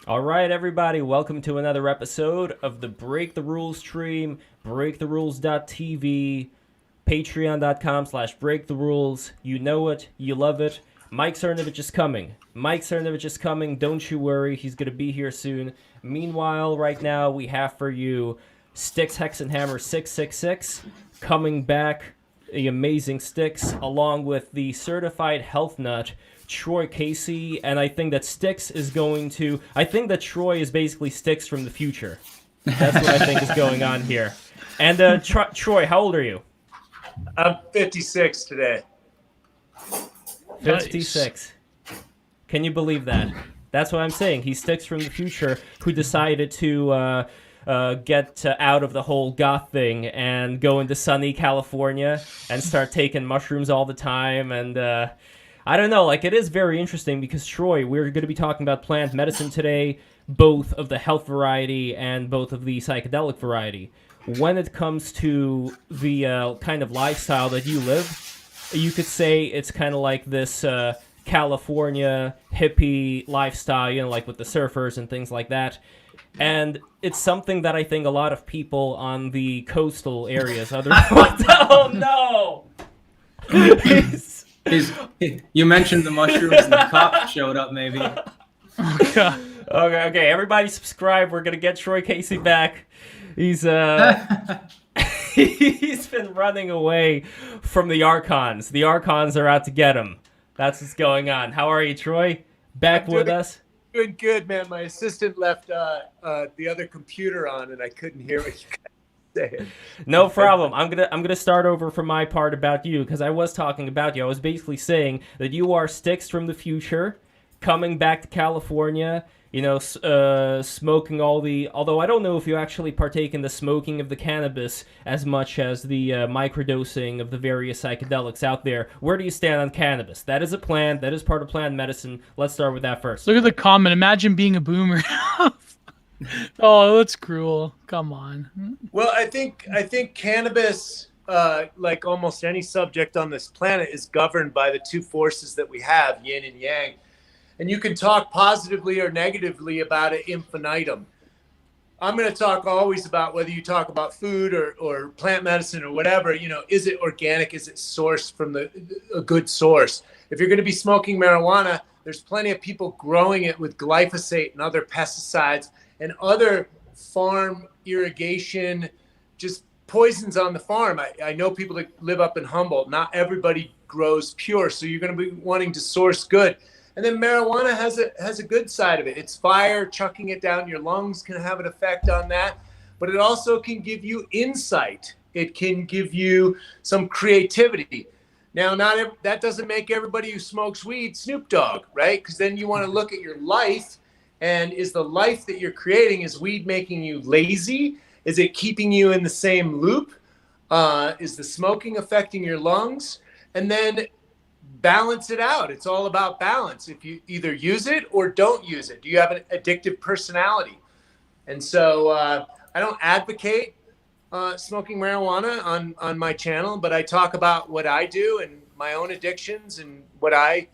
All right, everybody, welcome to another episode of the Break the Rules stream, breaktherules.tv, patreon.com/breaktherules. You know it, you love it. Mike Cernovich is coming. Mike Cernovich is coming. Don't you worry, he's going to be here soon. Meanwhile, right now, we have for you Styx Hexenhammer 666 coming back. The amazing Styx, along with the certified health nut, Troy Casey, and I think that Styx is going to... I think that Troy is basically Styx from the future. That's what I think is going on here. And Troy, how old are you? I'm 56 today. 56. Can you believe that? That's what I'm saying. He's Styx from the future who decided to get out of the whole goth thing and go into sunny California and start taking mushrooms all the time. And I don't know, like, it is very interesting because, Troy, we're going to be talking about plant medicine today, both of the health variety and both of the psychedelic variety. When it comes to the kind of lifestyle that you live, you could say it's kind of like this California hippie lifestyle, you know, like with the surfers and things like that. And it's something that I think a lot of people on the coastal areas... Oh, no! You mentioned the mushrooms and the cop showed up, maybe. Oh, God. Okay, everybody subscribe. We're going to get Troy Casey back. He's he's been running away from the Archons. The Archons are out to get him. That's what's going on. How are you, Troy? Back with us? Doing good, man. My assistant left the other computer on, and I couldn't hear what you guys saying. No problem. I'm gonna start over from my part about you, because I was talking about you. I was basically saying that you are Styx from the future, coming back to California. You know, smoking all the... Although I don't know if you actually partake in the smoking of the cannabis as much as the microdosing of the various psychedelics out there. Where do you stand on cannabis? That is a plant. That is part of plant medicine. Let's start with that first. Look at the comment. Imagine being a boomer. Oh, that's cruel. Come on. Well, I think cannabis, like almost any subject on this planet, is governed by the two forces that we have, yin and yang. And you can talk positively or negatively about it infinitum. I'm going to talk always about whether you talk about food or plant medicine or whatever, you know, is it organic? Is it sourced from a good source? If you're going to be smoking marijuana, there's plenty of people growing it with glyphosate and other pesticides and other farm irrigation, just poisons on the farm. I know people that live up in Humboldt. Not everybody grows pure, so you're going to be wanting to source good. And then marijuana has a good side of it. It's fire. Chucking it down your lungs can have an effect on that. But it also can give you insight. It can give you some creativity. Now, that doesn't make everybody who smokes weed Snoop Dogg, right? Because then you want to look at your life. And is the life that you're creating, is weed making you lazy? Is it keeping you in the same loop? Is the smoking affecting your lungs? And then balance it out. It's all about balance. If you either use it or don't use it, do you have an addictive personality? And so I don't advocate smoking marijuana on my channel, but I talk about what I do and my own addictions and what I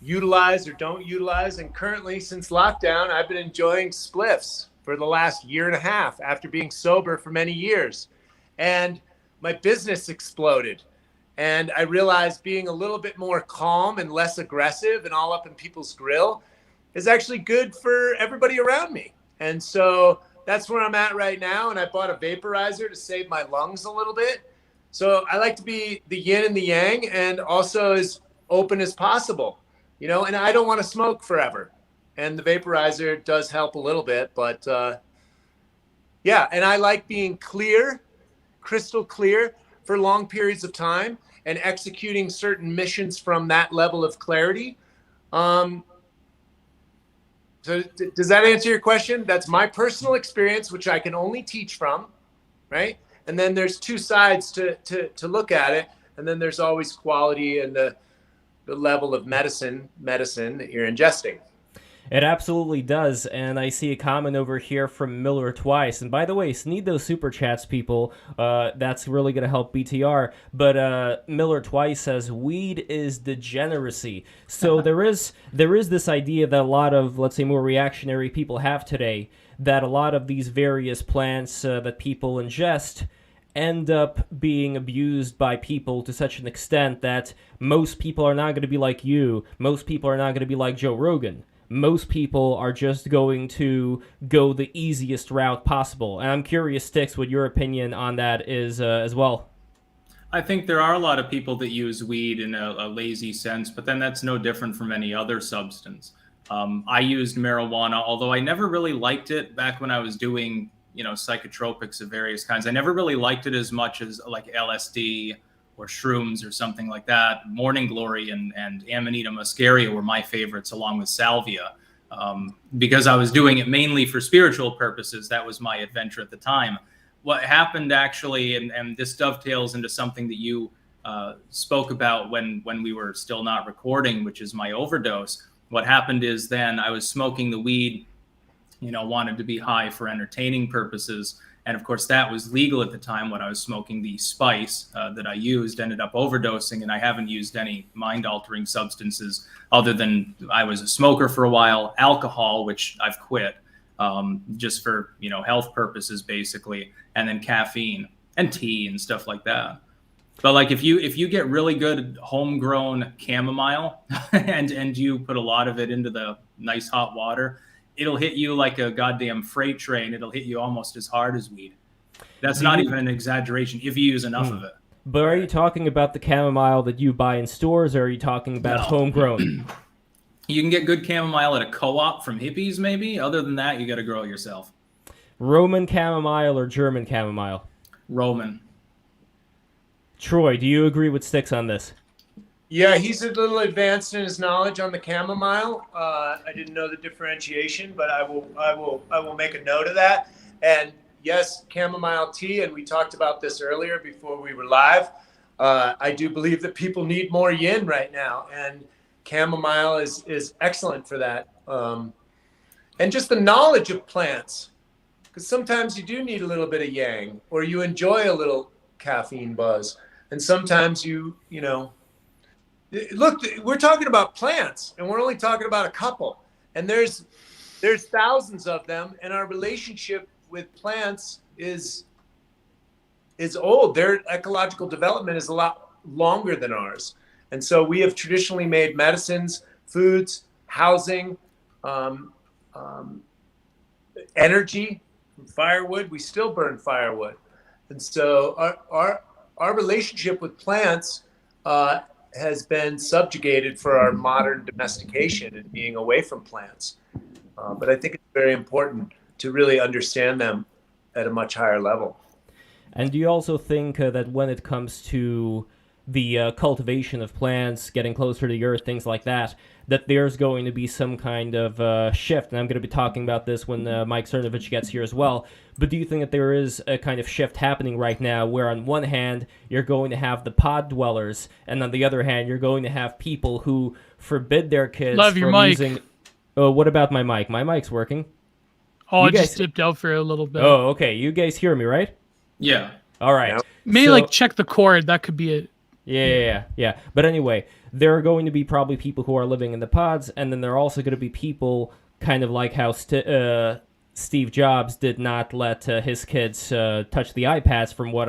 utilize or don't utilize. And currently, since lockdown, I've been enjoying spliffs for the last year and a half after being sober for many years. And my business exploded. And I realized being a little bit more calm and less aggressive and all up in people's grill is actually good for everybody around me. And so that's where I'm at right now. And I bought a vaporizer to save my lungs a little bit. So I like to be the yin and the yang and also as open as possible, you know, and I don't want to smoke forever. And the vaporizer does help a little bit, but yeah. And I like being clear, crystal clear for long periods of time and executing certain missions from that level of clarity. So does that answer your question? That's my personal experience, which I can only teach from, right? And then there's two sides to look at it. And then there's always quality and the level of medicine that you're ingesting. It absolutely does, and I see a comment over here from Miller Twice. And by the way, need those super chats, people. That's really going to help BTR. But Miller Twice says weed is degeneracy. So there is this idea that a lot of, let's say, more reactionary people have today, that a lot of these various plants that people ingest end up being abused by people to such an extent that most people are not going to be like you. Most people are not going to be like Joe Rogan. Most people are just going to go the easiest route possible. And I'm curious, Styx, what your opinion on that is as well. I think there are a lot of people that use weed in a lazy sense, but then that's no different from any other substance. I used marijuana, although I never really liked it back when I was doing psychotropics of various kinds. I never really liked it as much as like LSD or shrooms or something like that. Morning Glory and Amanita muscaria were my favorites, along with salvia, because I was doing it mainly for spiritual purposes. That was my adventure at the time. What happened actually, and this dovetails into something that you spoke about when we were still not recording, which is my overdose. What happened is then I was smoking the weed, wanted to be high for entertaining purposes. And of course, that was legal at the time when I was smoking the spice that I used, ended up overdosing. And I haven't used any mind altering substances other than I was a smoker for a while, alcohol, which I've quit just for, health purposes, basically. And then caffeine and tea and stuff like that. But like if you get really good homegrown chamomile and you put a lot of it into the nice hot water, it'll hit you like a goddamn freight train. It'll hit you almost as hard as weed. That's not even an exaggeration if you use enough of it. But are you talking about the chamomile that you buy in stores, or are you talking about homegrown? You can get good chamomile at a co-op from hippies, maybe. Other than that, you got to grow it yourself. Roman chamomile or German chamomile? Roman. Troy, do you agree with Styx on this? Yeah, he's a little advanced in his knowledge on the chamomile. I didn't know the differentiation, but I will make a note of that. And yes, chamomile tea, and we talked about this earlier before we were live. I do believe that people need more yin right now, and chamomile is excellent for that. And just the knowledge of plants, because sometimes you do need a little bit of yang, or you enjoy a little caffeine buzz, and sometimes look, we're talking about plants, and we're only talking about a couple. And there's thousands of them, and our relationship with plants is old. Their ecological development is a lot longer than ours. And so we have traditionally made medicines, foods, housing, energy from firewood. We still burn firewood. And so our relationship with plants has been subjugated for our modern domestication and being away from plants. But I think it's very important to really understand them at a much higher level. And do you also think that when it comes to the cultivation of plants, getting closer to the earth, things like that there's going to be some kind of shift? And I'm going to be talking about this when Mike Cernovich gets here as well. But do you think that there is a kind of shift happening right now where on one hand, you're going to have the pod dwellers, and on the other hand, you're going to have people who forbid their kids from using... Oh, what about my mic? My mic's working. Oh, it just dipped out for a little bit. Oh, okay. You guys hear me, right? Yeah. All right. Maybe check the cord. That could be it. Yeah. But anyway, there are going to be probably people who are living in the pods, and then there are also going to be people kind of like how Steve Jobs did not let his kids touch the iPads, from what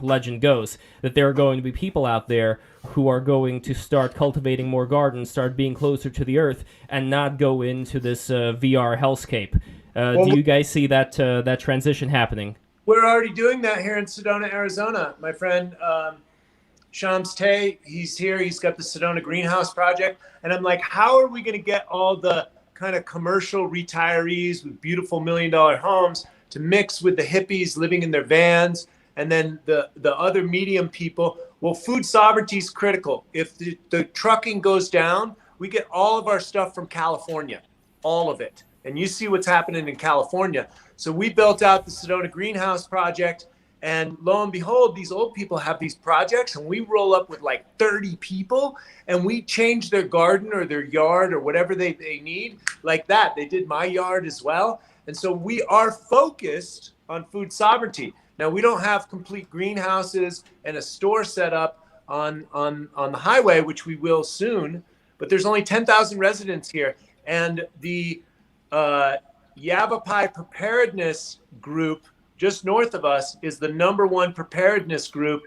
legend goes, that there are going to be people out there who are going to start cultivating more gardens, start being closer to the earth, and not go into this VR hellscape. Do you guys see that transition happening? We're already doing that here in Sedona, Arizona. My friend Shams Tay, he's here. He's got the Sedona Greenhouse Project. And I'm like, how are we going to get all the kind of commercial retirees with beautiful $1 million homes to mix with the hippies living in their vans, and then the other medium people? Well, food sovereignty is critical. If the trucking goes down, we get all of our stuff from California, all of it. And you see what's happening in California. So we built out the Sedona Greenhouse Project, And lo and behold, these old people have these projects, and we roll up with like 30 people, and we change their garden or their yard or whatever they need like that. They did my yard as well. And so we are focused on food sovereignty. Now, we don't have complete greenhouses and a store set up on the highway, which we will soon, but there's only 10,000 residents here. And the Yavapai Preparedness Group, just north of us, is the #1 preparedness group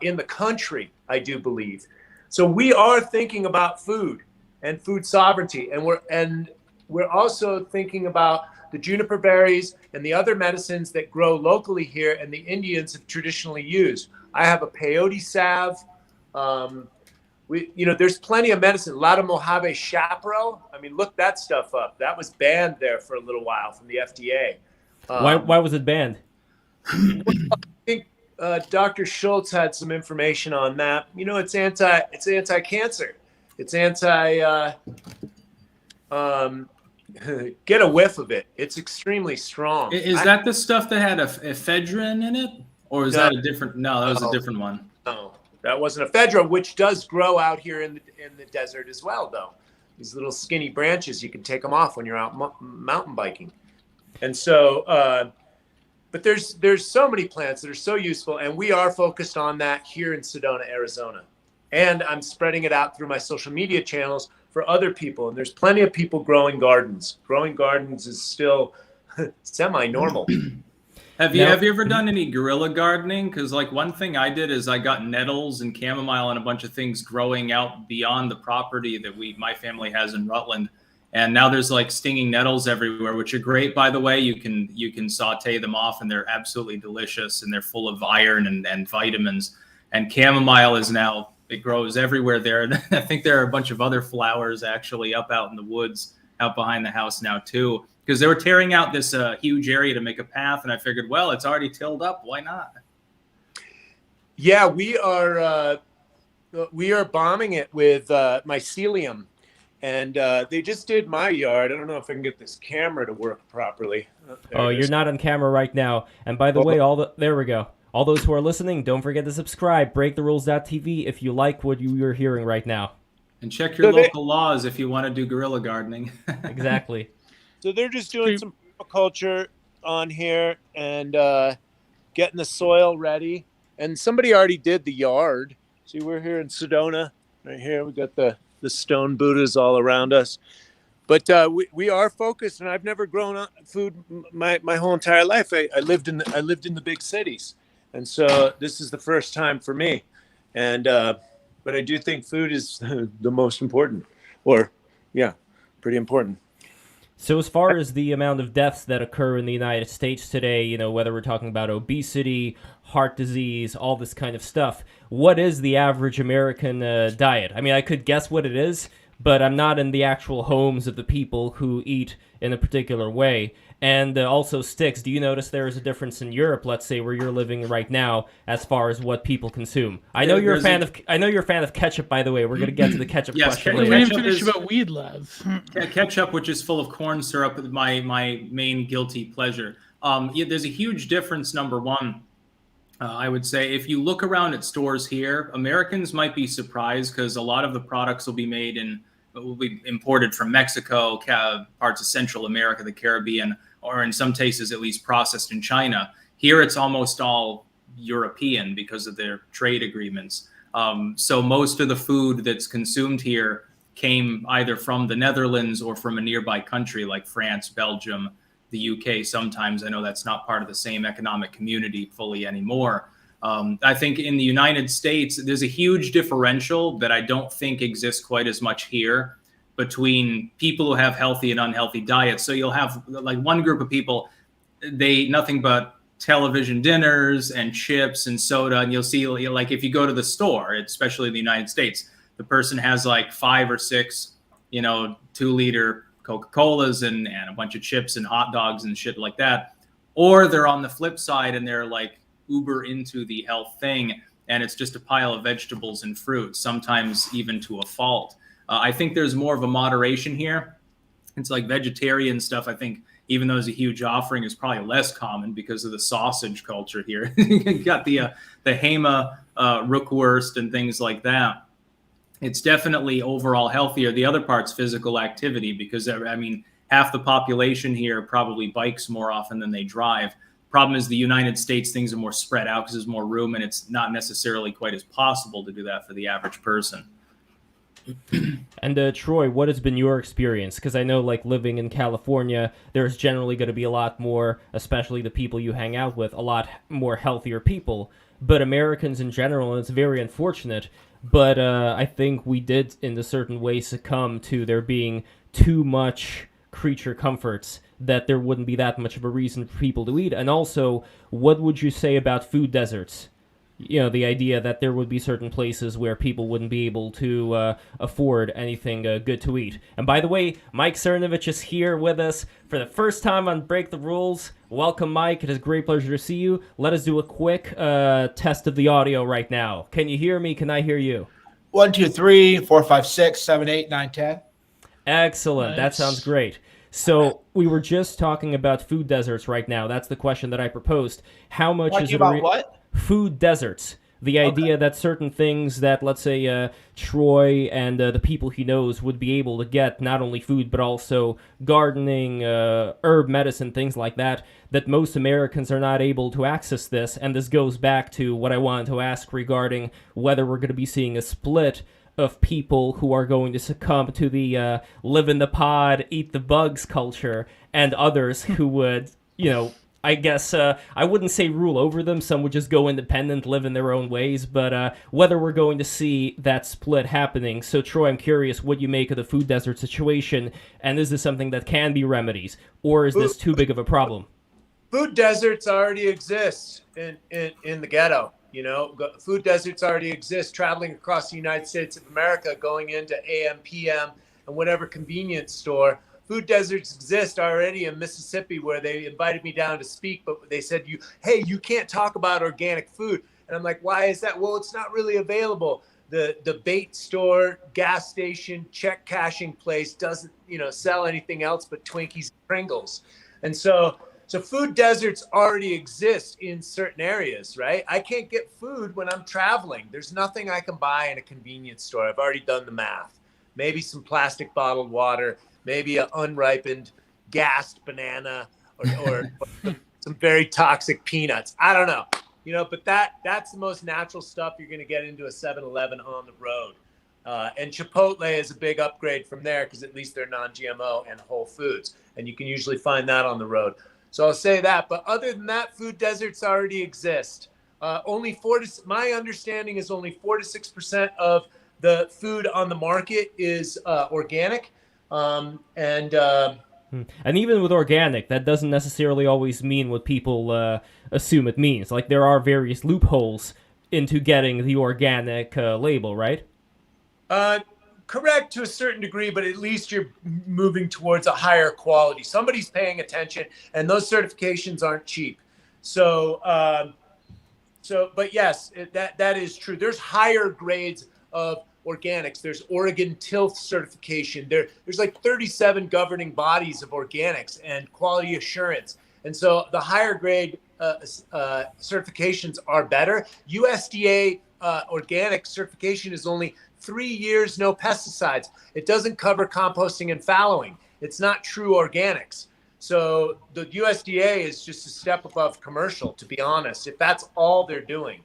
in the country, I do believe. So we are thinking about food and food sovereignty, and we're also thinking about the juniper berries and the other medicines that grow locally here and the Indians have traditionally used. I have a peyote salve. There's plenty of medicine. A lot of Mojave chaparral. I mean, look that stuff up. That was banned there for a little while from the FDA. Why was it banned? I think Dr. Schultz had some information on that. It's anti-cancer. It's anti. Get a whiff of it. It's extremely strong. Is that the stuff that had ephedrine in it, or is that a different? No, that was a different one. No, that wasn't ephedra, which does grow out here in the desert as well, though. These little skinny branches, you can take them off when you're out mountain biking. And so, but there's so many plants that are so useful, and we are focused on that here in Sedona, Arizona. And I'm spreading it out through my social media channels for other people. And there's plenty of people growing gardens. Growing gardens is still semi-normal. Have you ever done any guerrilla gardening? Because like one thing I did is I got nettles and chamomile and a bunch of things growing out beyond the property that my family has in Rutland. And now there's like stinging nettles everywhere, which are great, by the way. You can saute them off, and they're absolutely delicious, and they're full of iron and vitamins. And chamomile is now, it grows everywhere there. And I think there are a bunch of other flowers actually up out in the woods out behind the house now too, because they were tearing out this huge area to make a path. And I figured, well, it's already tilled up. Why not? Yeah, we are bombing it with mycelium. And they just did my yard. I don't know if I can get this camera to work properly. You're not on camera right now. And by the way, there we go. All those who are listening, don't forget to subscribe. BreakTheRules.tv if you like what you're hearing right now. And check your local laws if you want to do guerrilla gardening. Exactly. So they're just doing some permaculture on here and getting the soil ready. And somebody already did the yard. See, we're here in Sedona. Right here, we got the stone Buddhas all around us. But we are focused, and I've never grown food my whole entire life. I lived in the big cities. And so this is the first time for me. And but I do think food is the most important, pretty important. So as far as the amount of deaths that occur in the United States today, whether we're talking about obesity, heart disease, all this kind of stuff, what is the average American diet? I mean, I could guess what it is, but I'm not in the actual homes of the people who eat in a particular way. And also, Styx, do you notice there is a difference in Europe, let's say, where you're living right now, as far as what people consume? I know you're a fan of ketchup, by the way. We're going to get to the ketchup question. We didn't finish about weed, Lev. Ketchup, which is full of corn syrup, is my main guilty pleasure. There's a huge difference, number one. I would say if you look around at stores here, Americans might be surprised because a lot of the products will be imported from Mexico, parts of Central America, the Caribbean, or in some cases at least processed in China. Here it's almost all European because of their trade agreements. So most of the food that's consumed here came either from the Netherlands or from a nearby country like France, Belgium, the UK. Sometimes, I know that's not part of the same economic community fully anymore. I think in the United States, there's a huge differential that I don't think exists quite as much here between people who have healthy and unhealthy diets. So you'll have like one group of people, they eat nothing but television dinners and chips and soda. And you'll see, like, if you go to the store, especially in the United States, the person has like 5 or 6, 2-liter Coca-Colas and a bunch of chips and hot dogs and shit like that. Or they're on the flip side and they're like uber into the health thing, and it's just a pile of vegetables and fruit, sometimes even to a fault. I think there's more of a moderation here. It's like vegetarian stuff, I think, even though there's a huge offering, is probably less common because of the sausage culture here. You got the Hema Rookwurst and things like that. It's definitely overall healthier. The other part's physical activity, because I mean, half the population here probably bikes more often than they drive. Problem is, the United States, things are more spread out because there's more room, and it's not necessarily quite as possible to do that for the average person. And Troy, what has been your experience? Because I know, like, living in California, there's generally going to be a lot more, especially the people you hang out with, a lot more healthier people. But Americans in general, and it's very unfortunate, but I think we did, in a certain way, succumb to there being too much creature comforts, that there wouldn't be that much of a reason for people to eat. And also, what would you say about food deserts? You know, the idea that there would be certain places where people wouldn't be able to afford anything good to eat. And by the way, Mike Cernovich is here with us for the first time on Break the Rules. Welcome, Mike. It is a great pleasure to see you. Let us do a quick test of the audio right now. Can you hear me? Can I hear you? 1, 2, 3, 4, 5, 6, 7, 8, 9, 10. Excellent. Nice. That sounds great. So we were just talking about food deserts right now. That's the question that I proposed. How much Talking is it about what? Food deserts. The idea that certain things that, let's say, Troy and the people he knows would be able to get, not only food, but also gardening, herb medicine, things like that, that most Americans are not able to access this. And this goes back to what I wanted to ask regarding whether we're going to be seeing a split of people who are going to succumb to the live in the pod, eat the bugs culture, and others who would, you know, I guess I wouldn't say rule over them. Some would just go independent, live in their own ways. But whether we're going to see that split happening. So, Troy, I'm curious what you make of the food desert situation. And is this something that can be remedied? Or is this too big of a problem? Food deserts already exist in the ghetto. You know, food deserts already exist traveling across the United States of America, going into AM, PM, and whatever convenience store. Food deserts exist already in Mississippi, where they invited me down to speak, but they said, hey, you can't talk about organic food. And I'm like, why is that? Well, it's not really available. The bait store, gas station, check cashing place doesn't, sell anything else but Twinkies and Pringles. And so food deserts already exist in certain areas, right? I can't get food when I'm traveling. There's nothing I can buy in a convenience store. I've already done the math. Maybe some plastic bottled water, maybe an unripened gassed banana or some very toxic peanuts. I don't know, but that's the most natural stuff you're going to get into a 7-Eleven on the road. And Chipotle is a big upgrade from there because at least they're non-GMO and whole foods. And you can usually find that on the road. So I'll say that. But other than that, food deserts already exist. My understanding is only 4 to 6% of the food on the market is organic. And even with organic, that doesn't necessarily always mean what people assume it means. Like, there are various loopholes into getting the organic label, right? Correct to a certain degree, but at least you're moving towards a higher quality. Somebody's paying attention, and those certifications aren't cheap. But yes, that is true. There's higher grades of organics. There's Oregon TILF certification. There's like 37 governing bodies of organics and quality assurance. And so the higher grade certifications are better. USDA organic certification is only 3 years, no pesticides. It doesn't cover composting and fallowing. It's not true organics. So the USDA is just a step above commercial, to be honest, if that's all they're doing.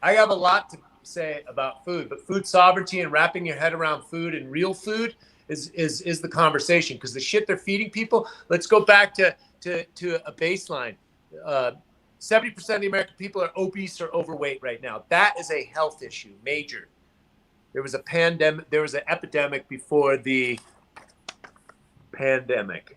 I have a lot to say about food, but food sovereignty and wrapping your head around food and real food is the conversation, because the shit they're feeding people. Let's go back to a baseline. 70% of the American people are obese or overweight right now. That is a health issue, major. There was a pandemic. There was an epidemic before the pandemic.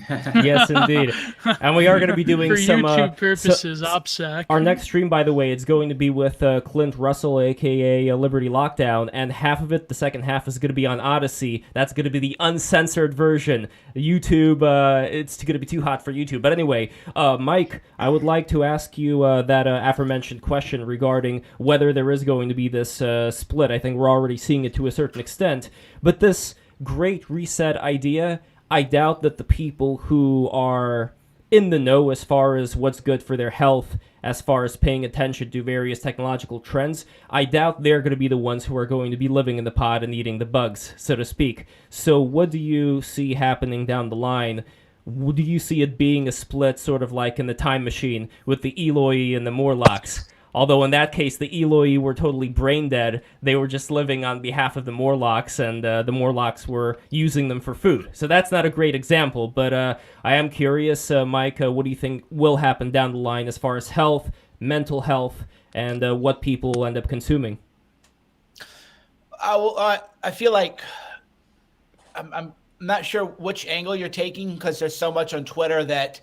Yes, indeed. And we are going to be doing for some YouTube purposes, OPSEC. Our next stream, by the way, is going to be with Clint Russell, aka Liberty Lockdown, and half of it, the second half, is going to be on Odyssey. That's going to be the uncensored version. YouTube, it's going to be too hot for YouTube. But anyway, Mike, I would like to ask you that aforementioned question regarding whether there is going to be this split. I think we're already seeing it to a certain extent, but this Great Reset idea, I doubt that the people who are in the know as far as what's good for their health, as far as paying attention to various technological trends, I doubt they're going to be the ones who are going to be living in the pod and eating the bugs, so to speak. So what do you see happening down the line? Do you see it being a split, sort of like in the Time Machine, with the Eloi and the Morlocks? Although in that case, the Eloi were totally brain dead. They were just living on behalf of the Morlocks, and the Morlocks were using them for food. So that's not a great example, but I am curious, Mike, what do you think will happen down the line as far as health, mental health, and what people will end up consuming? I feel like I'm not sure which angle you're taking, because there's so much on Twitter that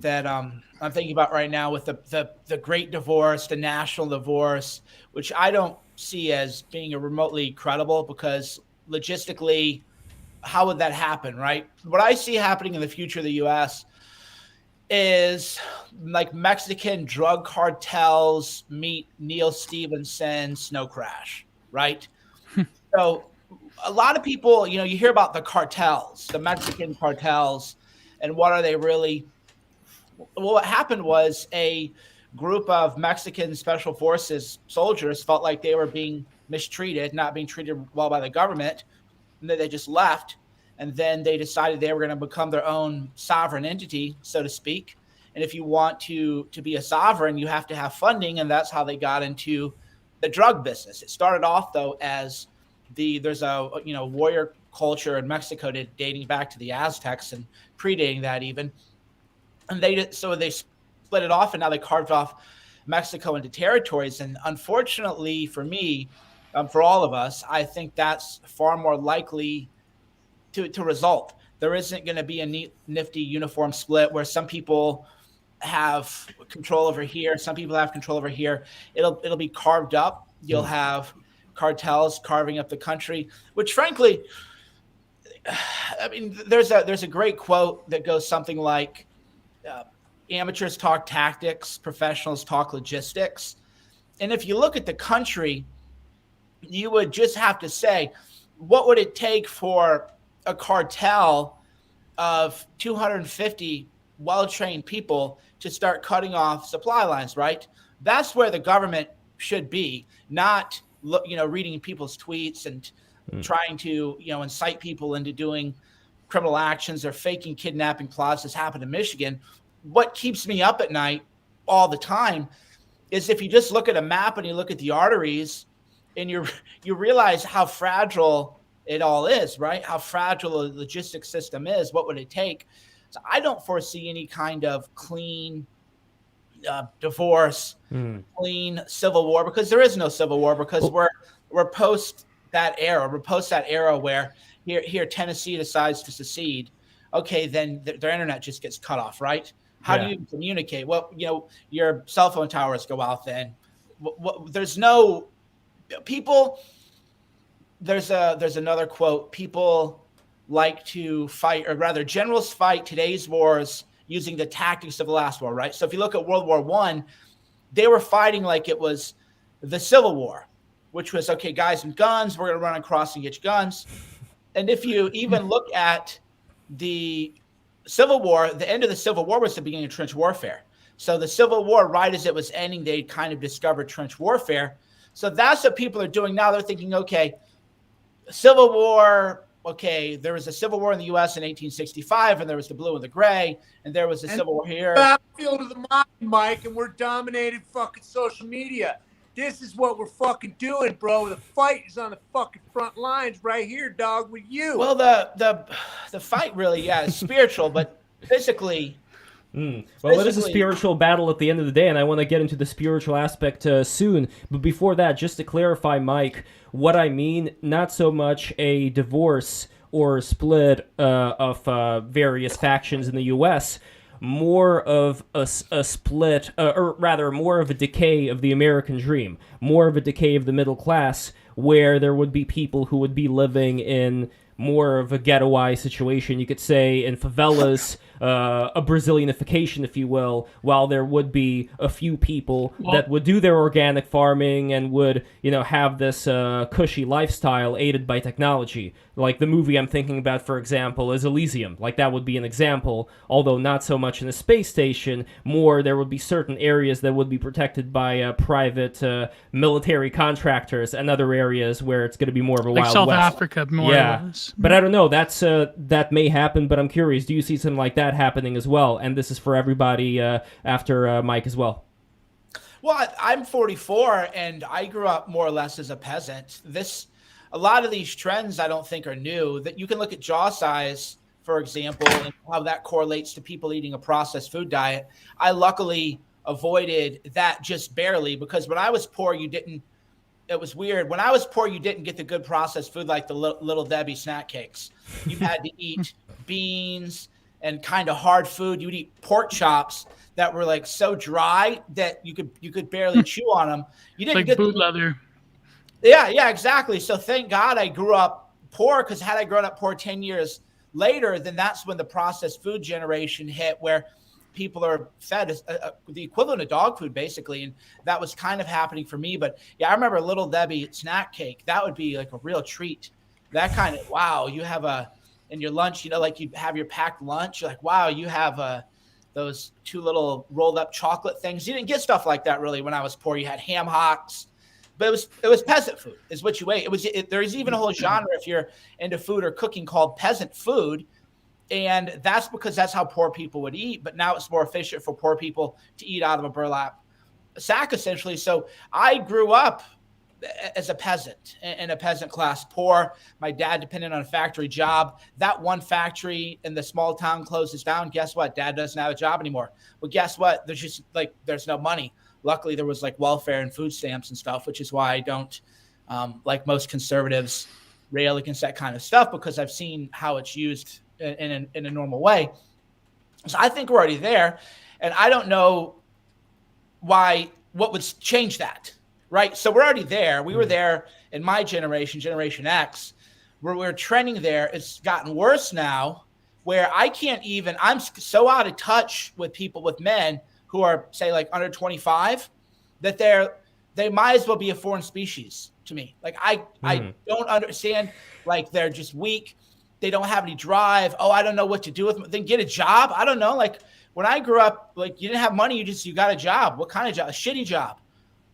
I'm thinking about right now with the great divorce, the national divorce, which I don't see as being a remotely credible, because logistically, how would that happen, right? What I see happening in the future of the U.S. is like Mexican drug cartels meet Neil Stephenson Snow Crash, right? So a lot of people, you hear about the cartels, the Mexican cartels, and what are they really? Well, what happened was a group of Mexican special forces soldiers felt like they were being mistreated, not being treated well by the government, and then they just left. And then they decided they were going to become their own sovereign entity, so to speak. And if you want to be a sovereign, you have to have funding, and that's how they got into the drug business. It started off though as there's a warrior culture in Mexico dating back to the Aztecs and predating that even. And they split it off, and now they carved off Mexico into territories. And unfortunately for me, for all of us, I think that's far more likely to result. There isn't going to be a nifty uniform split where some people have control over here, some people have control over here. It'll be carved up. You'll have cartels carving up the country, which frankly, I mean, there's a great quote that goes something like, amateurs talk tactics, professionals talk logistics. And if you look at the country, you would just have to say, what would it take for a cartel of 250 well-trained people to start cutting off supply lines, right? That's where the government should be, not reading people's tweets and trying to incite people into doing criminal actions or faking kidnapping plots as happened in Michigan. What keeps me up at night all the time is if you just look at a map and you look at the arteries and you realize how fragile it all is, right? How fragile the logistics system is. What would it take? So I don't foresee any kind of clean divorce, clean civil war, because there is no civil war, because we're post that era. We're post that era where here Tennessee decides to secede. Okay, then their internet just gets cut off, right? How do you communicate? Well, your cell phone towers go out then. There's no people. There's another quote. People like to fight, or rather generals fight today's wars using the tactics of the last war, right? So if you look at World War I, they were fighting like it was the Civil War, which was, okay, guys and guns, we're going to run across and get your guns. And if you even look at the Civil War, the end of the Civil War was the beginning of trench warfare. So the Civil War, right as it was ending, they kind of discovered trench warfare. So that's what people are doing now. They're thinking, okay, Civil War, okay, there was a Civil War in the U.S. in 1865, and there was the blue and the gray, and there was a Civil War here. Battlefield of the mind, Mike, and we're dominating fucking social media. This is what we're fucking doing, bro. The fight is on the fucking front lines right here, dog, with you. Well, the fight really, is spiritual, but physically. Well, it is a spiritual battle at the end of the day, and I want to get into the spiritual aspect soon. But before that, just to clarify, Mike, what I mean, not so much a divorce or a split of various factions in the U.S., more of a split, or rather more of a decay of the American dream, more of a decay of the middle class, where there would be people who would be living in more of a ghettoized situation, you could say, in favelas, a Brazilianification, if you will, while there would be a few people that would do their organic farming and would, have this cushy lifestyle aided by technology. Like the movie I'm thinking about, for example, is Elysium. Like that would be an example, although not so much in a space station. More, there would be certain areas that would be protected by private military contractors, and other areas where it's going to be more of a Like Wild South West. Africa, more or less. But I don't know. That may happen. But I'm curious. Do you see something like that happening as well? And this is for everybody after Mike as well. Well, I'm 44, and I grew up more or less as a peasant. A lot of these trends I don't think are new. That you can look at jaw size, for example, and how that correlates to people eating a processed food diet. I luckily avoided that just barely, because when I was poor, it was weird. When I was poor, you didn't get the good processed food like the Little Debbie snack cakes. You had to eat beans and kind of hard food. You would eat pork chops that were like so dry that you could barely chew on them. You didn't Like get boot leather. Yeah, exactly. So thank God I grew up poor, because had I grown up poor 10 years later, then that's when the processed food generation hit, where people are fed the equivalent of dog food, basically. And that was kind of happening for me. But yeah, I remember Little Debbie snack cake. That would be like a real treat. That kind of, wow, you have in your lunch, like you have your packed lunch. You're like, wow, you have those 2 little rolled up chocolate things. You didn't get stuff like that really when I was poor. You had ham hocks. But it was peasant food is what you ate. There's even a whole genre, if you're into food or cooking, called peasant food. And that's because that's how poor people would eat. But now it's more efficient for poor people to eat out of a burlap sack, essentially. So I grew up as a peasant, in a peasant class, poor. My dad depended on a factory job. That one factory in the small town closes down. Guess what? Dad doesn't have a job anymore. Well, guess what? There's no money. Luckily, there was like welfare and food stamps and stuff, which is why I don't, like most conservatives, rail against that kind of stuff, because I've seen how it's used in a normal way. So I think we're already there, and I don't know what would change that, right? So we're already there. We were there in my generation, Generation X, where we're trending there. It's gotten worse now, where I'm so out of touch with men who are, say, like under 25, that they might as well be a foreign species to me. Like I don't understand. Like they're just weak. They don't have any drive. Oh, I don't know what to do with them. Then get a job. I don't know. Like when I grew up, like you didn't have money. You got a job. What kind of job? A shitty job.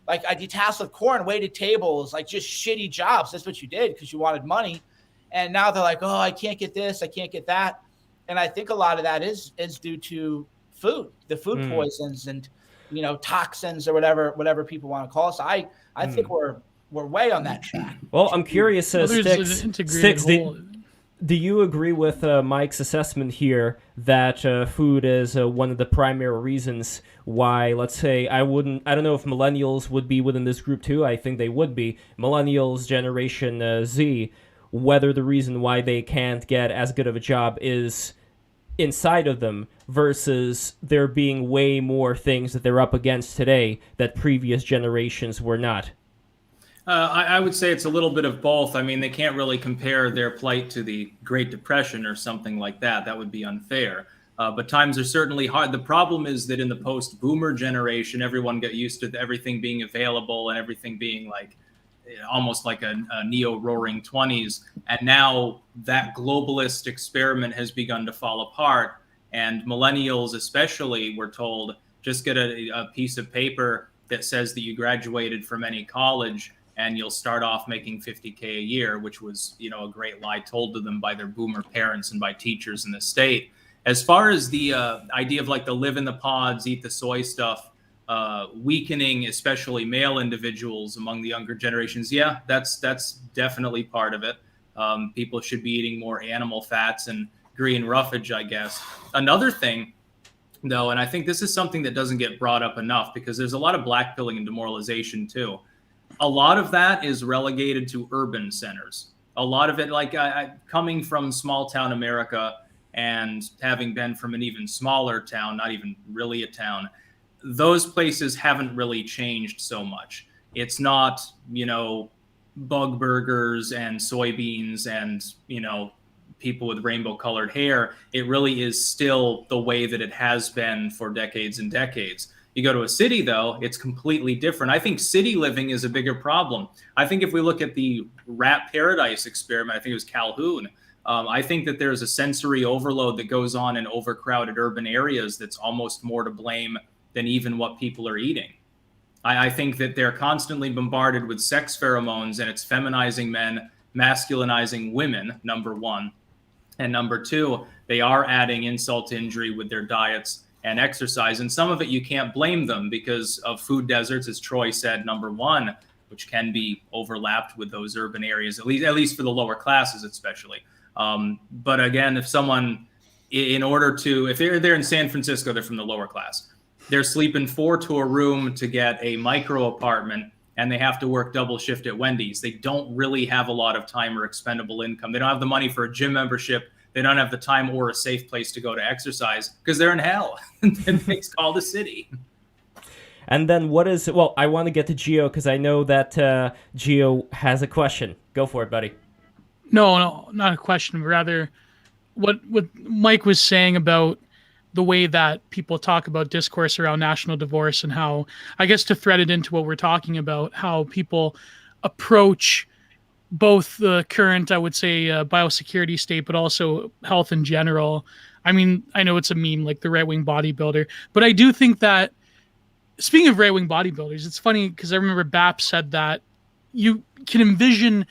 Like I detasseled corn, waited tables, like just shitty jobs. That's what you did because you wanted money. And now they're like, oh, I can't get this. I can't get that. And I think a lot of that is due to the food poisons and, toxins or whatever people want to call it. So I think we're way on that track. Well, I'm curious, Sticks, whole. do you agree with Mike's assessment here that food is one of the primary reasons why, let's say, I don't know if millennials would be within this group too. I think they would be. Millennials, Generation Z, whether the reason why they can't get as good of a job is inside of them versus there being way more things that they're up against today that previous generations were not. I would say it's a little bit of both. I mean, they can't really compare their plight to the Great Depression or something like that. That would be unfair. But times are certainly hard. The problem is that in the post-boomer generation, everyone got used to everything being available and everything being like almost like a neo-roaring 20s. And now that globalist experiment has begun to fall apart. And millennials especially were told, just get a piece of paper that says that you graduated from any college and you'll start off making $50K a year, which was, a great lie told to them by their boomer parents and by teachers in the state. As far as the idea of like the live in the pods, eat the soy stuff, weakening, especially male individuals among the younger generations. Yeah, that's definitely part of it. People should be eating more animal fats and green roughage, I guess. Another thing, though, and I think this is something that doesn't get brought up enough because there's a lot of blackpilling and demoralization too. A lot of that is relegated to urban centers. A lot of it, like coming from small town America and having been from an even smaller town, not even really a town, those places haven't really changed so much. It's not, bug burgers and soybeans and, people with rainbow colored hair. It really is still the way that it has been for decades and decades. You go to a city, though, it's completely different. I think city living is a bigger problem. I think if we look at the rat paradise experiment, I think it was Calhoun, I think that there's a sensory overload that goes on in overcrowded urban areas that's almost more to blame than even what people are eating. I think that they're constantly bombarded with sex pheromones, and it's feminizing men, masculinizing women, number one. And number two, they are adding insult to injury with their diets and exercise. And some of it you can't blame them because of food deserts, as Troy said, number one, which can be overlapped with those urban areas, at least for the lower classes, especially. But again, if someone, if they're in San Francisco, they're from the lower class. They're sleeping 4 to a room to get a micro apartment, and they have to work double shift at Wendy's. They don't really have a lot of time or expendable income. They don't have the money for a gym membership. They don't have the time or a safe place to go to exercise because they're in hell. And it's called a city. And then I want to get to Gio because I know that Gio has a question. Go for it, buddy. No, not a question. Rather, what Mike was saying about the way that people talk about discourse around national divorce and how, I guess to thread it into what we're talking about, how people approach both the current, I would say, biosecurity state, but also health in general. I mean, I know it's a meme, like the right-wing bodybuilder, but I do think that, speaking of right-wing bodybuilders, it's funny because I remember BAP said that you can envision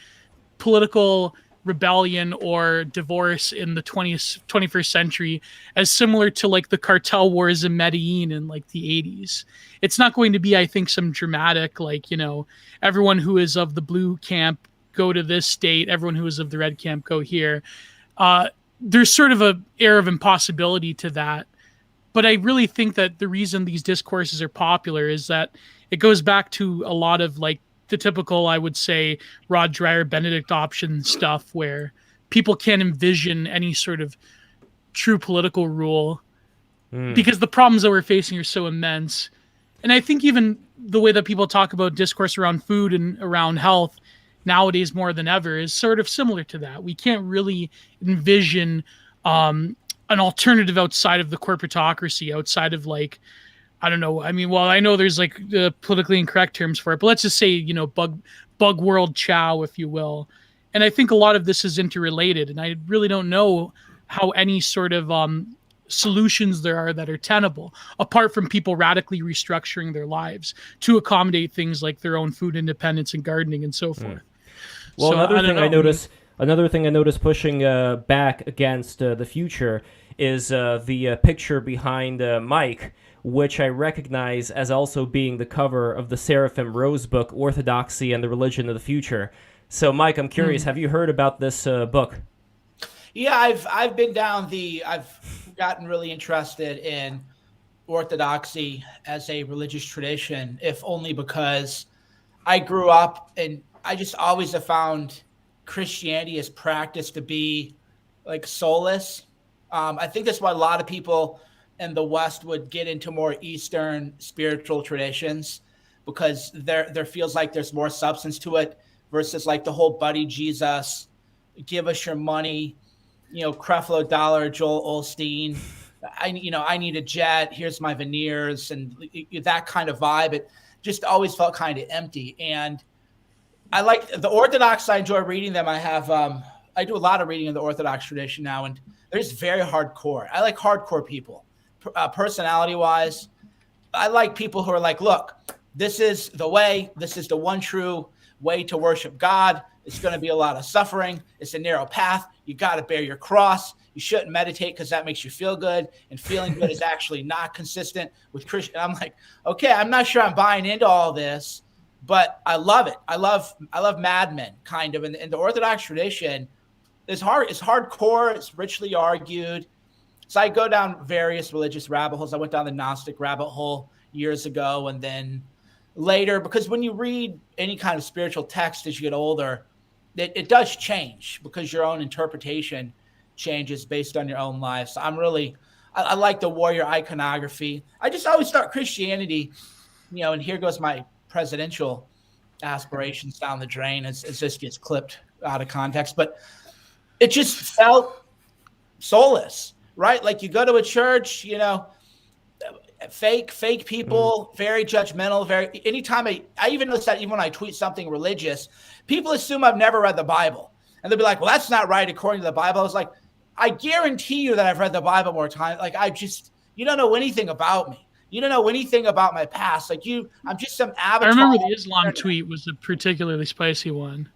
political rebellion or divorce in the 21st century as similar to like the cartel wars in Medellin in like the 80s. It's not going to be, I think, some dramatic, like, everyone who is of the blue camp go to this state, everyone who is of the red camp go here. There's sort of a air of impossibility to that. But I really think that the reason these discourses are popular is that it goes back to a lot of like the typical, I would say, Rod Dreher, Benedict option stuff where people can't envision any sort of true political rule because the problems that we're facing are so immense. And I think even the way that people talk about discourse around food and around health nowadays more than ever is sort of similar to that. We can't really envision an alternative outside of the corporatocracy, outside of like, I don't know. I mean, well, I know there's like politically incorrect terms for it, but let's just say, bug world chow, if you will. And I think a lot of this is interrelated, and I really don't know how any sort of solutions there are that are tenable, apart from people radically restructuring their lives to accommodate things like their own food independence and gardening and so forth. Well, so, another thing I noticed pushing back against the future is the picture behind Mike, which I recognize as also being the cover of the Seraphim Rose book, Orthodoxy and the Religion of the Future. So, Mike, I'm curious, have you heard about this book? Yeah, I've been down I've gotten really interested in Orthodoxy as a religious tradition, if only because I grew up and I just always have found Christianity as practice to be like soulless. I think that's why a lot of people in the West would get into more Eastern spiritual traditions, because there feels like there's more substance to it versus like the whole buddy Jesus, give us your money, Creflo Dollar, Joel Osteen. I need a jet. Here's my veneers, and that kind of vibe. It just always felt kind of empty. And I like the Orthodox. I enjoy reading them. I do a lot of reading in the Orthodox tradition now, and they're just very hardcore. I like hardcore people. Personality-wise, I like people who are like, look, this is the way. This is the one true way to worship God. It's going to be a lot of suffering. It's a narrow path. You got to bear your cross. You shouldn't meditate because that makes you feel good, and feeling good is actually not consistent with Christian. I'm like, okay, I'm not sure I'm buying into all this, but I love it. I love Mad Men, kind of. And the Orthodox tradition is hardcore. It's richly argued. So I go down various religious rabbit holes. I went down the Gnostic rabbit hole years ago, and then later, because when you read any kind of spiritual text as you get older, it does change because your own interpretation changes based on your own life. So I like the warrior iconography. I just always thought Christianity, and here goes my presidential aspirations down the drain as this gets clipped out of context, but it just felt soulless, right? Like you go to a church, you know, fake people, very judgmental, anytime I even notice that even when I tweet something religious, people assume I've never read the Bible. And they'll be like, well, that's not right according to the Bible. I was like, I guarantee you that I've read the Bible more times. Like you don't know anything about me. You don't know anything about my past. Like I'm just some avatar. I remember the Islam tweet was a particularly spicy one.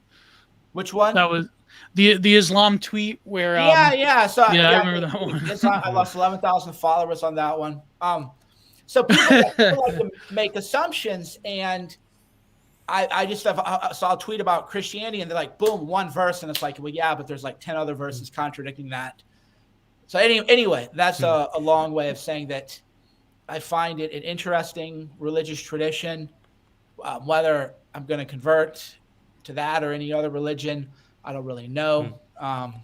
Which one? That was the Islam tweet where yeah. So I remember that one. I lost 11,000 followers on that one. So people like to make assumptions, and I saw a tweet about Christianity, and they're like, boom, one verse, and it's like, well, yeah, but there's like 10 other verses contradicting that. So anyway, that's a long way of saying that I find it an interesting religious tradition. Whether I'm going to convert to that or any other religion, I don't really know. But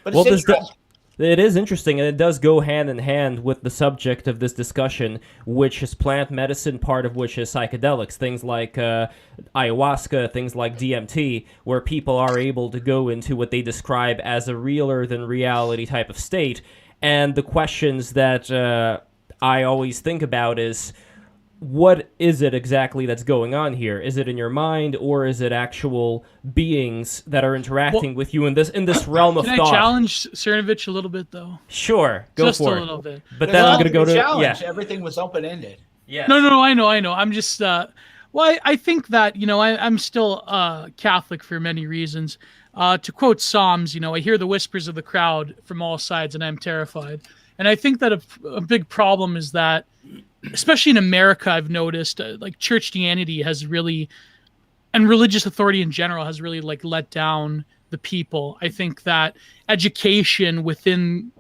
it's interesting. It is interesting, and it does go hand in hand with the subject of this discussion, which is plant medicine, part of which is psychedelics, things like ayahuasca, things like DMT, where people are able to go into what they describe as a realer-than-reality type of state. And the questions that I always think about is, what is it exactly that's going on here? Is it in your mind, or is it actual beings that are interacting with you in this realm of thought? Can I challenge Cernovich a little bit, though? Sure, go just for it. Just a little bit. But then I'm going to go to challenge. Everything was open ended. Yeah. No, I know. I'm just I think that I'm still Catholic for many reasons. To quote Psalms, I hear the whispers of the crowd from all sides, and I'm terrified. And I think that a big problem is that, especially in America, I've noticed like Christianity has really, and religious authority in general has really like let down the people. I think that education within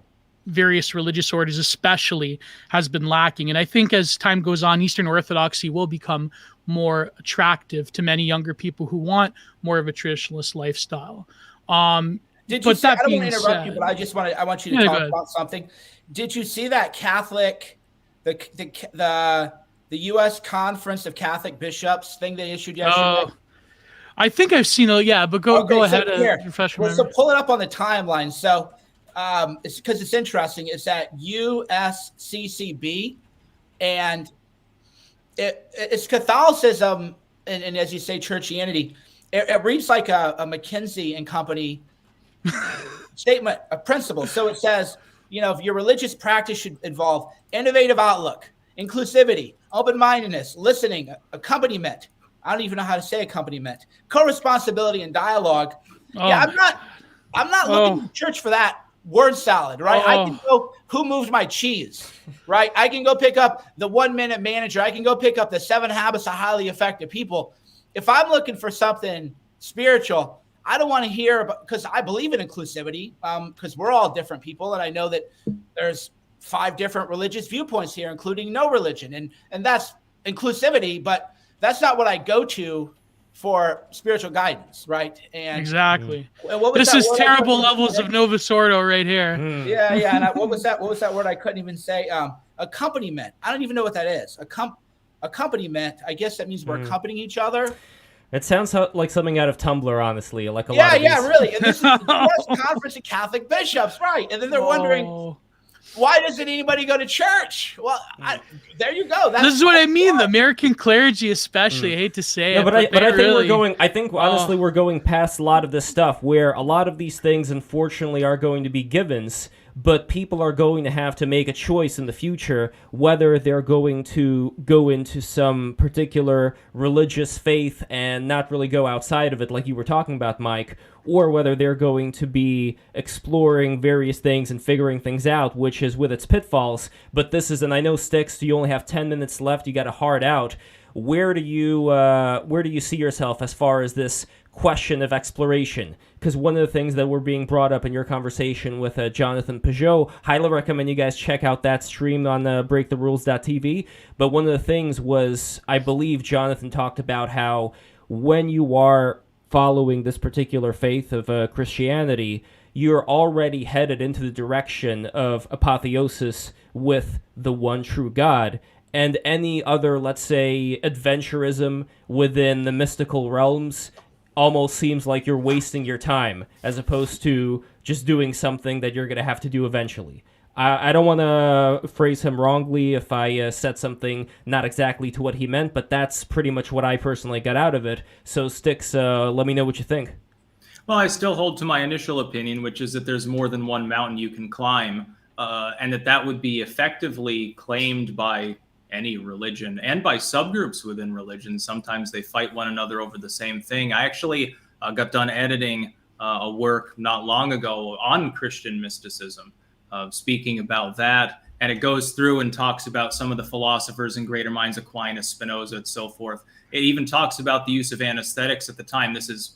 various religious orders especially has been lacking. And I think as time goes on, Eastern Orthodoxy will become more attractive to many younger people who want more of a traditionalist lifestyle. Did you see, I don't want to interrupt you, but I want you to talk about something. Did you see that Catholic, the U.S. Conference of Catholic Bishops thing they issued yesterday? I think I've seen it. Yeah, but go ahead. So pull it up on the timeline. So it's because it's interesting. It's at USCCB, and it's Catholicism, and as you say, churchianity. It reads like a McKinsey and Company statement of principle. So it says, your religious practice should involve innovative outlook, inclusivity, open-mindedness, listening, accompaniment. I don't even know how to say accompaniment, co-responsibility, and dialogue. I'm not looking to church for that word salad, right? I can go, who moved my cheese, right? I can go pick up the 1 Minute Manager. I can go pick up the 7 Habits of Highly Effective People. If I'm looking for something spiritual, I don't want to hear about, because I believe in inclusivity, because we're all different people. And I know that there's 5 different religious viewpoints here, including no religion. And that's inclusivity, but that's not what I go to for spiritual guidance, right? And exactly. This is terrible levels of Novus Ordo right here. Yeah. And what was that word I couldn't even say? Accompaniment. I don't even know what that is. Accompaniment. I guess that means we're accompanying each other. It sounds like something out of Tumblr, honestly. Like a lot of these. Really. And this is the U.S. Conference of Catholic Bishops, right? And then they're wondering, why doesn't anybody go to church? Well, there you go. This is what I mean. The American clergy, especially. I hate to say it, but I think we're going. I think honestly, we're going past a lot of this stuff, where a lot of these things, unfortunately, are going to be givens. But people are going to have to make a choice in the future whether they're going to go into some particular religious faith and not really go outside of it, like you were talking about, Mike, or whether they're going to be exploring various things and figuring things out, which is with its pitfalls. But this is, and I know, Styx, you only have 10 minutes left. You got to hard out. Where do you see yourself as far as this question of exploration? Because one of the things that were being brought up in your conversation with Jonathan Peugeot, highly recommend you guys check out that stream on breaktherules.tv. But one of the things was, I believe Jonathan talked about how when you are following this particular faith of Christianity, you're already headed into the direction of apotheosis with the one true God. And any other, let's say, adventurism within the mystical realms almost seems like you're wasting your time, as opposed to just doing something that you're going to have to do eventually. I don't want to phrase him wrongly if I said something not exactly to what he meant, but that's pretty much what I personally got out of it. So, Styx, let me know what you think. Well, I still hold to my initial opinion, which is that there's more than one mountain you can climb, and that would be effectively claimed by any religion and by subgroups within religion. Sometimes they fight one another over the same thing. I actually got done editing a work not long ago on Christian mysticism, speaking about that. And it goes through and talks about some of the philosophers and greater minds, Aquinas, Spinoza, and so forth. It even talks about the use of anesthetics at the time. This is,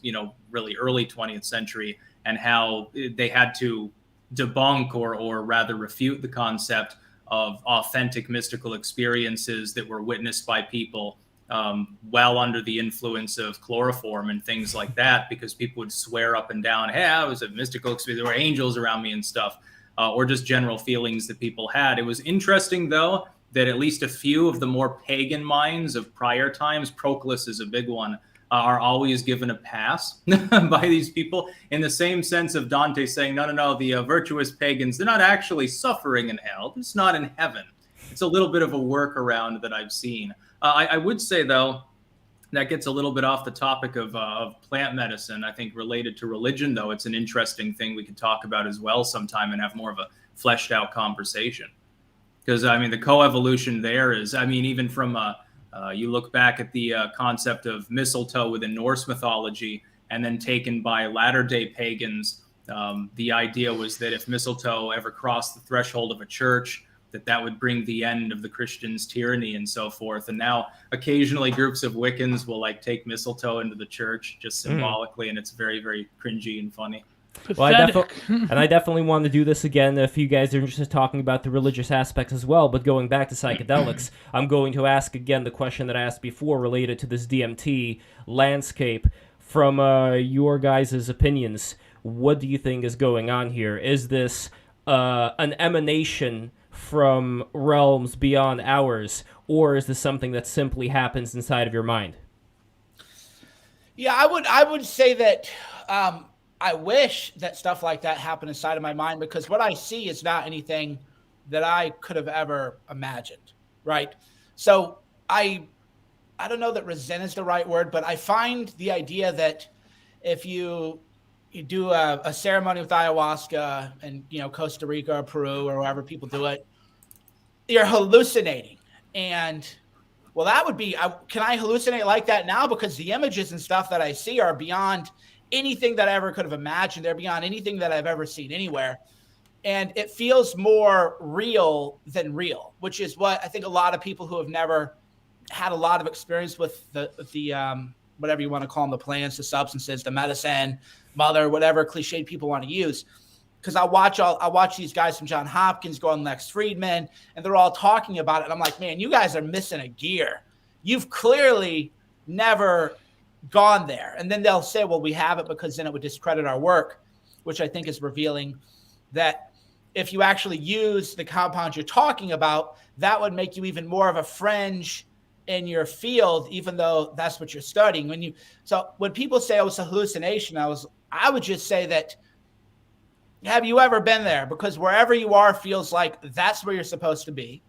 really early 20th century, and how they had to debunk or rather refute the concept of authentic mystical experiences that were witnessed by people well under the influence of chloroform and things like that, because people would swear up and down, hey, I was a mystical experience, there were angels around me and stuff, or just general feelings that people had. It was interesting, though, that at least a few of the more pagan minds of prior times, Proclus is a big one, are always given a pass by these people, in the same sense of Dante saying, no, the virtuous pagans, they're not actually suffering in hell. It's not in heaven. It's a little bit of a workaround that I've seen. I would say, though, that gets a little bit off the topic of plant medicine. I think related to religion, though, it's an interesting thing we could talk about as well sometime and have more of a fleshed out conversation. Because, the coevolution there is, even from you look back at the concept of mistletoe within Norse mythology, and then taken by latter-day pagans, the idea was that if mistletoe ever crossed the threshold of a church, that would bring the end of the Christians' tyranny and so forth. And now occasionally groups of Wiccans will take mistletoe into the church just symbolically, and it's very, very cringy and funny. Well, I definitely want to do this again if you guys are interested in talking about the religious aspects as well. But going back to psychedelics, I'm going to ask again the question that I asked before related to this DMT landscape. From your guys' opinions, what do you think is going on here? Is this an emanation from realms beyond ours, or is this something that simply happens inside of your mind? Yeah, I would say that I wish that stuff like that happened inside of my mind, because what I see is not anything that I could have ever imagined, right? So I don't know that resent is the right word, but I find the idea that if you do a ceremony with ayahuasca in Costa Rica or Peru or wherever people do it, you're hallucinating. And well, that would be, can I hallucinate like that now? Because the images and stuff that I see are beyond anything that I ever could have imagined. They're beyond anything that I've ever seen anywhere. And it feels more real than real, which is what I think a lot of people who have never had a lot of experience with the whatever you want to call them, the plants, the substances, the medicine, mother, whatever cliched people want to use. Because I watch these guys from Johns Hopkins go on Lex Friedman, and they're all talking about it. And I'm like, man, you guys are missing a gear. You've clearly never gone there. And then they'll say, well, we haven't, because then it would discredit our work, which I think is revealing that if you actually use the compounds you're talking about, that would make you even more of a fringe in your field, even though that's what you're studying. So when people say it was a hallucination, I would just say that, have you ever been there? Because wherever you are feels like that's where you're supposed to be.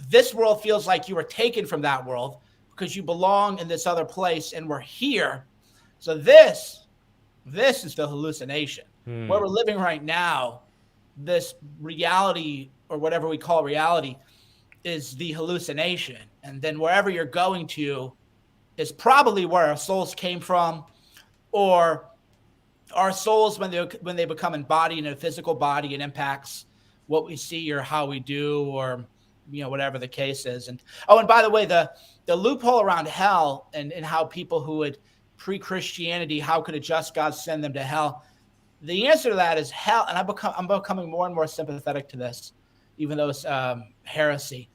This world feels like you were taken from that world because you belong in this other place, and we're here. So this is the hallucination. Where we're living right now, this reality, or whatever we call reality, is the hallucination. And then wherever you're going to is probably where our souls came from, or our souls when they become embodied in a physical body, and impacts what we see or how we do, or whatever the case is. And by the way, the loophole around hell and how people who would pre-Christianity, how could a just God send them to hell? The answer to that is hell. And I'm becoming more and more sympathetic to this, even though it's heresy.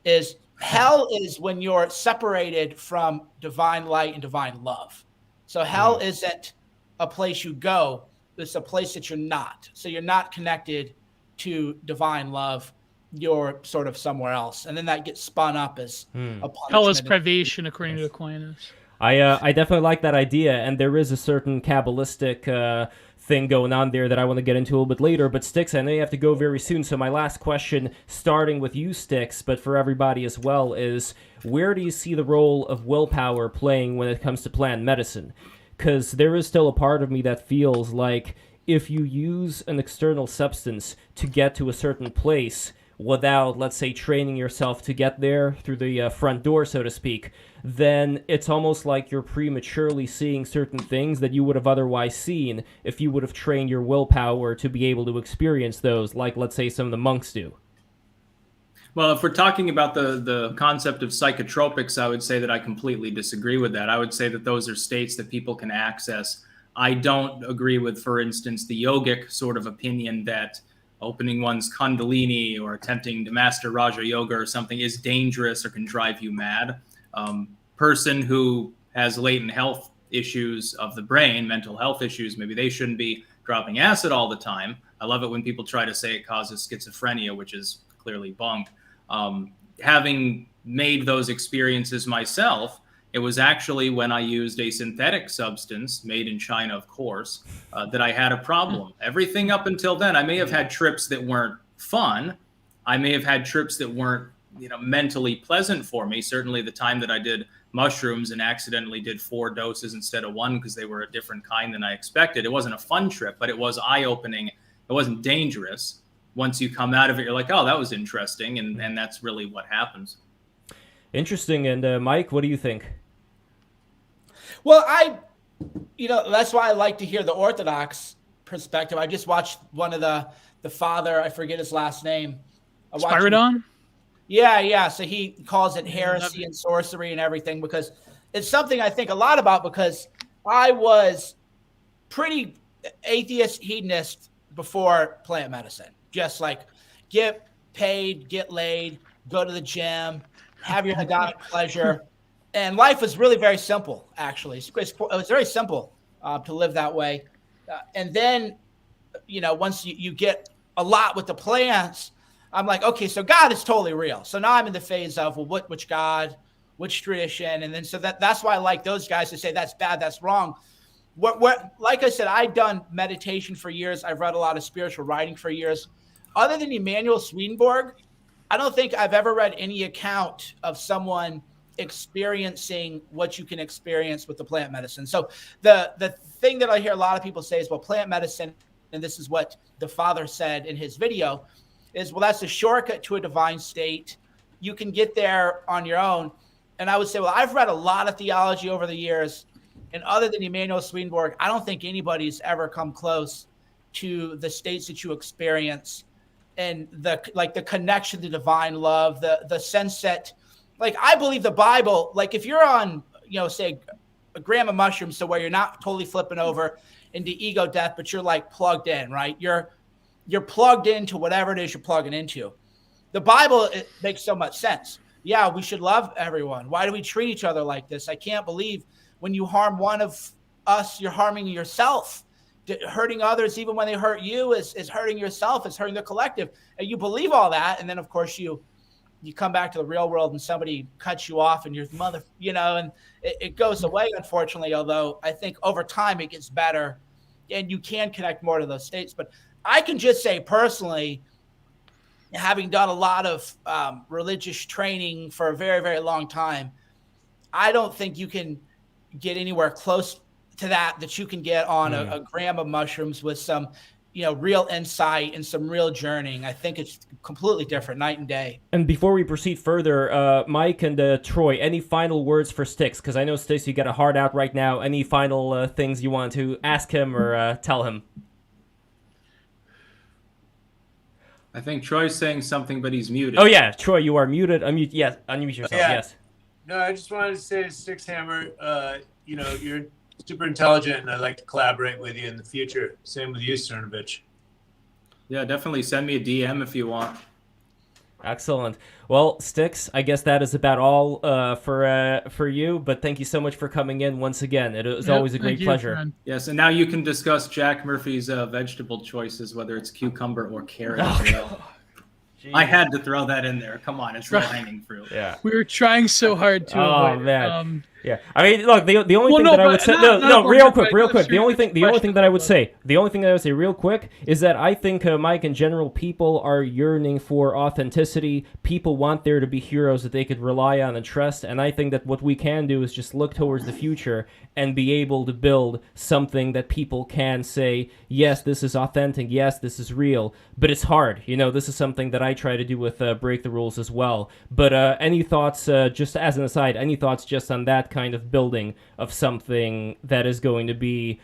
Is hell is when you're separated from divine light and divine love. So hell isn't a place you go, it's a place that you're not. So you're not connected to divine love. You're sort of somewhere else. And then that gets spun up as a punishment. Hell is privation, according to Aquinas. I definitely like that idea, and there is a certain Kabbalistic thing going on there that I want to get into a little bit later. But Styx, I know you have to go very soon, so my last question, starting with you, Styx, but for everybody as well, is where do you see the role of willpower playing when it comes to plant medicine? Because there is still a part of me that feels like if you use an external substance to get to a certain place without, let's say, training yourself to get there through the front door, so to speak, then it's almost like you're prematurely seeing certain things that you would have otherwise seen if you would have trained your willpower to be able to experience those, like, let's say, some of the monks do. Well, if we're talking about the concept of psychotropics, I would say that I completely disagree with that. I would say that those are states that people can access. I don't agree with, for instance, the yogic sort of opinion that opening one's kundalini or attempting to master Raja Yoga or something is dangerous or can drive you mad. Person who has latent health issues of the brain, mental health issues, maybe they shouldn't be dropping acid all the time. I love it when people try to say it causes schizophrenia, which is clearly bunk. Having made those experiences myself, it was actually when I used a synthetic substance made in China, of course, that I had a problem. Everything up until then, I may have had trips that weren't fun. I may have had trips that weren't, mentally pleasant for me. Certainly the time that I did mushrooms and accidentally did 4 doses instead of 1 because they were a different kind than I expected. It wasn't a fun trip, but it was eye-opening. It wasn't dangerous. Once you come out of it, you're like, oh, that was interesting. And that's really what happens. Interesting. And Mike, what do you think? Well, that's why I like to hear the Orthodox perspective. I just watched one of the father, I forget his last name. Spiridon? Yeah. So he calls it heresy and sorcery and everything because it's something I think a lot about because I was pretty atheist hedonist before plant medicine. Just like get paid, get laid, go to the gym, have your hedonic pleasure. And life was really very simple, actually. It was very simple to live that way. And then, once you get a lot with the plants, I'm like, okay, so God is totally real. So now I'm in the phase of, well, which God, which tradition? And then so that's why I like those guys to say that's bad, that's wrong. Like I said, I've done meditation for years. I've read a lot of spiritual writing for years. Other than Emanuel Swedenborg, I don't think I've ever read any account of someone experiencing what you can experience with the plant medicine. So the thing that I hear a lot of people say is, well, plant medicine, and this is what the father said in his video, is, well, that's a shortcut to a divine state. You can get there on your own. And I would say, well, I've read a lot of theology over the years, and other than Emanuel Swedenborg, I don't think anybody's ever come close to the states that you experience and the connection to divine love, the sense that, like, I believe the Bible, like if you're on, say a gram of mushrooms, so where you're not totally flipping over into ego death, but you're like plugged in, right? You're plugged into whatever it is you're plugging into. The Bible, it makes so much sense. Yeah, we should love everyone. Why do we treat each other like this? I can't believe when you harm one of us, you're harming yourself. Hurting others, even when they hurt you, is hurting yourself, is hurting the collective. And you believe all that, and then of course you come back to the real world and somebody cuts you off and your mother, and it goes away, unfortunately, although I think over time it gets better and you can connect more to those states. But I can just say personally, having done a lot of religious training for a very, very long time, I don't think you can get anywhere close to that you can get on a gram of mushrooms with some real insight and some real journeying. I think it's completely different, night and day. And before we proceed further, Mike and Troy, any final words for Styx? Because I know, Styx, you got a heart out right now. Any final things you want to ask him or tell him? I think Troy's saying something, but he's muted. Oh, yeah. Troy, you are muted. Unmute. Yes, unmute yourself. Yeah. Yes. No, I just wanted to say to Styx Hammer, you're super intelligent, and I'd like to collaborate with you in the future. Same with you, Cernovich. Yeah, definitely send me a DM if you want. Excellent. Well, Styx, I guess that is about all for you, but thank you so much for coming in once again. It was always a great pleasure. Friend. Yes, and now you can discuss Jack Murphy's vegetable choices, whether it's cucumber or carrot. I had to throw that in there. Come on, it's low-hanging fruit. Yeah. We were trying so hard to avoid man. Yeah, I mean, look, the only Well, thing no, that I but would say, not- no, not real going quick, back, the only thing that I would question, say real quick is that I think, Mike, in general, people are yearning for authenticity. People want there to be heroes that they could rely on and trust, and I think that what we can do is just look towards the future and be able to build something that people can say, yes, this is authentic, yes, this is real, but it's hard. You know, this is something that I try to do with Break the Rules as well. But any thoughts, just as an aside, any thoughts just on that kind of building of something that is going to be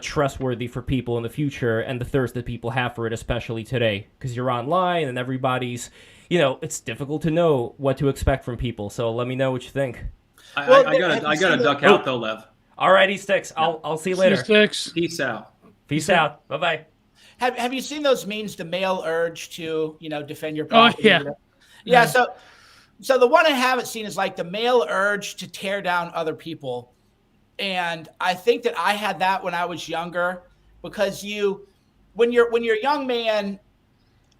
trustworthy for people in the future, and the thirst that people have for it, especially today, because you're online and everybody's, you know, it's difficult to know what to expect from people. So let me know what you think. I Well, gotta duck out though, Lev. Alrighty, Sticks. I'll see you later. Sticks. Peace out. Peace out. Bye bye. Have you seen those memes? The male urge to defend your property. yeah. Yeah. So the one I haven't seen is like the male urge to tear down other people, and I think that I had that when I was younger, because when you're a young man,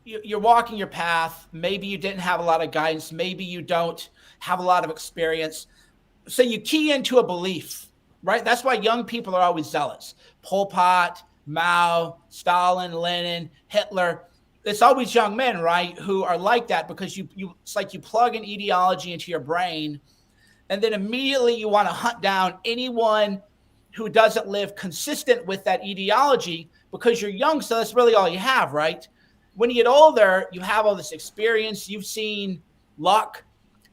you're walking your path. Maybe you didn't have a lot of guidance. Maybe you don't have a lot of experience. So you key into a belief, right? That's why young people are always zealous. Pol Pot, Mao, Stalin, Lenin, Hitler. It's always young men, right, who are like that, because it's like you plug an ideology into your brain, and then immediately you want to hunt down anyone who doesn't live consistent with that ideology, because you're young, so that's really all you have, right? When you get older, you have all this experience. You've seen luck.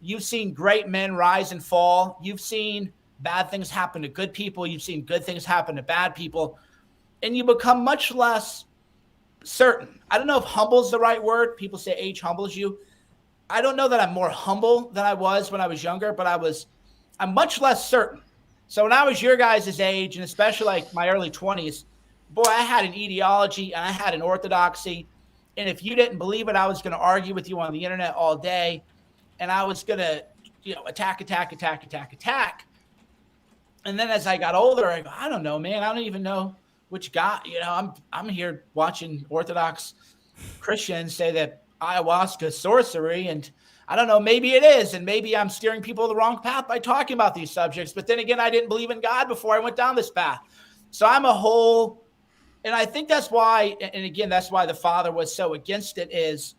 You've seen great men rise and fall. You've seen bad things happen to good people. You've seen good things happen to bad people. And you become much less certain. I don't know if humble is the right word. People say age humbles you. I don't know that I'm more humble than I was when I was younger, but I'm much less certain. So when I was your guys' age, and especially like my early 20s, boy, I had an ideology and I had an orthodoxy. And if you didn't believe it, I was going to argue with you on the internet all day. And I was going to, attack. And then as I got older, I go, I don't know, man. I don't even know which guy, I'm here watching Orthodox Christians say that ayahuasca is sorcery, and I don't know, maybe it is, and maybe I'm steering people the wrong path by talking about these subjects. But then again, I didn't believe in God before I went down this path. So I'm and I think that's why, and again, that's why the Father was so against it, is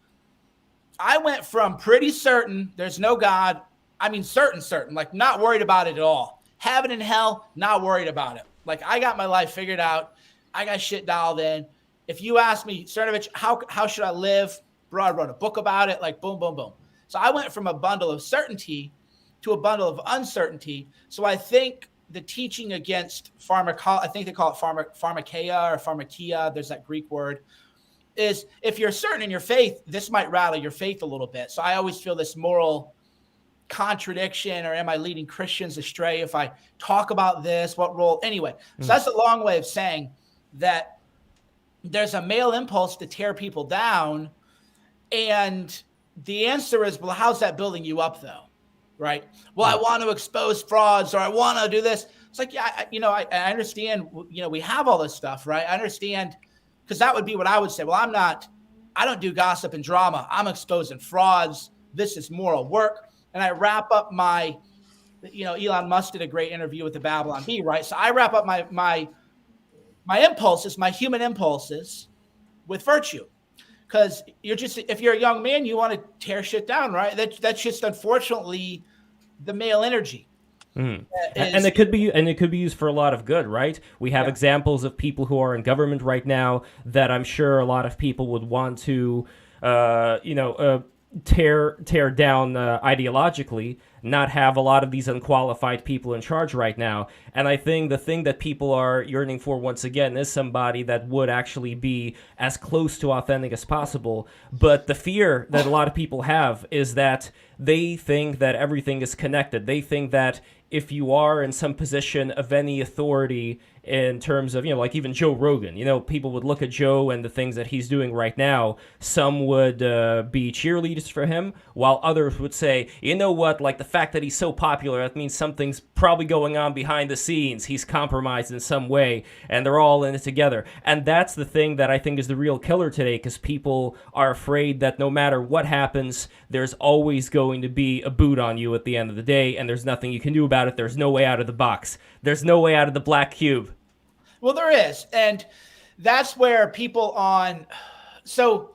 I went from pretty certain there's no God. I mean, certain, like not worried about it at all. Heaven and hell, not worried about it. Like I got my life figured out. I got shit dialed in. If you ask me, Cernovich, how should I live? Bro, I wrote a book about it, like boom, boom, boom. So I went from a bundle of certainty to a bundle of uncertainty. So I think the teaching against I think they call it pharmakeia or pharmakia, there's that Greek word, is if you're certain in your faith, this might rattle your faith a little bit. So I always feel this moral contradiction, or am I leading Christians astray if I talk about this? What role? Anyway, so that's a long way of saying that there's a male impulse to tear people down. And the answer is, well, how's that building you up though? Right? Well, I want to expose frauds, or I want to do this. It's like, yeah, I understand, we have all this stuff, right? I understand, because that would be what I would say. Well, I don't do gossip and drama. I'm exposing frauds. This is moral work. And I wrap up my, Elon Musk did a great interview with the Babylon Bee, right? So I wrap up my impulses, my human impulses, with virtue. Because if you're a young man, you want to tear shit down, right? That's just unfortunately the male energy. And it could be used for a lot of good, right? We have examples of people who are in government right now that I'm sure a lot of people would want to, tear down ideologically, not have a lot of these unqualified people in charge right now. And I think the thing that people are yearning for, once again, is somebody that would actually be as close to authentic as possible. But the fear that a lot of people have is that they think that everything is connected. They think that if you are in some position of any authority in terms of, like even Joe Rogan, people would look at Joe and the things that he's doing right now. Some would be cheerleaders for him, while others would say, you know what, like the fact that he's so popular, that means something's probably going on behind the scenes. He's compromised in some way, and they're all in it together. And that's the thing that I think is the real killer today, because people are afraid that no matter what happens, there's always going to be a boot on you at the end of the day, and there's nothing you can do about it. There's no way out of the box. There's no way out of the black cube. Well, there is. And that's where people so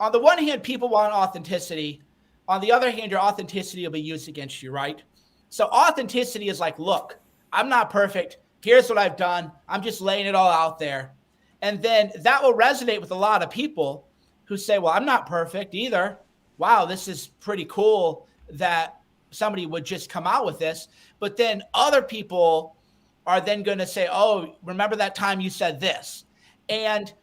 on the one hand, people want authenticity. On the other hand, your authenticity will be used against you, right? So authenticity is like, look, I'm not perfect. Here's what I've done. I'm just laying it all out there. And then that will resonate with a lot of people who say, well, I'm not perfect either. Wow, this is pretty cool that somebody would just come out with this. But then other people are then going to say, oh, remember that time you said this? And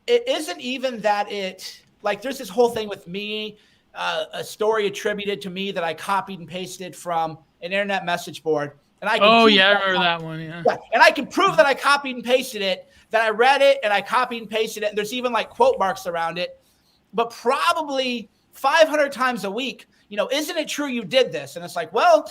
it isn't even that there's this whole thing with me, a story attributed to me that I copied and pasted from an internet message board. And I I remember that one. Yeah. And I can prove that I copied and pasted it, that I read it and I copied and pasted it. And there's even like quote marks around it. But probably 500 times a week, isn't it true you did this? And it's like, well,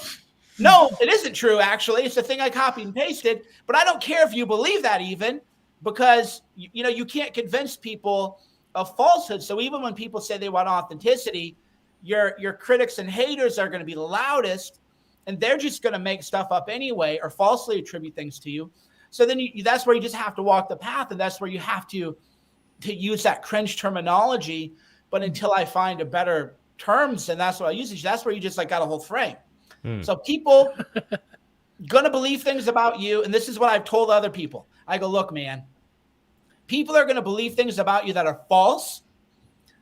no, it isn't true, actually. It's the thing I copied and pasted. But I don't care if you believe that even, because, you can't convince people of falsehood. So even when people say they want authenticity, your critics and haters are going to be the loudest, and they're just going to make stuff up anyway or falsely attribute things to you. So then that's where you just have to walk the path, and that's where you have to use that cringe terminology. But until I find a better terms, and that's what I use, that's where you just got a whole frame. So people going to believe things about you, and this is what I've told other people. I go, look, man, people are going to believe things about you that are false,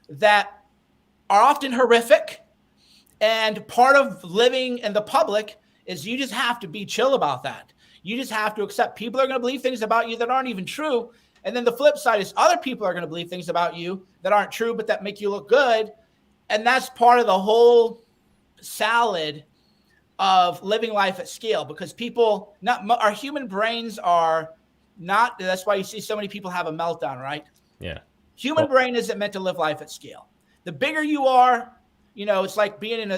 that are often horrific. And part of living in the public is you just have to be chill about that. You just have to accept people are going to believe things about you that aren't even true. And then the flip side is other people are going to believe things about you that aren't true, but that make you look good. And that's part of the whole salad of living life at scale, because our human brains are not, that's why you see so many people have a meltdown, right? Yeah. Human brain isn't meant to live life at scale. The bigger you are, it's like being in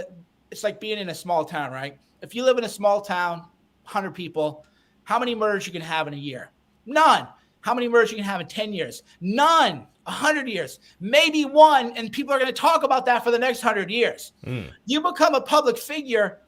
a small town, right? If you live in a small town, 100 people, how many murders you can have in a year? None. How many murders you can have in 10 years? None. 100 years, maybe one, and people are going to talk about that for the next 100 years. You become a public figure,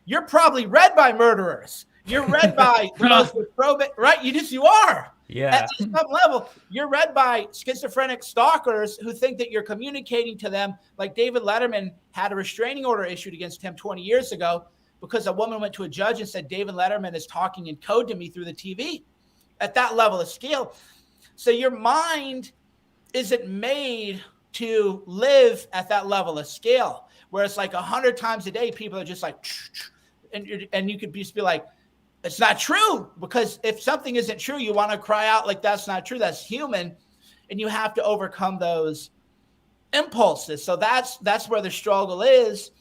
you're probably read by murderers. You're read by right? You are. Yeah. At some level, you're read by schizophrenic stalkers who think that you're communicating to them. Like David Letterman had a restraining order issued against him 20 years ago because a woman went to a judge and said, David Letterman is talking in code to me through the TV. At that level of scale. So your mind isn't made to live at that level of scale, where it's like 100 times a day, people are just like, and you could just be like, it's not true, because if something isn't true, you want to cry out like that's not true. That's human. And you have to overcome those impulses. So that's where the struggle is.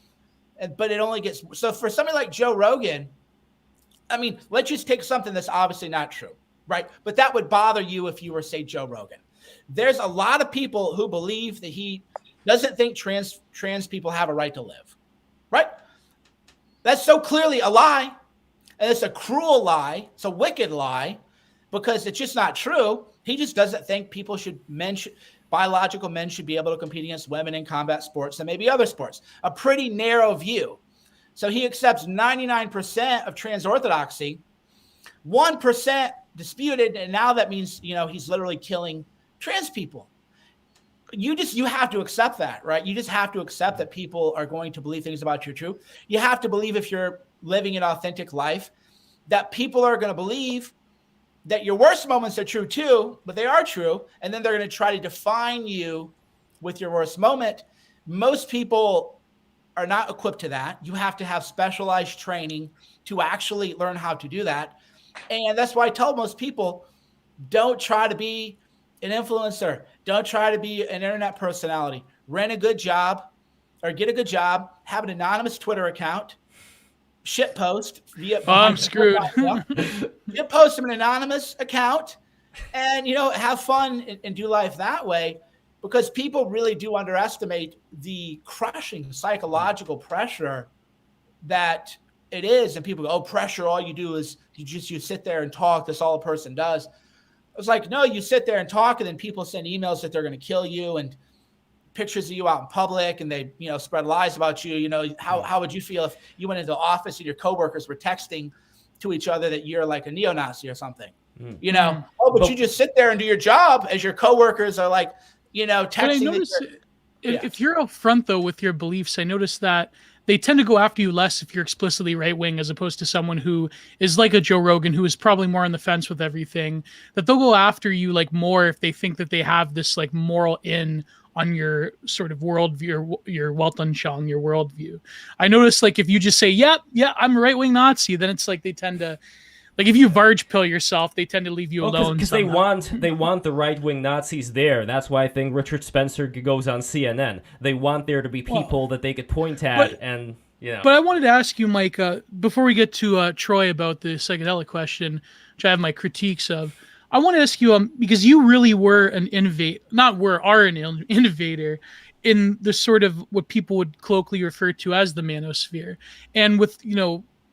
But it only gets, so for somebody like Joe Rogan, I mean, let's just take something that's obviously not true, right? But that would bother you if you were, say, Joe Rogan. There's a lot of people who believe that he doesn't think trans people have a right to live, right? That's so clearly a lie. And it's a cruel lie. It's a wicked lie, because it's just not true. He just doesn't think biological men should be able to compete against women in combat sports and maybe other sports. A pretty narrow view. So he accepts 99% of trans orthodoxy, 1% disputed, and now that means, he's literally killing trans people. You have to accept that, right? You just have to accept that people are going to believe things about you true. You have to believe, if you're living an authentic life, that people are going to believe that your worst moments are true too, but they are true. And then they're going to try to define you with your worst moment. Most people are not equipped to that. You have to have specialized training to actually learn how to do that. And that's why I tell most people, don't try to be an influencer. Don't try to be an internet personality. Rent a good job, or get a good job, have an anonymous Twitter account, shit post. I'm screwed. Shit post from an anonymous account, and, have fun and do life that way, because people really do underestimate the crushing psychological pressure that it is. And people go, oh, pressure, all you do is you sit there and talk. That's all a person does. I was like, no, you sit there and talk, and then people send emails that they're going to kill you and pictures of you out in public, and they, spread lies about you. How would you feel if you went into the office and your coworkers were texting to each other that you're like a neo-Nazi or something? But you just sit there and do your job as your coworkers are like, texting. But I notice if you're upfront though with your beliefs, I notice that they tend to go after you less if you're explicitly right wing, as opposed to someone who is like a Joe Rogan, who is probably more on the fence with everything. That they'll go after you like more if they think that they have this like moral in on your sort of worldview, your Weltanschauung, your worldview. I notice like if you just say, yeah, I'm a right wing Nazi, then it's like they tend to. Like if you Varge pill yourself, they tend to leave you alone. Because they want the right wing Nazis there. That's why I think Richard Spencer goes on CNN. They want there to be people that they could point at, But I wanted to ask you, Mike, before we get to Troy about the psychedelic question, which I have my critiques of. I want to ask you, because you really were an innovator in the sort of what people would colloquially refer to as the manosphere, and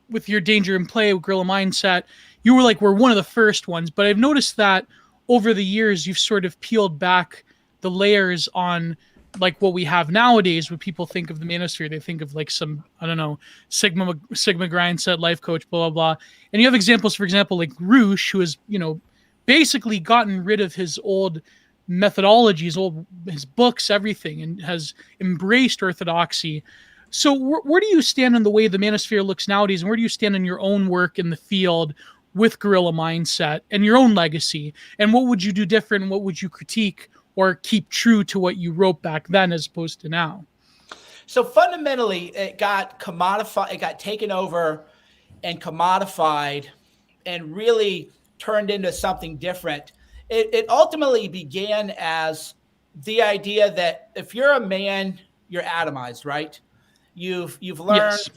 with your Danger in Play, with Guerrilla Mindset, you were like, we're one of the first ones. But I've noticed that over the years, you've sort of peeled back the layers on like what we have nowadays. When people think of the manosphere, they think of like some, I don't know, Sigma Grindset, life coach, blah, blah, blah. And you have examples, for example, like Roosh, who has, basically gotten rid of his old methodologies, his books, everything, and has embraced orthodoxy. So where do you stand in the way the manosphere looks nowadays, and where do you stand in your own work in the field with Guerrilla Mindset and your own legacy? And what would you do different? And what would you critique or keep true to what you wrote back then as opposed to now? So fundamentally, it got commodified, it got taken over and commodified and really turned into something different. It ultimately began as the idea that if you're a man, you're atomized, right? You've learned, yes.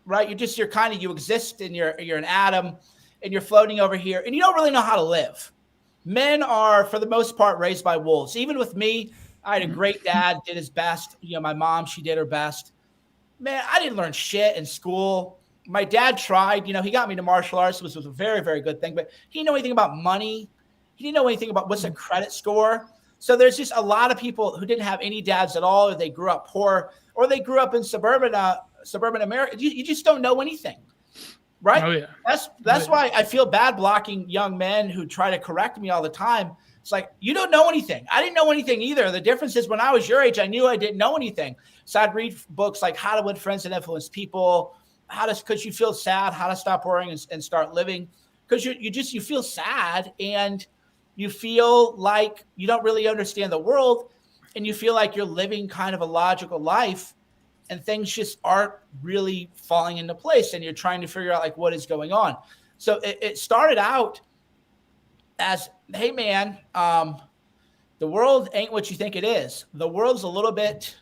Right? You exist and you're an atom and you're floating over here and you don't really know how to live. Men are, for the most part, raised by wolves. Even with me, I had a great dad, did his best. My mom, she did her best. Man, I didn't learn shit in school. My dad tried, he got me to martial arts, which was a very, very good thing, but he didn't know anything about money. He didn't know anything about what's a credit score. So there's just a lot of people who didn't have any dads at all, or they grew up poor, or they grew up in suburban America. You just don't know anything, right? Oh, yeah. That's why I feel bad blocking young men who try to correct me all the time. It's like, you don't know anything. I didn't know anything either. The difference is when I was your age, I knew I didn't know anything. So I'd read books like How to Win Friends and Influence People, because you feel sad, how to stop worrying and start living. Because you feel sad and you feel like you don't really understand the world and you feel like you're living kind of a logical life and things just aren't really falling into place and you're trying to figure out like what is going on. So it started out as, hey man, the world ain't what you think it is. The world's a little bit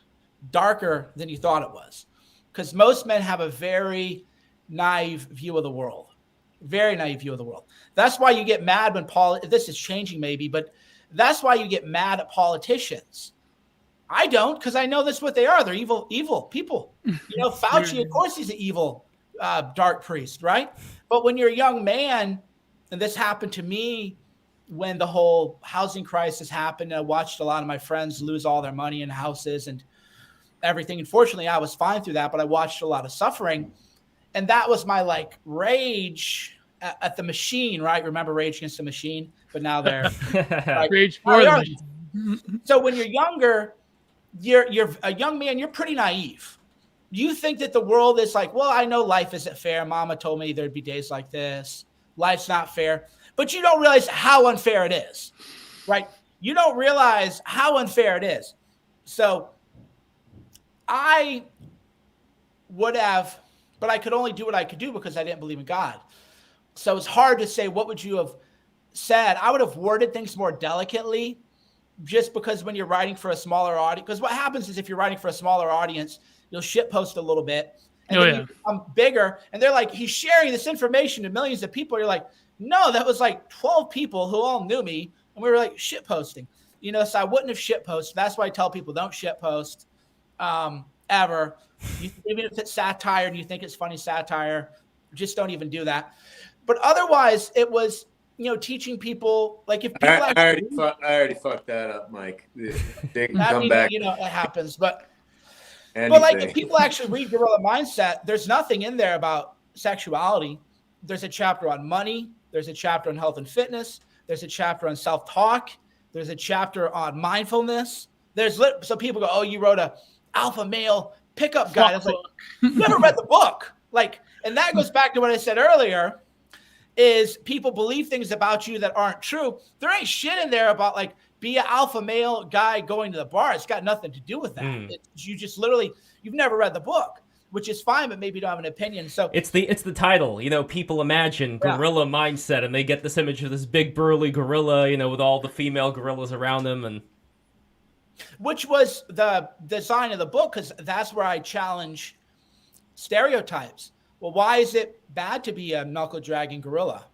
darker than you thought it was. Because most men have a very naive view of the world. Very naive view of the world. That's why you get mad when this is changing maybe, but that's why you get mad at politicians. I don't, because I know that's what they are. They're evil people. Fauci, of course, he's an evil dark priest, right? But when you're a young man, and this happened to me when the whole housing crisis happened, I watched a lot of my friends lose all their money in houses and everything. Unfortunately, I was fine through that, but I watched a lot of suffering. And that was my rage at the machine, right? Remember Rage Against the Machine? But now they're Rage for the machine. So when you're younger, you're a young man, you're pretty naive. You think that the world is like, well, I know life isn't fair. Mama told me there'd be days like this. Life's not fair. But you don't realize how unfair it is, right? You don't realize how unfair it is. So I would have, but I could only do what I could do because I didn't believe in God. So it's hard to say, what would you have said? I would have worded things more delicately just because when you're writing for a smaller audience, because what happens is if you're writing for a smaller audience, you'll shitpost a little bit and then you become bigger. And they're like, he's sharing this information to millions of people. You're like, no, that was like 12 people who all knew me. And we were like shitposting, so I wouldn't have shitposted. That's why I tell people don't shitpost. ever. Even if it's satire and you think it's funny satire, just don't even do that. But otherwise, it was, teaching people, like, if people I already fucked that up, Mike. They can come back. it happens. But Anything. like, if people actually read Gorilla Mindset, there's nothing in there about sexuality. There's a chapter on money. There's a chapter on health and fitness. There's a chapter on self-talk. There's a chapter on mindfulness. So people go, oh, you wrote a alpha male pickup guide. It's like, you never read the book. Like, and that goes back to what I said earlier, is people believe things about you that aren't true. There ain't shit in there about, like, be an alpha male guy going to the bar. It's got nothing to do with that. You just literally, you've never read the book, which is fine, but maybe you don't have an opinion. So it's the title. People imagine gorilla mindset, and they get this image of this big burly gorilla, with all the female gorillas around him, and which was the design of the book, because that's where I challenge stereotypes. Well, why is it bad to be a knuckle dragging gorilla,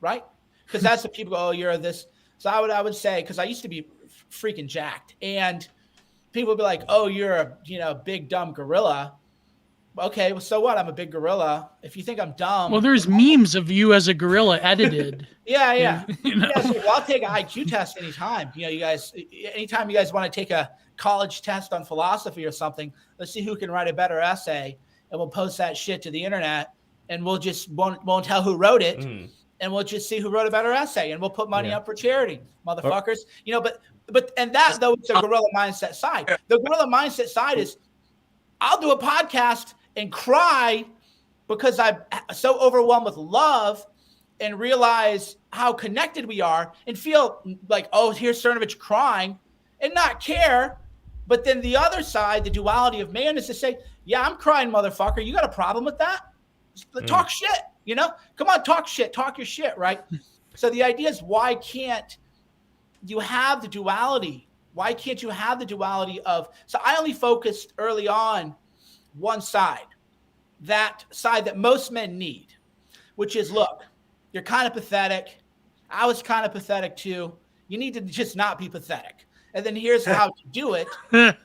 right? Because that's what people go, oh, you're this. So I would say, because I used to be freaking jacked, and people would be like, oh, you're a big dumb gorilla. Okay, well, so what? I'm a big gorilla. If you think I'm dumb, well, there's memes of you as a gorilla edited. Yeah. So I'll take an IQ test anytime. You guys, anytime you guys want to take a college test on philosophy or something, let's see who can write a better essay, and we'll post that shit to the internet, and we'll just won't tell who wrote it, and we'll just see who wrote a better essay, and we'll put money up for charity, motherfuckers. But that though, it's a gorilla mindset side. The gorilla mindset side is, I'll do a podcast and cry because I'm so overwhelmed with love and realize how connected we are, and feel like, oh, here's Cernovich crying, and not care. But then the other side, the duality of man, is to say, yeah, I'm crying, motherfucker. You got a problem with that? Talk shit, Come on, talk shit. Talk your shit, right? So the idea is, why can't you have the duality? Why can't you have the duality of, so I only focused early on one side, that side that most men need, which is, look, you're kind of pathetic. I was kind of pathetic too. You need to just not be pathetic. And then here's how to do it. And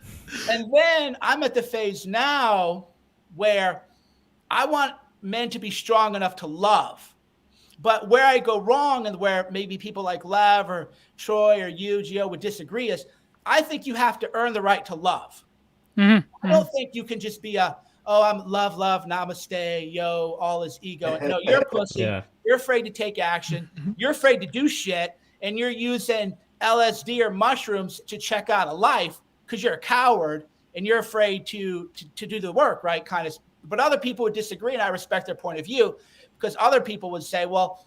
then I'm at the phase now where I want men to be strong enough to love. But where I go wrong, and where maybe people like Lev or Troy or you, Gio, would disagree, is I think you have to earn the right to love. I don't think you can just be I'm love, namaste, yo, all is ego. No, you're a pussy. Yeah. You're afraid to take action. You're afraid to do shit. And you're using LSD or mushrooms to check out of life because you're a coward and you're afraid to do the work, right? Kind of. But other people would disagree, and I respect their point of view, because other people would say, well,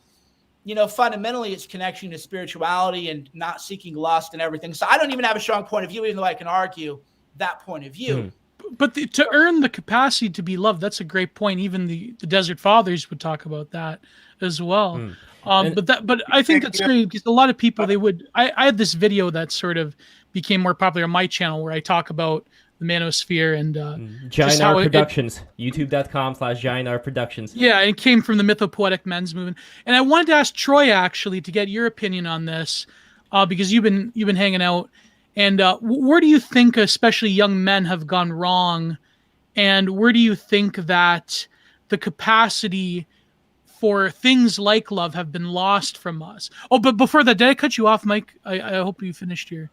fundamentally it's connection to spirituality and not seeking lust and everything. So I don't even have a strong point of view, even though I can argue that point of view. But to earn the capacity to be loved, that's a great point. Even the Desert Fathers would talk about that as well. But I think that's great, because a lot of people, I had this video that sort of became more popular on my channel, where I talk about the Manosphere and Giant R Productions, youtube.com/Giant R Productions. Yeah, it came from the mythopoetic men's movement. And I wanted to ask Troy, actually, to get your opinion on this, because you've been hanging out. And where do you think, especially young men, have gone wrong? And where do you think that the capacity for things like love have been lost from us? Oh, but before that, did I cut you off, Mike? I hope you finished here.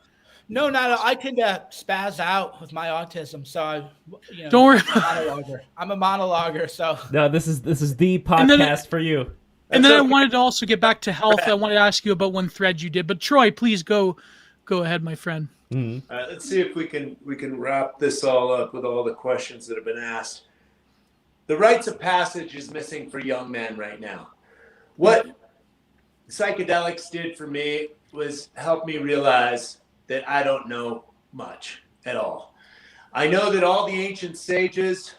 No, not. I tend to spaz out with my autism, so don't worry. I'm a monologuer, so no. This is the podcast for you. And then I wanted to also get back to health. I wanted to ask you about one thread you did, but Troy, please go ahead, my friend. Let's see if we can wrap this all up with all the questions that have been asked. The rites of passage is missing for young men right now. What psychedelics did for me was help me realize that I don't know much at all. I know that all the ancient sages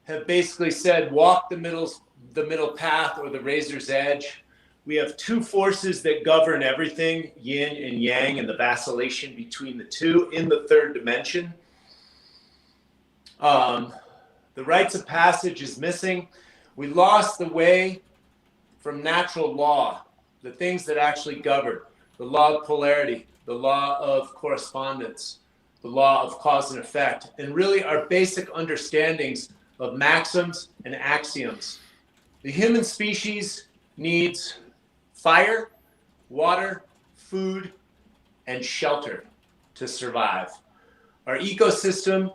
have basically said, walk the middle path or the razor's edge. We have two forces that govern everything, yin and yang, and the vacillation between the two in the third dimension. The rites of passage is missing. We lost the way from natural law, the things that actually govern, the law of polarity, the law of correspondence, the law of cause and effect, and really our basic understandings of maxims and axioms. The human species needs fire, water, food, and shelter to survive. Our ecosystem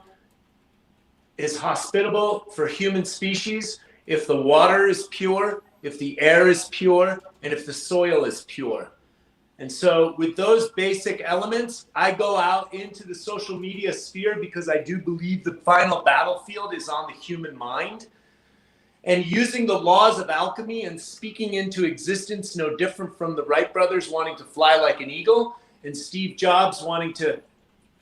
is hospitable for human species if the water is pure, if the air is pure, and if the soil is pure. And so with those basic elements, I go out into the social media sphere because I do believe the final battlefield is on the human mind. And using the laws of alchemy and speaking into existence, no different from the Wright brothers wanting to fly like an eagle and Steve Jobs wanting to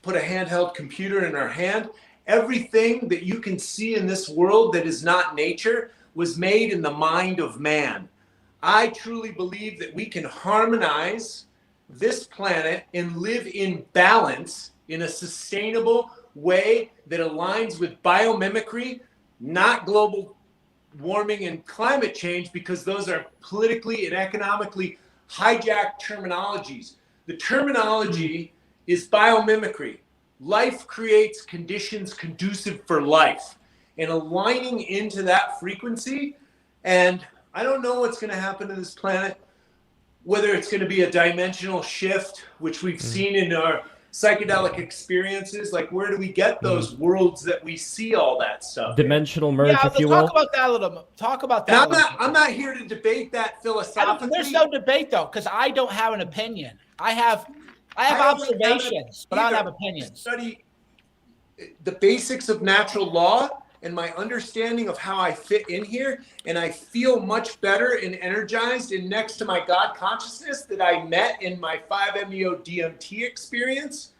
put a handheld computer in our hand. Everything that you can see in this world that is not nature was made in the mind of man. I truly believe that we can harmonize this planet and live in balance in a sustainable way that aligns with biomimicry, not global warming and climate change, because those are politically and economically hijacked terminologies. The terminology is biomimicry. Life creates conditions conducive for life, and aligning into that frequency. And I don't know what's going to happen to this planet, whether it's going to be a dimensional shift, which we've seen in our psychedelic experiences. Like, where do we get those worlds that we see all that stuff? Dimensional merge, if you will. Talk about that a little. Talk about that. I'm not here to debate that philosophically. There's no debate though, because I don't have an opinion. I have observations, but I don't have opinions. Study the basics of natural law and my understanding of how I fit in here, and I feel much better and energized and next to my God consciousness that I met in my 5-MeO DMT experience.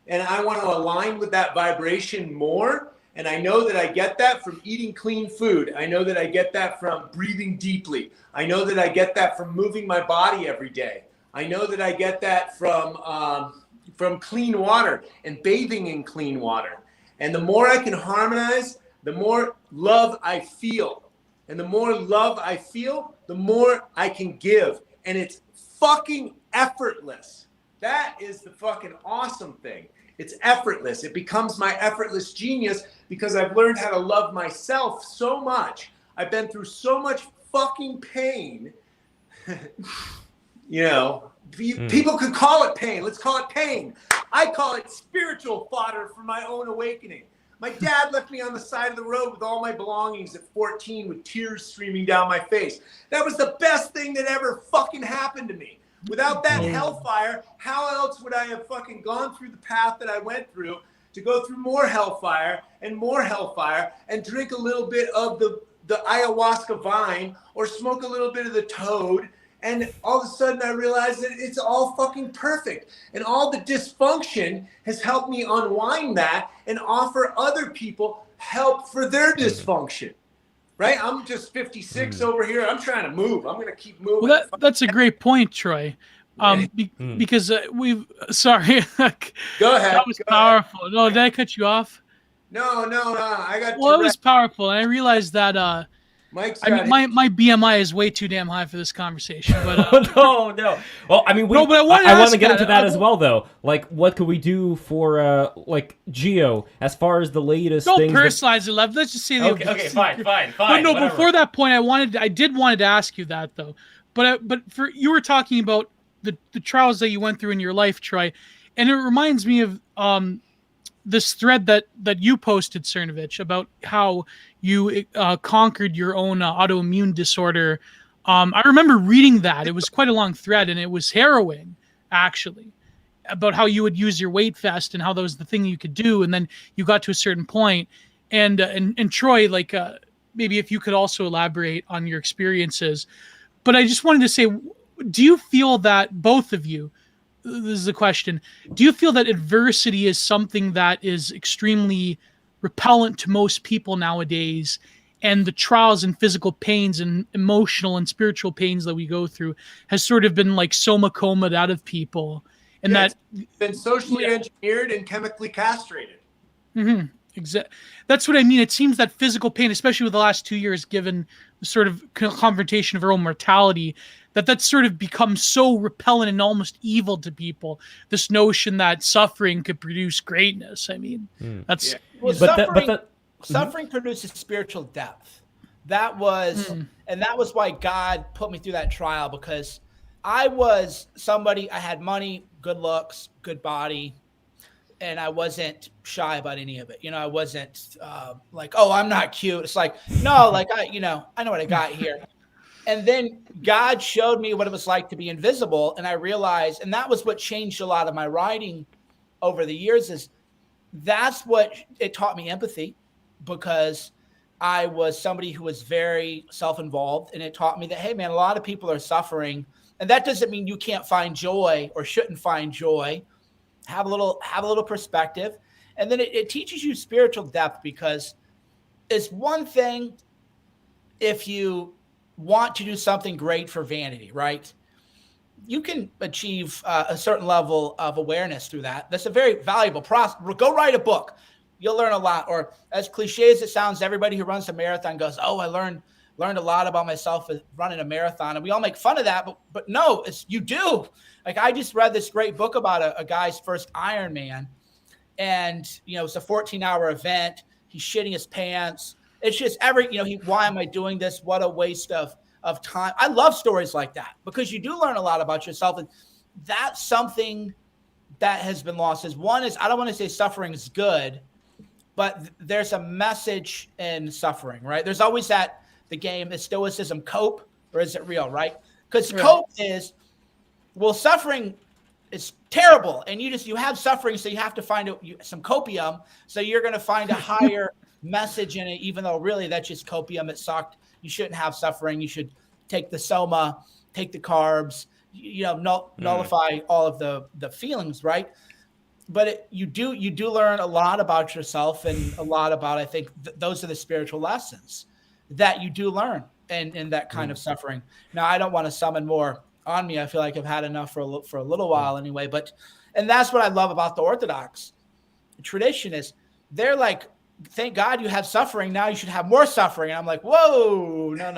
And I want to align with that vibration more. And I know that I get that from eating clean food. I know that I get that from breathing deeply. I know that I get that from moving my body every day. I know that I get that from clean water and bathing in clean water. And the more I can harmonize, the more love I feel. And the more love I feel, the more I can give. And it's fucking effortless. That is the fucking awesome thing. It's effortless. It becomes my effortless genius because I've learned how to love myself so much. I've been through so much fucking pain. You know, people could call it pain. Let's call it pain. I call it spiritual fodder for my own awakening. My dad left me on the side of the road with all my belongings at 14 with tears streaming down my face. That was the best thing that ever fucking happened to me. Without that hellfire, how else would I have fucking gone through the path that I went through to go through more hellfire and drink a little bit of the ayahuasca vine or smoke a little bit of the toad? And all of a sudden I realized that it's all fucking perfect. And all the dysfunction has helped me unwind that and offer other people help for their dysfunction. Right? I'm just 56 over here. I'm trying to move. I'm going to keep moving. Well, that's a great point, Troy. Because sorry. Go ahead. That was powerful. No, did I cut you off? No. I got. Well, it was powerful, and I realized that. Mike's my BMI is way too damn high for this conversation. But no. Well, I mean, I want to get into that as well, though. Like, what could we do for, like, Geo as far as the latest things? Don't personalize it, Lev. Let's just say okay, fine. But no, whatever. Before that point, I did wanted to ask you that though. But for you were talking about the trials that you went through in your life, Troy, and it reminds me of this thread that you posted, Cernovich, about how you conquered your own autoimmune disorder. I remember reading that. It was quite a long thread, and it was harrowing, actually, about how you would use your weight vest and how that was the thing you could do. And then you got to a certain point. And Troy, like, maybe if you could also elaborate on your experiences. But I just wanted to say, do you feel that, both of you, this is the question, do you feel that adversity is something that is extremely repellent to most people nowadays, and the trials and physical pains and emotional and spiritual pains that we go through has sort of been like soma-comed out of people, and that it's been socially engineered and chemically castrated? That's what I mean. It seems that physical pain, especially with the last 2 years, given the sort of confrontation of our own mortality, that's sort of become so repellent and almost evil to people. This notion that suffering could produce greatness. I mean, that's well, suffering produces spiritual depth. That was, and that was why God put me through that trial, because I was somebody, I had money, good looks, good body, and I wasn't shy about any of it. You know, I wasn't like, oh, I'm not cute. It's like, no, like I know what I got here. And then God showed me what it was like to be invisible. And I realized, and that was what changed a lot of my writing over the years, is that's what it taught me, empathy, because I was somebody who was very self-involved, and it taught me that, hey man, a lot of people are suffering, and that doesn't mean you can't find joy or shouldn't find joy. Have a little perspective. And then it teaches you spiritual depth, because it's one thing if you want to do something great for vanity, right? You can achieve a certain level of awareness through that. That's a very valuable process. Go write a book. You'll learn a lot. Or as cliche as it sounds, everybody who runs a marathon goes, oh, I learned a lot about myself running a marathon. And we all make fun of that, but no, you do. Like, I just read this great book about a guy's first Ironman, and, it's a 14-hour event. He's shitting his pants. It's just why am I doing this? What a waste of time. I love stories like that, because you do learn a lot about yourself. And that's something that has been lost. One is, I don't want to say suffering is good, but there's a message in suffering, right? There's always the game, is stoicism cope or is it real, right? Because cope is, well, suffering is terrible, and you have suffering, so you have to find some copium, so you're going to find a higher message in it, even though really that's just copium. It sucked. You shouldn't have suffering. You should take the soma, take the carbs, nullify all of the feelings, right? But you do learn a lot about yourself, and a lot about, I think, those are the spiritual lessons that you do learn in that kind of suffering. Now, I don't want to summon more on me. I feel like I've had enough for a little while anyway. And that's what I love about the Orthodox tradition, is they're like, thank God you have suffering. Now you should have more suffering. And I'm like, whoa, no.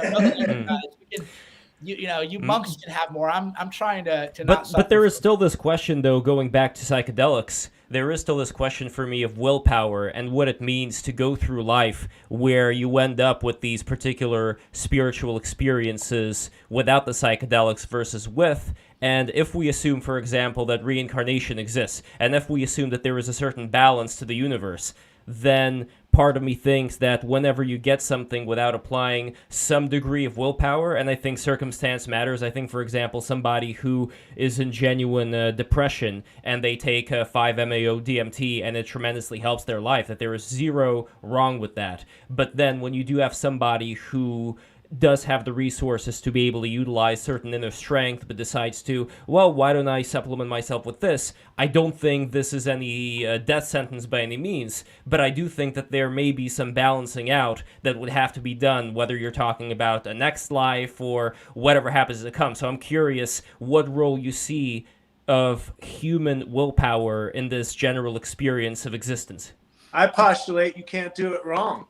You monks can have more. I'm trying to not suffer. But there is still this question, though, going back to psychedelics. There is still this question for me of willpower and what it means to go through life where you end up with these particular spiritual experiences without the psychedelics versus with. And if we assume, for example, that reincarnation exists, and if we assume that there is a certain balance to the universe, then part of me thinks that whenever you get something without applying some degree of willpower, and I think circumstance matters. I think, for example, somebody who is in genuine depression and they take 5-MeO DMT and it tremendously helps their life, that there is zero wrong with that. But then when you do have somebody who does have the resources to be able to utilize certain inner strength, but decides to, well, why don't I supplement myself with this? I don't think this is any death sentence by any means, but I do think that there may be some balancing out that would have to be done, whether you're talking about a next life or whatever happens to come. So I'm curious what role you see of human willpower in this general experience of existence. I postulate you can't do it wrong.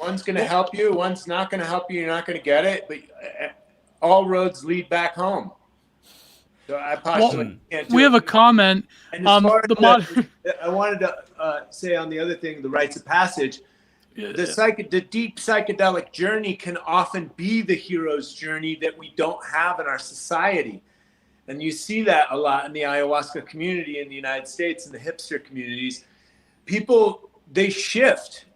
One's going to help you, one's not going to help you. You're not going to get it, but all roads lead back home. So I postulate you can't do we it. have a comment. And I wanted to say on the other thing, the rites of passage, the deep psychedelic journey can often be the hero's journey that we don't have in our society. And you see that a lot in the ayahuasca community in the United States and the hipster communities. People, they shift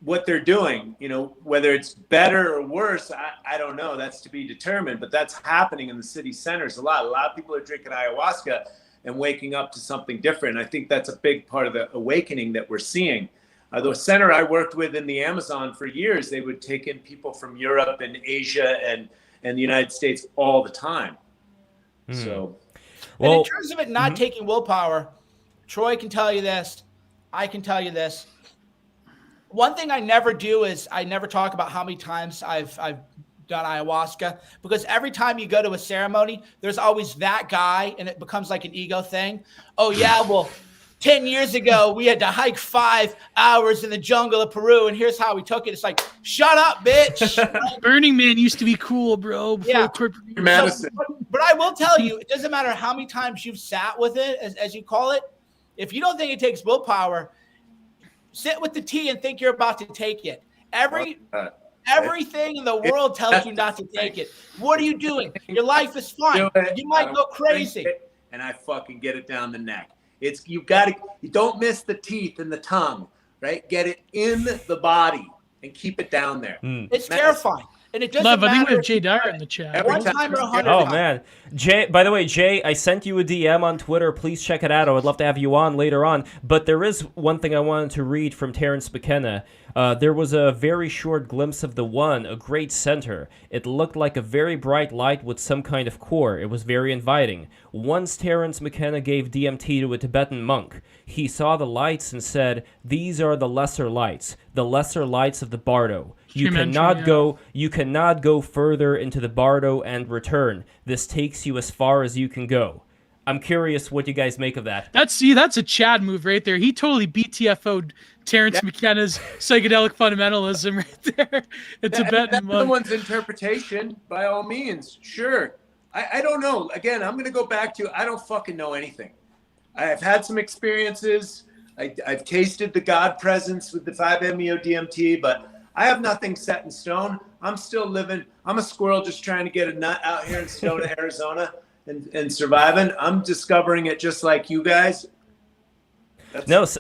what they're doing, whether it's better or worse, I don't know. That's to be determined, but that's happening in the city centers a lot. A lot of people are drinking ayahuasca and waking up to something different. I think that's a big part of the awakening that we're seeing. The center I worked with in the Amazon for years, they would take in people from Europe and Asia and the United States all the time. So, and in terms of it not taking willpower, Troy can tell you this. I can tell you this. One thing I never do is I never talk about how many times I've done ayahuasca, because every time you go to a ceremony, there's always that guy, and it becomes like an ego thing. Oh yeah, well, 10 years ago, we had to hike 5 hours in the jungle of Peru, and here's how we took it. It's like, shut up, bitch. Burning Man used to be cool, bro. Yeah. Madison. But I will tell you, it doesn't matter how many times you've sat with it, as you call it. If you don't think it takes willpower, sit with the tea and think you're about to take it. Everything in the world tells you not to take it. What are you doing? Your life is fine. You might go crazy. And I fucking get it down the neck. You don't miss the teeth and the tongue, right? Get it in the body and keep it down there. It's terrifying. And it doesn't Lev, I think we matter have Jay Dyer in the chat. one time or 100 Oh times. man, Jay. By the way, Jay, I sent you a DM on Twitter. Please check it out. I would love to have you on later on. But there is one thing I wanted to read from Terrence McKenna. There was a very short glimpse of the one, a great center. It looked like a very bright light with some kind of core. It was very inviting. Once Terrence McKenna gave DMT to a Tibetan monk. He saw the lights and said, "These are the lesser lights of the Bardo. You cannot go further into the Bardo and return. This takes you as far as you can go." I'm curious what you guys make of that. That's a Chad move right there. He totally BTFO'd Terrence McKenna's psychedelic fundamentalism right there. It's That's someone's interpretation, by all means. Sure. I don't know. Again, I'm going to go back to, I don't fucking know anything. I've had some experiences. I've tasted the God presence with the 5-MeO DMT, but I have nothing set in stone. I'm still living. I'm a squirrel just trying to get a nut out here in Sedona, Arizona, and surviving. I'm discovering it just like you guys.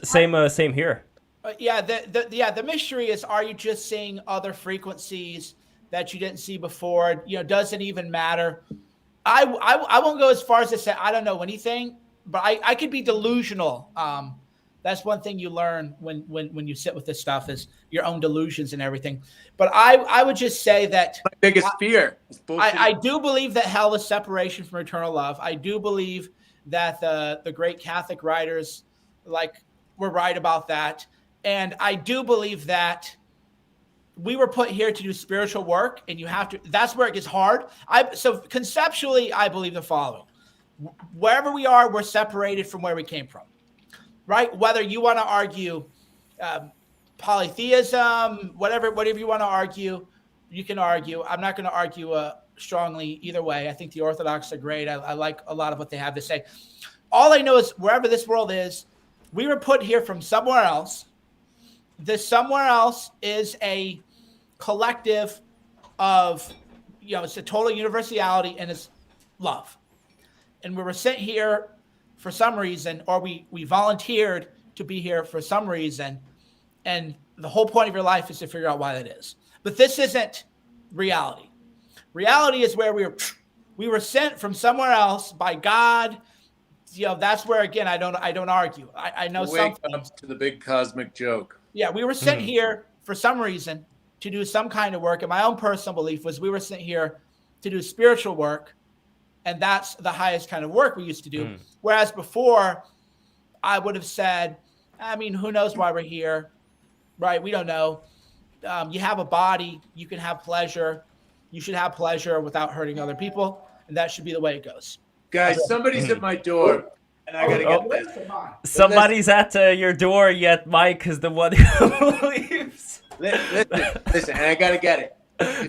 Same here. The mystery is, are you just seeing other frequencies that you didn't see before? Does it even matter? I won't go as far as to say I don't know anything, but I could be delusional. That's one thing you learn when you sit with this stuff is your own delusions and everything. But I would just say that my biggest fear is I do believe that hell is separation from eternal love. I do believe that the great Catholic writers were right about that. And I do believe that we were put here to do spiritual work, and that's where it gets hard. So conceptually, I believe the following. Wherever we are, we're separated from where we came from. Right? Whether you want to argue polytheism, whatever you want to argue, you can argue. I'm not going to argue strongly either way. I think the Orthodox are great. I like a lot of what they have to say. All I know is wherever this world is, we were put here from somewhere else. This somewhere else is a collective of, it's a total universality and it's love. And we were sent here for some reason, or we volunteered to be here for some reason. And the whole point of your life is to figure out why that is. But this isn't reality. Reality is where we were sent from somewhere else by God. That's where, again, I don't argue. I know something comes to the big cosmic joke. Yeah, we were sent here for some reason to do some kind of work. And my own personal belief was we were sent here to do spiritual work. And that's the highest kind of work we used to do. Whereas before, I would have said, who knows why we're here, right? We don't know. You have a body. You can have pleasure. You should have pleasure without hurting other people. And that should be the way it goes. Guys, somebody's at my door, and I got to get this. Somebody's at your door yet, Mike is the one who leaves. Listen, and I got to get it.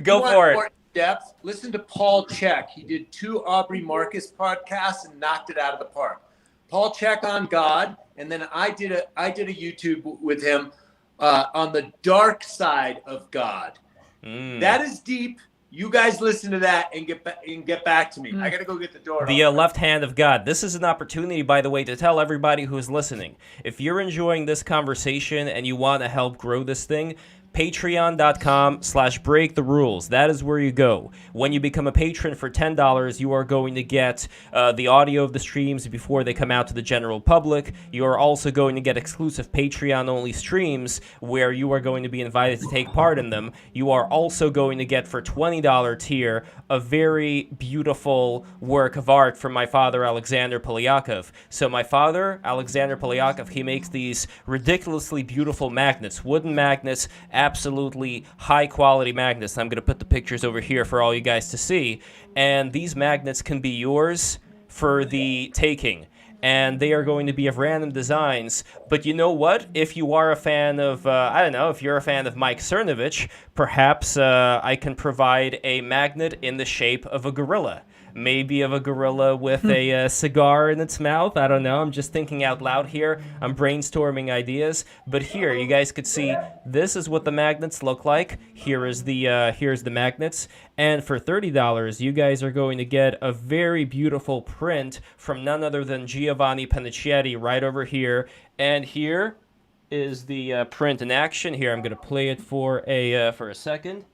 Go for it. Depth. Listen to Paul Check. He did 2 Aubrey Marcus podcasts and knocked it out of the park. Paul Check on God, and then I did a YouTube with him on the dark side of God. That is deep. You guys listen to that and get back to me. I got to go get the door. The left hand of God. This is an opportunity, by the way, to tell everybody who's listening. If you're enjoying this conversation and you want to help grow this thing, patreon.com/breaktherules. That is where you go. When you become a patron for $10, you are going to get the audio of the streams before they come out to the general public. You are also going to get exclusive Patreon-only streams where you are going to be invited to take part in them. You are also going to get, for $20 tier, a very beautiful work of art from my father, Alexander Polyakov. So my father, Alexander Polyakov, he makes these ridiculously beautiful magnets, wooden magnets, absolutely high-quality magnets. I'm going to put the pictures over here for all you guys to see. And these magnets can be yours for the taking. and they are going to be of random designs. But you know what? If you are a fan of, I don't know, if you're a fan of Mike Cernovich, perhaps I can provide a magnet in the shape of a gorilla. Maybe of a gorilla with a cigar in its mouth. I don't know. I'm just thinking out loud here. I'm brainstorming ideas. But here, you guys could see this is what the magnets look like. Here's the magnets. And for $30, you guys are going to get a very beautiful print from none other than Giovanni Pennacchietti right over here. And here is the print in action. Here, I'm going to play it for a second.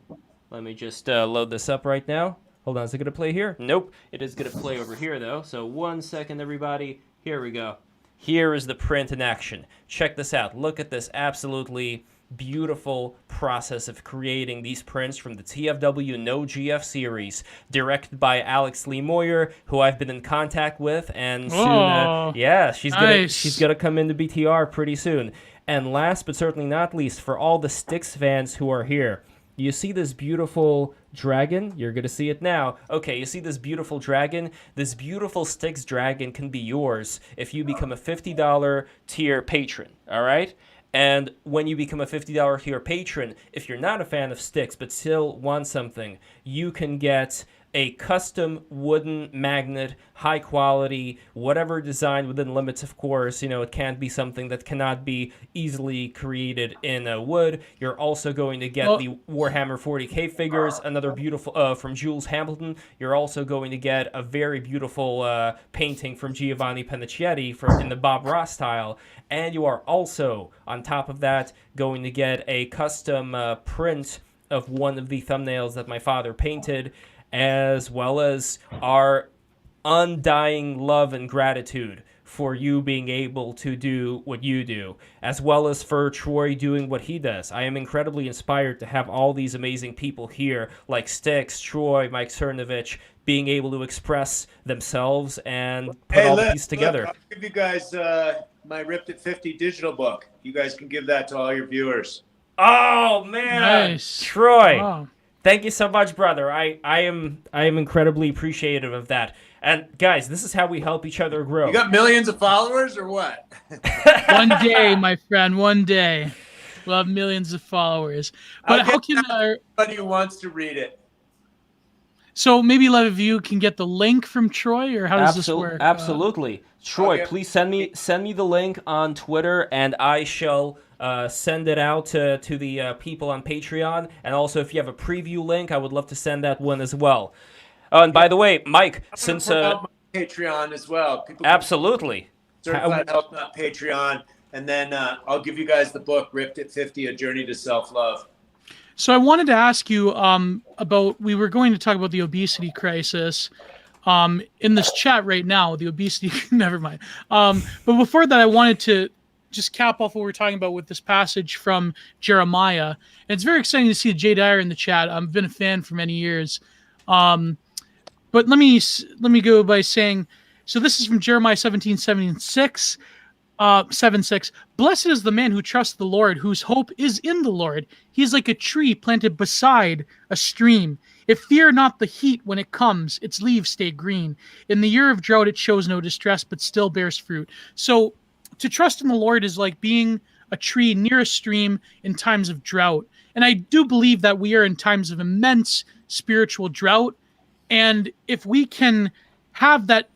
Let me just load this up right now. Hold on, is it going to play here? Nope. It is going to play over here, though. So 1 second, everybody. Here we go. Here is the print in action. Check this out. Look at this absolutely beautiful process of creating these prints from the TFW No GF series, directed by Alex Lee Moyer, who I've been in contact with, and soon, she's gonna come into BTR pretty soon. And last but certainly not least, for all the Styx fans who are here, you see this beautiful dragon? You're going to see it now. Okay, you see this beautiful dragon? This beautiful Styx dragon can be yours if you become a $50 tier patron, all right? And when you become a $50 tier patron, if you're not a fan of Styx but still want something, you can get a custom wooden magnet, high quality, whatever design within limits, of course. You know, it can't be something that cannot be easily created in wood. You're also going to get the Warhammer 40k figures, another beautiful from Jules Hamilton. You're also going to get a very beautiful painting from Giovanni Pennacchietti in the Bob Ross style. And you are also, on top of that, going to get a custom print of one of the thumbnails that my father painted, as well as our undying love and gratitude for you being able to do what you do, as well as for Troy doing what he does. I am incredibly inspired to have all these amazing people here, like Styx, Troy, Mike Cernovich, being able to express themselves and put all the pieces together. I'll give you guys my Ripped at 50 digital book. You guys can give that to all your viewers. Oh, man. Nice. Troy. Wow. Thank you so much, brother. I am incredibly appreciative of that. And guys, this is how we help each other grow. You got millions of followers or what? One day, my friend, one day. We'll have millions of followers. But how can anybody who wants to read it? So maybe Lev, if you can get the link from Troy, or how does this work? Absolutely. Troy, please send me the link on Twitter, and I shall send it out to the people on Patreon. And also, if you have a preview link, I would love to send that one as well. And by the way, Mike, since Patreon as well, people absolutely certified help, not Patreon, and then I'll give you guys the book Ripped at 50: A Journey to Self-Love. So I wanted to ask you about. We were going to talk about the obesity crisis. In this chat right now, the obesity. Never mind. But before that, I wanted to just cap off what we're talking about with this passage from Jeremiah. And it's very exciting to see Jay Dyer in the chat. I've been a fan for many years. But let me go by saying, so this is from Jeremiah 17:76, 7:6. Blessed is the man who trusts the Lord, whose hope is in the Lord. He is like a tree planted beside a stream. It fear not the heat when it comes; its leaves stay green. In the year of drought, it shows no distress, but still bears fruit. So, to trust in the Lord is like being a tree near a stream in times of drought. And I do believe that we are in times of immense spiritual drought. And if we can have that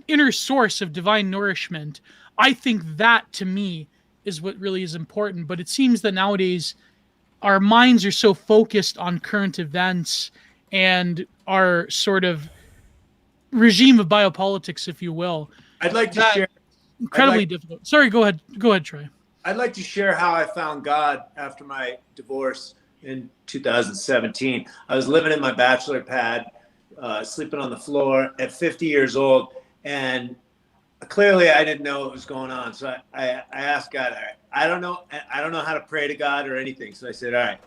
inner source of divine nourishment, I think that, to me, is what really is important. But it seems that nowadays our minds are so focused on current events and our sort of regime of biopolitics, if you will. I'd like to share. Incredibly difficult. Sorry, go ahead. Go ahead, Troy. I'd like to share how I found God after my divorce in 2017. I was living in my bachelor pad, sleeping on the floor at 50 years old, and clearly I didn't know what was going on. So I asked God, all right, I don't know how to pray to God or anything. So I said, all right,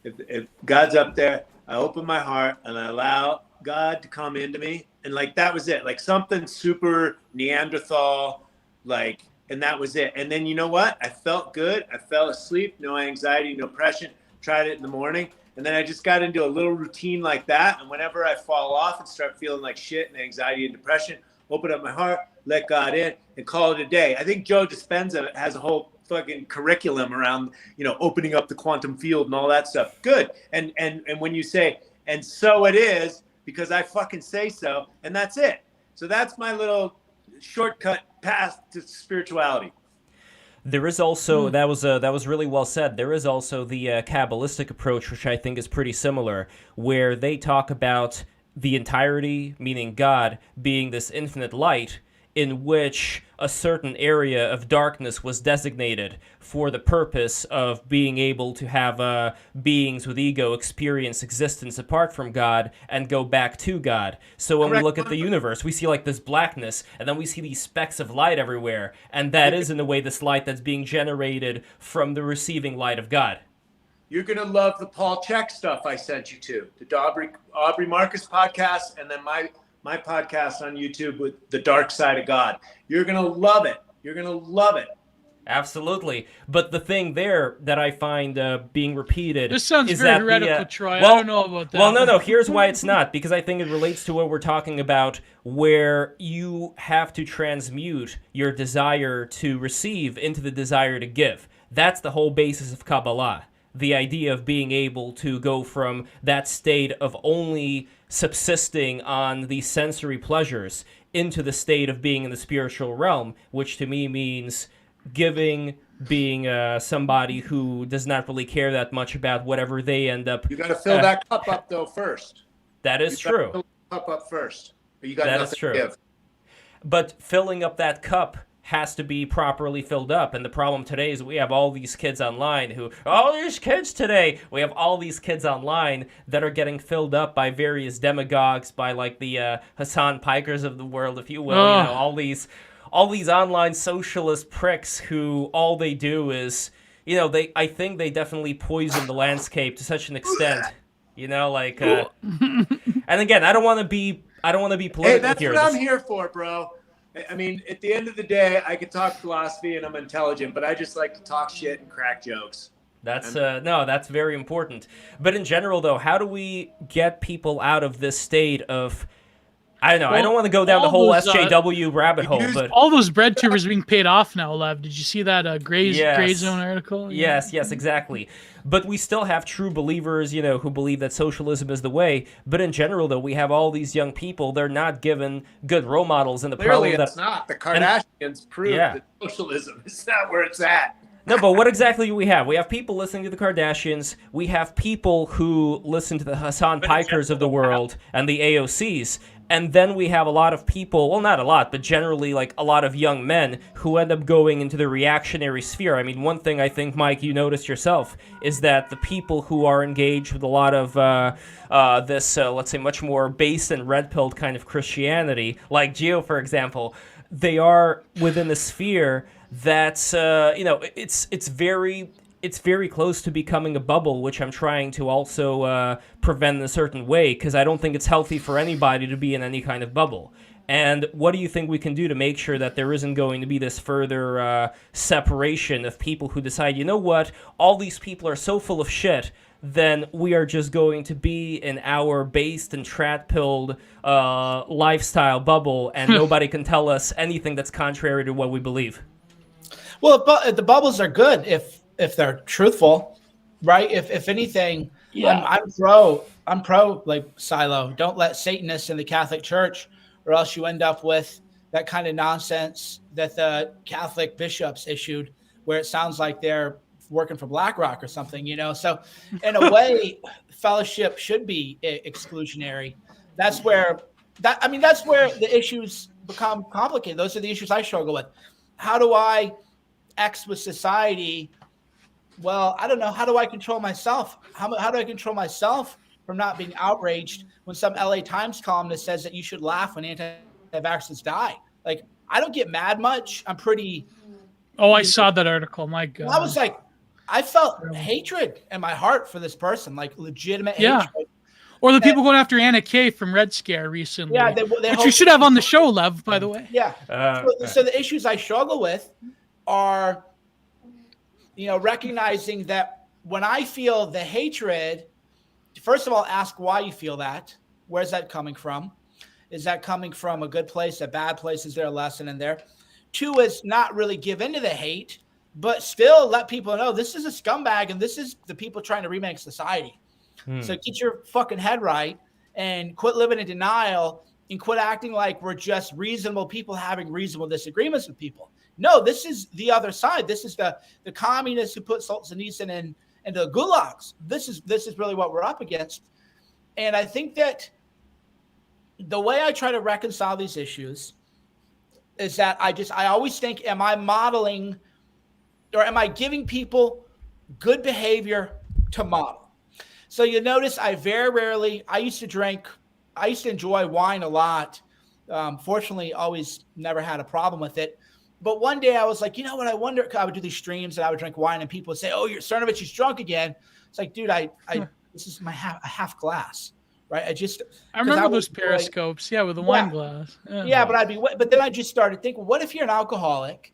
if God's up there, I open my heart and I allow God to come into me. And like, that was it. Like something super Neanderthal, like, and that was it. And then you know what? I felt good. I fell asleep, no anxiety, no depression. Tried it in the morning. And then I just got into a little routine like that. And whenever I fall off and start feeling like shit and anxiety and depression, open up my heart, let God in, and call it a day. I think Joe Dispenza has a whole fucking curriculum around, opening up the quantum field and all that stuff. Good. And when you say, and so it is, because I fucking say so, and that's it. So that's my little shortcut path to spirituality. There is also that was really well said. There is also the Kabbalistic approach, which I think is pretty similar, where they talk about the entirety, meaning God, being this infinite light, in which a certain area of darkness was designated for the purpose of being able to have beings with ego experience existence apart from God and go back to God. So when we look at the universe, we see like this blackness, and then we see these specks of light everywhere, and that is in a way this light that's being generated from the receiving light of God. You're going to love the Paul Chek stuff I sent you to, the Aubrey Marcus podcast, and then my podcast on YouTube with The Dark Side of God. You're going to love it. You're going to love it. Absolutely. But the thing there that I find being repeated this sounds is very that heretical, Troy. Well, I don't know about that. Well, no. Here's why it's not. Because I think it relates to what we're talking about, where you have to transmute your desire to receive into the desire to give. That's the whole basis of Kabbalah. The idea of being able to go from that state of only subsisting on these sensory pleasures into the state of being in the spiritual realm, which to me means giving, being somebody who does not really care that much about whatever they end up. You got to fill that cup up though first. That is true. Fill the cup up first. You got That nothing is true. to give. But filling up that cup has to be properly filled up. And the problem today is we have all these kids online we have all these kids online that are getting filled up by various demagogues, by like the Hassan Pikers of the world, if you will. All these online socialist pricks who all they do is, I think they definitely poison the landscape to such an extent. And again, I don't want to be political Hey, that's here. what I'm here for, bro. I mean, at the end of the day, I could talk philosophy and I'm intelligent, but I just like to talk shit and crack jokes. That's that's very important. But in general, though, how do we get people out of this state of, I don't know, I don't want to go down the whole SJW rabbit hole, but all those bread tubers being paid off now, Lev. Did you see that Gray Zone article? Yes, exactly. But we still have true believers, who believe that socialism is the way. But in general, though, we have all these young people. They're not given good role models. And the Clearly problem it's not. The Kardashians prove that socialism is not where it's at. No, but what exactly do we have? We have people listening to the Kardashians. We have people who listen to the Hassan Pikers of the world and the AOCs. And then we have a lot of people, well, not a lot, but generally like a lot of young men who end up going into the reactionary sphere. I mean, one thing I think, Mike, you noticed yourself is that the people who are engaged with a lot of this, let's say, much more base and red-pilled kind of Christianity, like Gio, for example, they are within the sphere that's, it's very close to becoming a bubble, which I'm trying to also prevent in a certain way, because I don't think it's healthy for anybody to be in any kind of bubble. And what do you think we can do to make sure that there isn't going to be this further separation of people who decide, you know what, all these people are so full of shit, then we are just going to be in our based and trat-pilled lifestyle bubble, and nobody can tell us anything that's contrary to what we believe? Well, the bubbles are good if they're truthful, right? If anything, I'm pro like silo. Don't let Satanists in the Catholic Church, or else you end up with that kind of nonsense that the Catholic bishops issued, where it sounds like they're working for BlackRock or something, So in a way, fellowship should be exclusionary. That's where the issues become complicated. Those are the issues I struggle with. How do I X with society? Well, I don't know. How do I control myself? How do I control myself from not being outraged when some LA Times columnist says that you should laugh when anti-vaxxers die? Like, I don't get mad much. I'm pretty. Oh, I saw that article. My God. I was like, I felt hatred in my heart for this person, like legitimate hatred. Or the people going after Anna Kay from Red Scare recently. Yeah, which you should have on the show, Lev, by the way. Yeah. So the issues I struggle with are, recognizing that when I feel the hatred, first of all, ask why you feel that. Where's that coming from? Is that coming from a good place, a bad place? Is there a lesson in there? 2 is not really give into the hate, but still let people know this is a scumbag and this is the people trying to remake society. So get your fucking head right and quit living in denial and quit acting like we're just reasonable people having reasonable disagreements with people. No, this is the other side. This is the communists who put Solzhenitsyn into the gulags. This is really what we're up against. And I think that the way I try to reconcile these issues is that I always think, am I modeling or am I giving people good behavior to model? So you notice I very rarely, I used to enjoy wine a lot. Fortunately, always never had a problem with it. But one day I was like, you know what? I wonder, I would do these streams and I would drink wine and people would say, oh, Cernovich is drunk again. It's like, dude, this is a half glass, right? I remember those periscopes. Yeah. With the wine glass. Yeah. But then I just started thinking, what if you're an alcoholic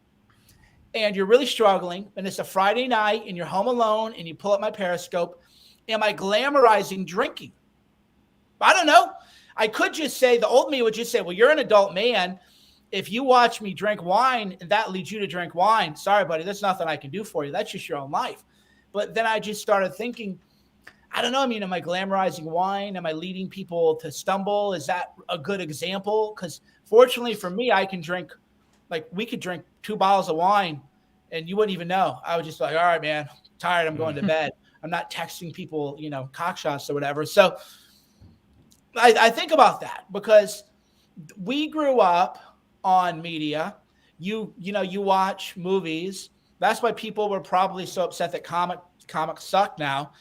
and you're really struggling and it's a Friday night and you're home alone and you pull up my periscope? Am I glamorizing drinking? I don't know. I could just say, the old me would just say, well, you're an adult man. If you watch me drink wine and that leads you to drink wine, sorry, buddy, there's nothing I can do for you. That's just your own life. But then I just started thinking, I don't know. I mean, am I glamorizing wine? Am I leading people to stumble? Is that a good example? Because fortunately for me, I can drink, like we could drink 2 bottles of wine and you wouldn't even know. I would just be like, all right, man, I'm tired. I'm going to bed. I'm not texting people, cock shots or whatever. So I think about that because we grew up on media. You watch movies. That's why people were probably so upset that comics suck now.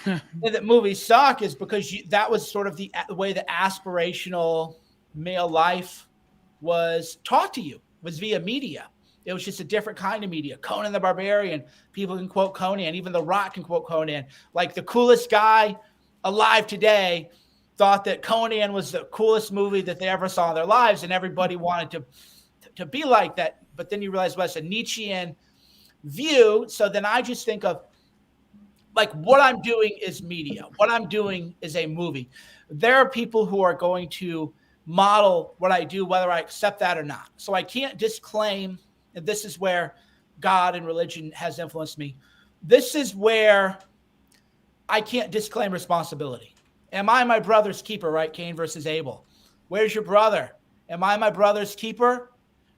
And that movies suck is because that was sort of the way the aspirational male life was taught to you, was via media. It was just a different kind of media. Conan the Barbarian, people can quote Conan. Even The Rock can quote Conan. Like the coolest guy alive today thought that Conan was the coolest movie that they ever saw in their lives, and everybody wanted to be like that. But then you realize, well, it's a Nietzschean view. So then I just think of, like, what I'm doing is media. What I'm doing is a movie. There are people who are going to model what I do, whether I accept that or not. So I can't disclaim, and this is where God and religion has influenced me. This is where I can't disclaim responsibility. Am I my brother's keeper, right? Cain versus Abel. Where's your brother? Am I my brother's keeper,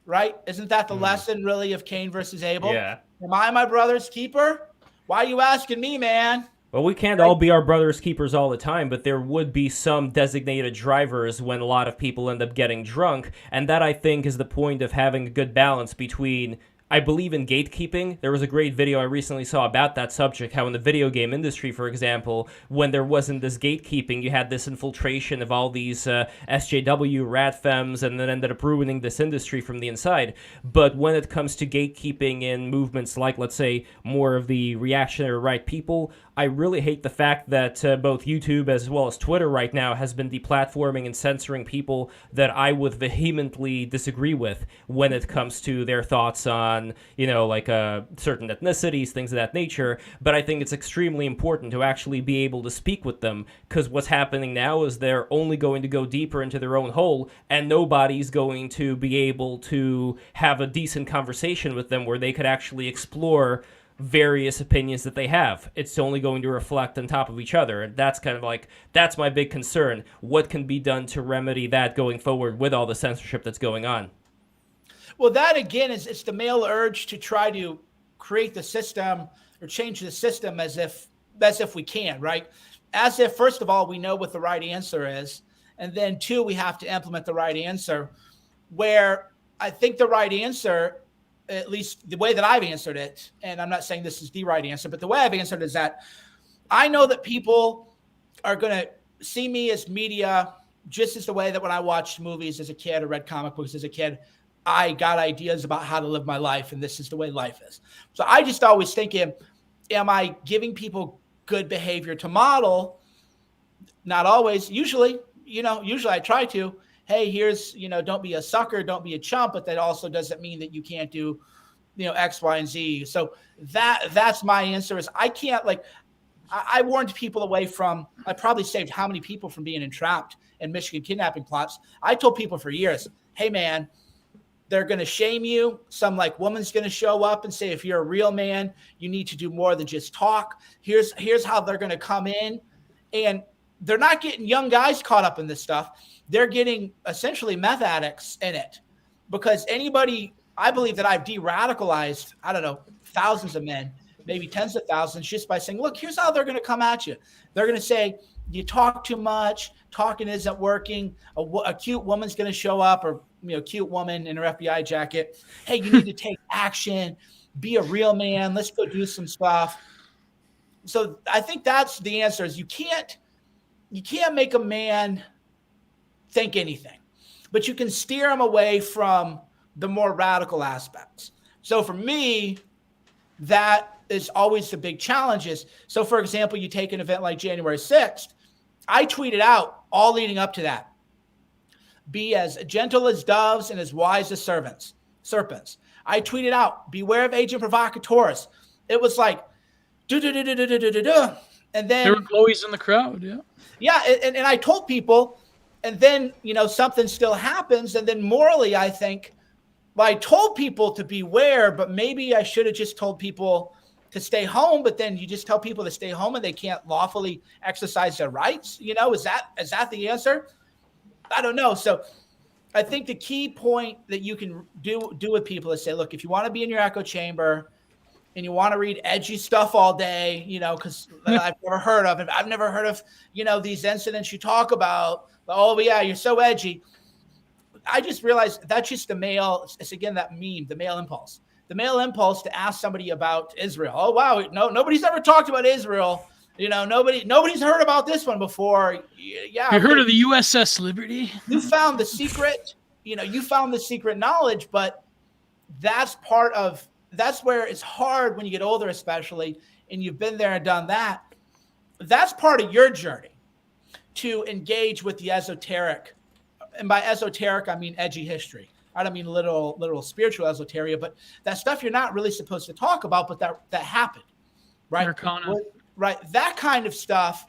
right? Isn't that the lesson really of Cain versus Abel? Yeah. Am I my brother's keeper? Why are you asking me, man? Well, we can't all be our brother's keepers all the time, but there would be some designated drivers when a lot of people end up getting drunk, and that, I think, is the point of having a good balance between... I believe in gatekeeping. There was a great video I recently saw about that subject, how in the video game industry, for example, when there wasn't this gatekeeping, you had this infiltration of all these SJW rat femmes, and then ended up ruining this industry from the inside. But when it comes to gatekeeping in movements like, let's say, more of the reactionary right people, I really hate the fact that both YouTube as well as Twitter right now has been deplatforming and censoring people that I would vehemently disagree with when it comes to their thoughts on, certain ethnicities, things of that nature. But I think it's extremely important to actually be able to speak with them, because what's happening now is they're only going to go deeper into their own hole, and nobody's going to be able to have a decent conversation with them where they could actually explore various opinions that they have. It's only going to reflect on top of each other. And that's kind of that's my big concern. What can be done to remedy that going forward with all the censorship that's going on? Well, that again it's the male urge to try to create the system or change the system as if we can, right? As if, first of all, we know what the right answer is. And then 2, we have to implement the right answer, where I think the right answer, at least the way that I've answered it, and I'm not saying this is the right answer, but the way I've answered it is that I know that people are going to see me as media just as the way that when I watched movies as a kid or read comic books as a kid, I got ideas about how to live my life, and this is the way life is. So I just always thinking, am I giving people good behavior to model? Not always. Usually I try to. Hey, here's, don't be a sucker, don't be a chump, but that also doesn't mean that you can't do, X, Y, and Z. So that's my answer is I can't I warned people away from, I probably saved how many people from being entrapped in Michigan kidnapping plots. I told people for years, hey man, they're going to shame you. Some like woman's going to show up and say, if you're a real man, you need to do more than just talk. Here's how they're going to come in. And they're not getting young guys caught up in this stuff. They're getting essentially meth addicts in it, because anybody, I believe that I've de-radicalized, I don't know, thousands of men, maybe tens of thousands, just by saying, look, here's how they're going to come at you. They're going to say, you talk too much, talking isn't working. A cute woman's going to show up, or cute woman in her FBI jacket. Hey, you need to take action, be a real man. Let's go do some stuff. So I think that's the answer, is you can't make a man think anything, but you can steer him away from the more radical aspects. So for me, that is always the big challenges. So for example, you take an event like January 6th, I tweeted out all leading up to that, be as gentle as doves and as wise as serpents. I tweeted out, beware of agent provocateurs. It was like, and then there were glowies in the crowd. Yeah. And I told people, and then, something still happens. And then morally, I think, well, I told people to beware, but maybe I should have just told people to stay home. But then you just tell people to stay home and they can't lawfully exercise their rights. Is that the answer? I don't know. So I think the key point that you can do with people is say, look, if you want to be in your echo chamber and you want to read edgy stuff all day, because I've never heard of it. I've never heard of, these incidents you talk about. Oh, yeah, you're so edgy. I just realized that's just it's again, that meme, the male impulse. The male impulse to ask somebody about Israel. Oh, wow, no, nobody's ever talked about Israel. Nobody's heard about this one before. Yeah. You heard of the USS Liberty? You found the secret, you found the secret knowledge, but that's where it's hard when you get older, especially, and you've been there and done that. That's part of your journey to engage with the esoteric. And by esoteric, I mean edgy history. I don't mean literal spiritual esoteria, but that stuff you're not really supposed to talk about, but that happened, right? Right. That kind of stuff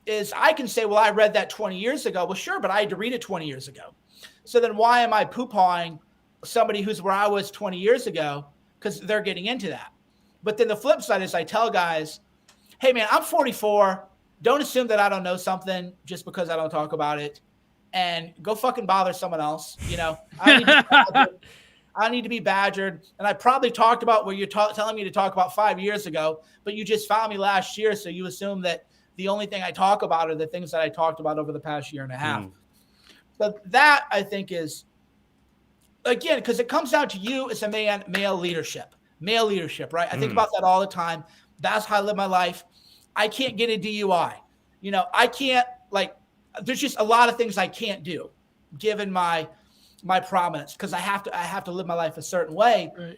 is, I can say, well, I read that 20 years ago. Well, sure, but I had to read it 20 years ago. So then why am I poo-pawing somebody who's where I was 20 years ago? Because they're getting into that. But then the flip side is I tell guys, hey, man, I'm 44. Don't assume that I don't know something just because I don't talk about it. And go fucking bother someone else. I need to be badgered. And I probably talked about what you're telling me to talk about 5 years ago, but you just found me last year. So you assume that the only thing I talk about are the things that I talked about over the past year and a half. So that, I think, is, again, because it comes down to you as a man, male leadership, right? I think about that all the time. That's how I live my life. I can't get a DUI. I can't, there's just a lot of things I can't do given my prominence, because I have to live my life a certain way. Right.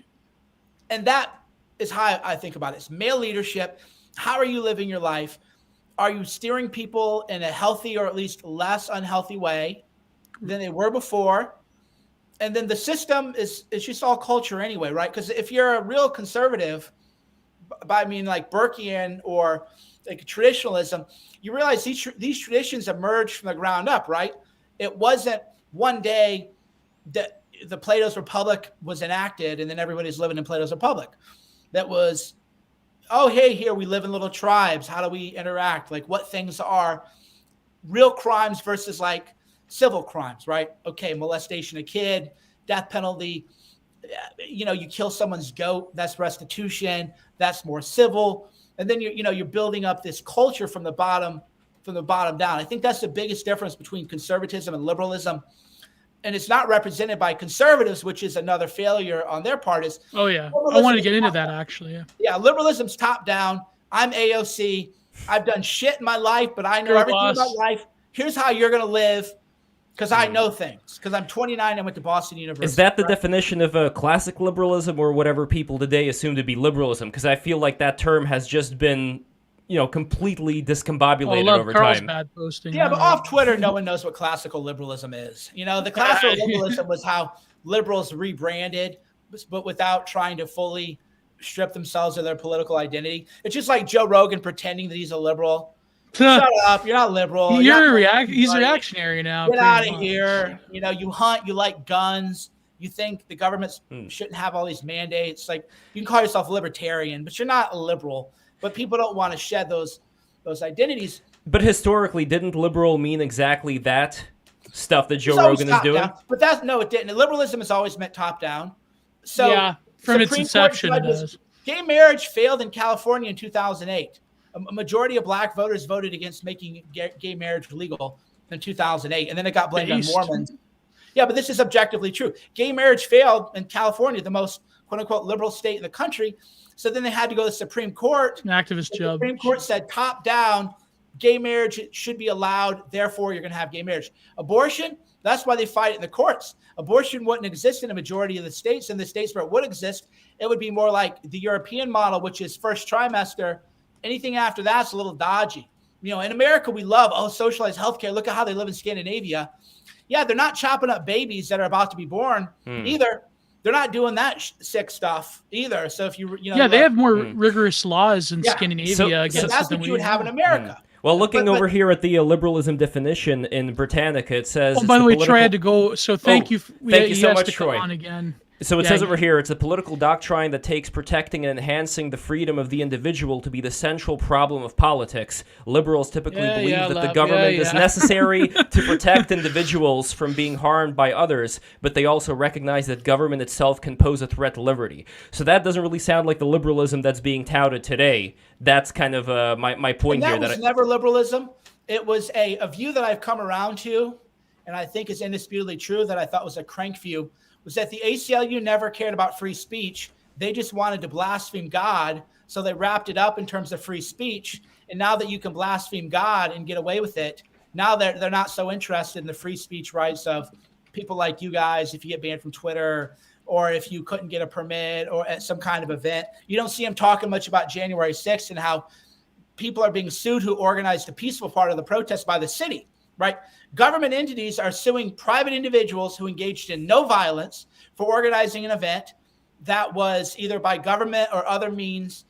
And that is how I think about it. It's male leadership. How are you living your life? Are you steering people in a healthy or at least less unhealthy way than they were before? And then the system is just all culture anyway, right? Because if you're a real conservative, I mean like Burkean or like traditionalism, you realize these traditions emerged from the ground up, right? It wasn't one day that the Plato's Republic was enacted and then everybody's living in Plato's Republic. That was, oh, hey, here we live in little tribes. How do we interact? Like what things are real crimes versus like civil crimes, right? Okay, molestation of kid, death penalty. You kill someone's goat, that's restitution. That's more civil. And then you're building up this culture from the bottom down. I think that's the biggest difference between conservatism and liberalism. And it's not represented by conservatives, which is another failure on their part. Is oh yeah, I wanted to get into that actually. Yeah, liberalism's top down. I'm AOC. I've done shit in my life, but I know everything about life. Here's how you're gonna live, because I know things. Because I'm 29 and went to Boston University. Is that the definition of a classic liberalism, or whatever people today assume to be liberalism? Because I feel like that term has just been, completely discombobulated over Carl's time. Bad posting. Yeah, but off Twitter, no one knows what classical liberalism is. The classical liberalism was how liberals rebranded, but without trying to fully strip themselves of their political identity. It's just like Joe Rogan pretending that he's a liberal. Shut up. You're not liberal. He's reactionary now. Get out of here. You know, you hunt, you like guns. You think the government shouldn't have all these mandates. Like, you can call yourself libertarian, but you're not a liberal. But people don't want to shed those identities. But historically, didn't liberal mean exactly that stuff that Joe Rogan is doing? Down. But no, it didn't. Liberalism has always meant top down. So yeah, from its inception, it does. Gay marriage failed in California in 2008. A majority of black voters voted against making gay marriage legal in 2008, and then it got blamed on Mormons. Yeah, but this is objectively true. Gay marriage failed in California, the most quote-unquote liberal state in the country. So then they had to go to the Supreme Court. An activist judge. The Supreme Court said top down, gay marriage should be allowed. Therefore, you're going to have gay marriage. Abortion, that's why they fight it in the courts. Abortion wouldn't exist in a majority of the states. In the states where it would exist, it would be more like the European model, which is first trimester. Anything after that's a little dodgy. You know, in America, we love, socialized healthcare. Look at how they live in Scandinavia. Yeah, they're not chopping up babies that are about to be born either. They're not doing that sick stuff either. So if you know, they have more rigorous laws in Scandinavia against that's what you would have in America. Well, looking over here at the liberalism definition in Britannica, it says. Oh, by the way, Troy had to go. So thank you. Thank you so much, Troy. On again. So it says over here, it's a political doctrine that takes protecting and enhancing the freedom of the individual to be the central problem of politics. Liberals typically believe that the government is necessary to protect individuals from being harmed by others, but they also recognize that government itself can pose a threat to liberty. So that doesn't really sound like the liberalism that's being touted today. That's kind of my point here. That was never liberalism. It was a view that I've come around to, and I think is indisputably true, that I thought was a crank view, was that the ACLU never cared about free speech. They just wanted to blaspheme God, so they wrapped it up in terms of free speech. And now that you can blaspheme God and get away with it, now they're not so interested in the free speech rights of people like you guys if you get banned from Twitter or if you couldn't get a permit or at some kind of event. You don't see them talking much about January 6th and how people are being sued who organized a peaceful part of the protest by the city, right? Government entities are suing private individuals who engaged in no violence for organizing an event that was either by government or other means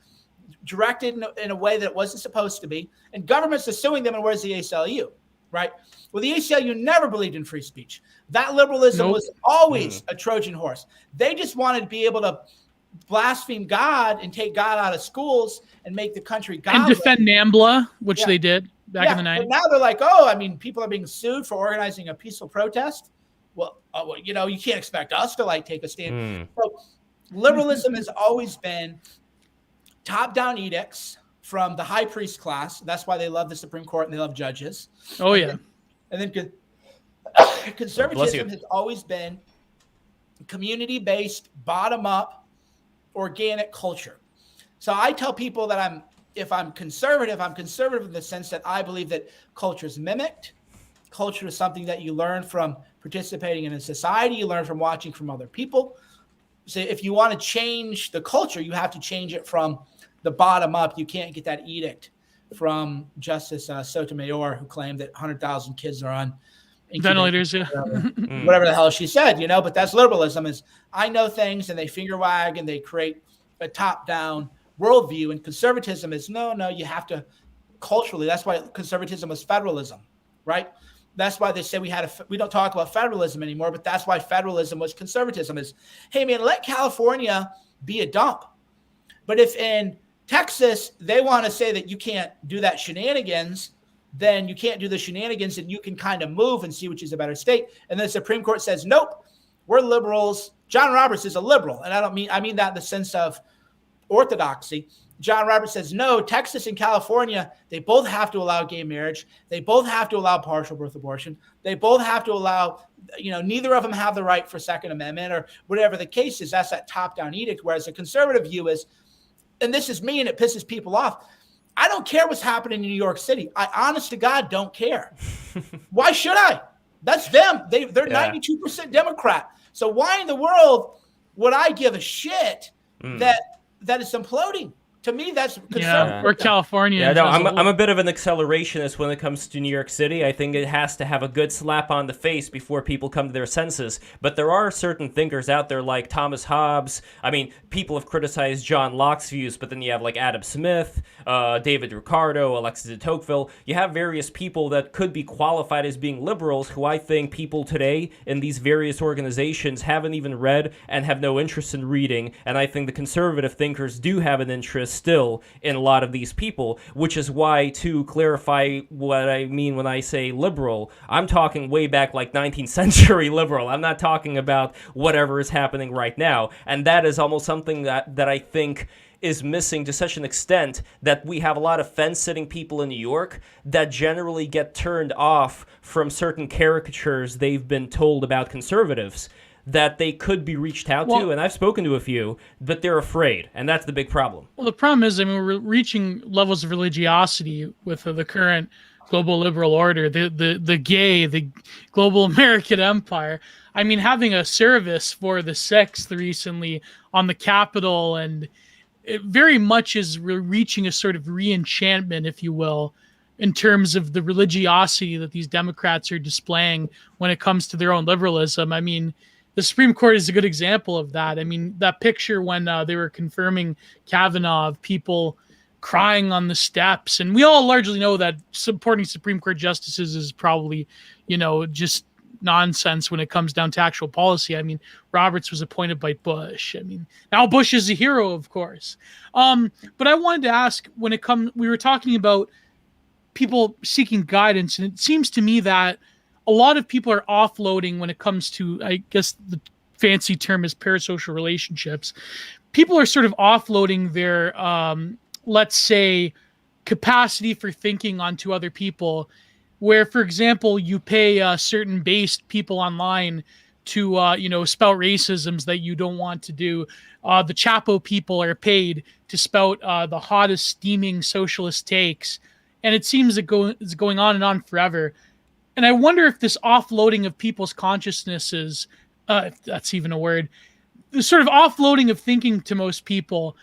directed in a way that it wasn't supposed to be. And governments are suing them, and where's the ACLU, right? Well, the ACLU never believed in free speech. That liberalism was always a Trojan horse. They just wanted to be able to blaspheme God and take God out of schools and make the country godless. And defend NAMBLA, which they did back in the 90s. But now they're like, people are being sued for organizing a peaceful protest. Well, you can't expect us to take a stand. So liberalism has always been top-down edicts from the high priest class. That's why they love the Supreme Court and they love judges. Oh, yeah. And then conservatism has always been community-based, bottom-up, organic culture. So I tell people that if I'm conservative in the sense that I believe that culture is mimicked. Culture is something that you learn from participating in a society. You learn from watching from other people. So if you want to change the culture, you have to change it from the bottom up. You can't get that edict from Justice Sotomayor, who claimed that 100,000 kids are on ventilators, whatever the hell she said, but that's liberalism. Is I know things and they finger wag and they create a top-down worldview, and conservatism is no, you have to culturally. That's why conservatism was federalism, right? That's why they say we don't talk about federalism anymore, but that's why federalism was conservatism. Is, hey man, let California be a dump. But if in Texas they want to say that you can't do that shenanigans, then you can't do the shenanigans and you can kind of move and see which is a better state. And then the Supreme Court says, nope, we're liberals. John Roberts is a liberal. And I mean that in the sense of orthodoxy. John Roberts says, no, Texas and California, they both have to allow gay marriage. They both have to allow partial birth abortion. They both have to allow, neither of them have the right for Second Amendment or whatever the case is. That's that top-down edict. Whereas the conservative view is, and this is me and it pisses people off, I don't care what's happening in New York City. I honest to God don't care. Why should I? That's them. They're 92% Democrat. So why in the world would I give a shit that it's imploding? To me, that's Yeah, or California. Yeah, no, I'm a bit of an accelerationist when it comes to New York City. I think it has to have a good slap on the face before people come to their senses. But there are certain thinkers out there like Thomas Hobbes. I mean, people have criticized John Locke's views, but then you have like Adam Smith, David Ricardo, Alexis de Tocqueville. You have various people that could be qualified as being liberals who I think people today in these various organizations haven't even read and have no interest in reading. And I think the conservative thinkers do have an interest still in a lot of these people, which is why, to clarify what I mean when I say liberal, I'm talking way back like 19th century liberal. I'm not talking about whatever is happening right now. And that is almost something that I think is missing to such an extent that we have a lot of fence-sitting people in New York that generally get turned off from certain caricatures they've been told about conservatives that they could be reached out to, and I've spoken to a few, but they're afraid, and that's the big problem. Well, the problem is, I mean, we're reaching levels of religiosity with the current global liberal order, the global American empire. I mean, having a service for the 6th recently on the Capitol, and it very much is reaching a sort of re-enchantment, if you will, in terms of the religiosity that these Democrats are displaying when it comes to their own liberalism. I mean, the Supreme Court is a good example of that. I mean, that picture when they were confirming Kavanaugh, of people crying on the steps. And we all largely know that supporting Supreme Court justices is probably, just nonsense when it comes down to actual policy. I mean, Roberts was appointed by Bush. I mean, now Bush is a hero, of course. But I wanted to ask, we were talking about people seeking guidance, and it seems to me that a lot of people are offloading when it comes to, I guess the fancy term is parasocial relationships. People are sort of offloading their, let's say, capacity for thinking onto other people, where, for example, you pay certain based people online to, spout racisms that you don't want to do. The Chapo people are paid to spout the hottest steaming socialist takes. And it seems it's going on and on forever. And I wonder if this offloading of people's consciousnesses, if that's even a word, the sort of offloading of thinking to most people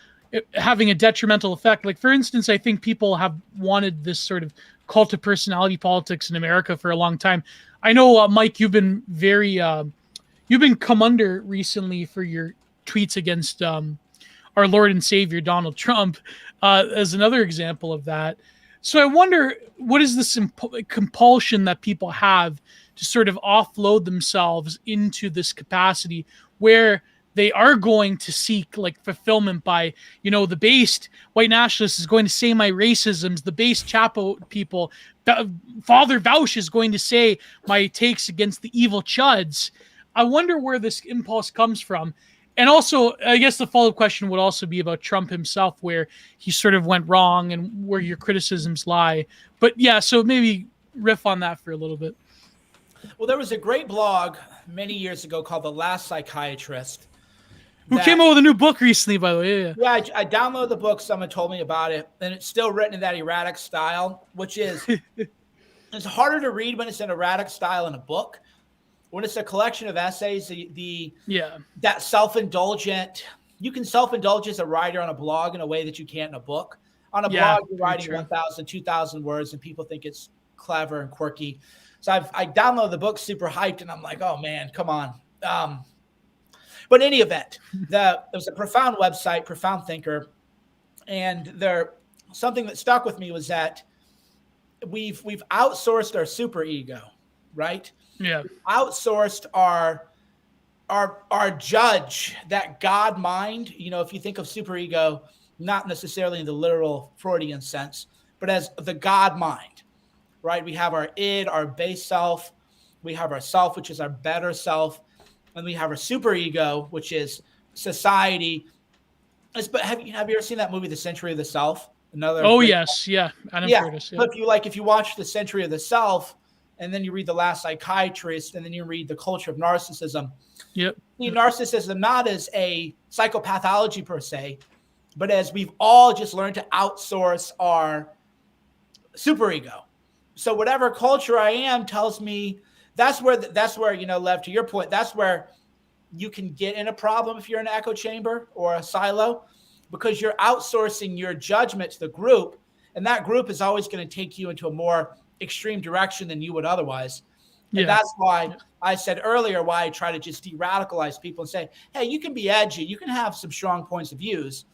having a detrimental effect. Like, for instance, I think people have wanted this sort of cult of personality politics in America for a long time. I know, Mike, you've been you've been come under recently for your tweets against our Lord and Savior, Donald Trump, as another example of that. So I wonder, what is this compulsion that people have to sort of offload themselves into this capacity where they are going to seek like fulfillment by, the based white nationalist is going to say my racisms, the based Chapo people, Father Vaush is going to say my takes against the evil chuds. I wonder where this impulse comes from. And also, I guess the follow-up question would also be about Trump himself, where he sort of went wrong and where your criticisms lie. But yeah, so maybe riff on that for a little bit. Well, there was a great blog many years ago called The Last Psychiatrist. Who came out with a new book recently, by the way. Yeah, I downloaded the book. Someone told me about it. And it's still written in that erratic style, which is it's harder to read when it's in erratic style in a book. When it's a collection of essays, that self-indulgent, you can self-indulge as a writer on a blog in a way that you can't in a book. On a blog, you're writing 1,000, 2,000 words, and people think it's clever and quirky. So I downloaded the book super hyped, and I'm like, oh, man, come on. But in any event, there was a profound website, Profound Thinker, and something that stuck with me was that we've outsourced our super ego, right? Yeah. Outsourced our judge, that God mind. If you think of superego, not necessarily in the literal Freudian sense, but as the God mind, right? We have our id, our base self. We have our self, which is our better self. And we have our superego, which is society. But have you ever seen that movie, The Century of the Self? Yes. Yeah. Curtis, But if you watch The Century of the Self, and then you read The Last Psychiatrist, and then you read The Culture of Narcissism. Yep. Narcissism not as a psychopathology per se, but as we've all just learned to outsource our superego. So whatever culture I am tells me that's where Lev, to your point, that's where you can get in a problem if you're in an echo chamber or a silo. because you're outsourcing your judgment to the group, and that group is always going to take you into a more extreme direction than you would otherwise. And that's why I said earlier why I try to just de-radicalize people and say, hey, you can be edgy, you can have some strong points of views,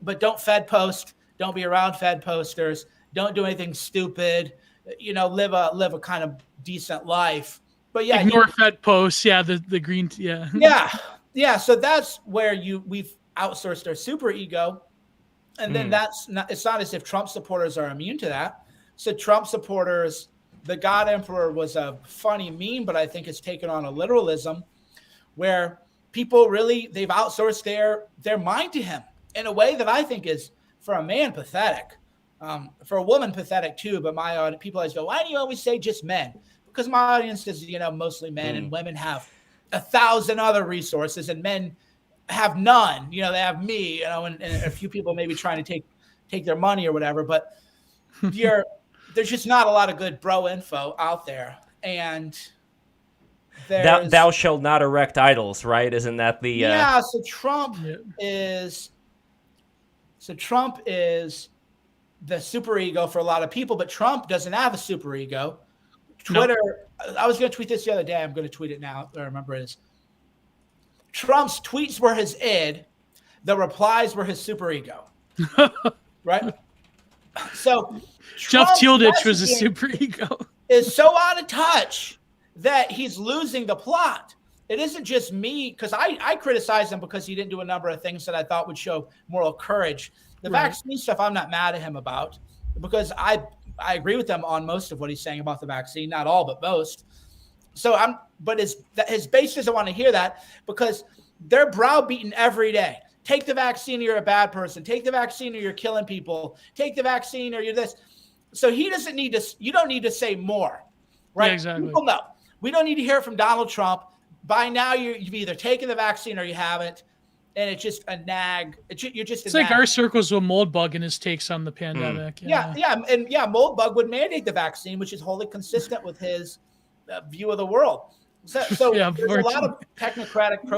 but don't Fed post, don't be around Fed posters, don't do anything stupid, live a kind of decent life. But yeah, ignore Fed posts. Yeah, the green. Yeah. So that's where we've outsourced our super ego, and then it's not as if Trump supporters are immune to that. So Trump supporters, the God Emperor was a funny meme, but I think it's taken on a literalism where people they've outsourced their mind to him in a way that I think is, for a man, pathetic. For a woman, pathetic too. But my audience, people always go, why do you always say just men? Because my audience is, mostly men, and women have 1,000 other resources, and men have none. They have me, and a few people maybe trying to take their money or whatever. But there's just not a lot of good bro info out there, and thou shalt not erect idols, right? Isn't that the So Trump is the super ego for a lot of people, but Trump doesn't have a super ego. Twitter, I was going to tweet this the other day. I'm going to tweet it now. I remember it is. Trump's tweets were his id. The replies were his super ego. Right? So Jeff Tielditch was a super ego. Is so out of touch that he's losing the plot. It isn't just me, because I criticize him because he didn't do a number of things that I thought would show moral courage. The vaccine stuff, I'm not mad at him about, because I agree with him on most of what he's saying about the vaccine, not all, but most. But his base doesn't want to hear that, because they're browbeaten every day. Take the vaccine or you're a bad person. Take the vaccine or you're killing people. Take the vaccine or you're this. So you don't need to say more, right? Yeah, exactly. People know. We don't need to hear from Donald Trump. By now, you've either taken the vaccine or you haven't. And it's just a nag. You're just. It's like our circles with Moldbug and his takes on the pandemic. Yeah. Moldbug would mandate the vaccine, which is wholly consistent with his view of the world. So there's a lot of technocratic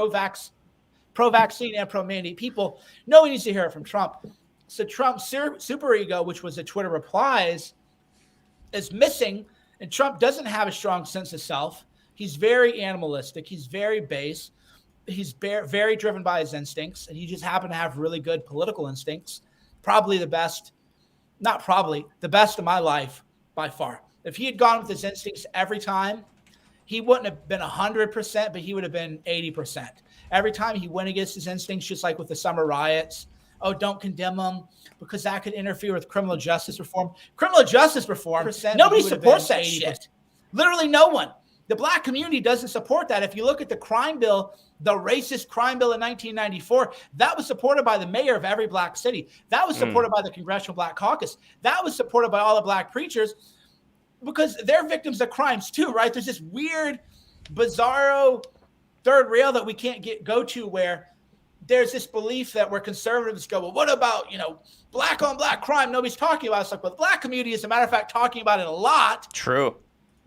pro-vaccine and pro-mandate people. No one needs to hear it from Trump. So Trump's super ego, which was the Twitter replies, is missing, and Trump doesn't have a strong sense of self. He's very animalistic. He's very base. He's very driven by his instincts, and he just happened to have really good political instincts. Probably the best of my life by far. If he had gone with his instincts every time, he wouldn't have been 100%, but he would have been 80%. Every time he went against his instincts, just like with the summer riots, don't condemn them because that could interfere with criminal justice reform. Criminal justice reform, nobody supports that shit. Literally no one. The black community doesn't support that. If you look at the crime bill, the racist crime bill in 1994, that was supported by the mayor of every black city. That was supported by the Congressional Black Caucus. That was supported by all the black preachers, because they're victims of crimes too, right? There's this weird, bizarro third rail that we can't go to, where there's this belief that where conservatives go, well, what about, black on black crime? Nobody's talking about it. It's like, well, the black community, as a matter of fact, talking about it a lot. True.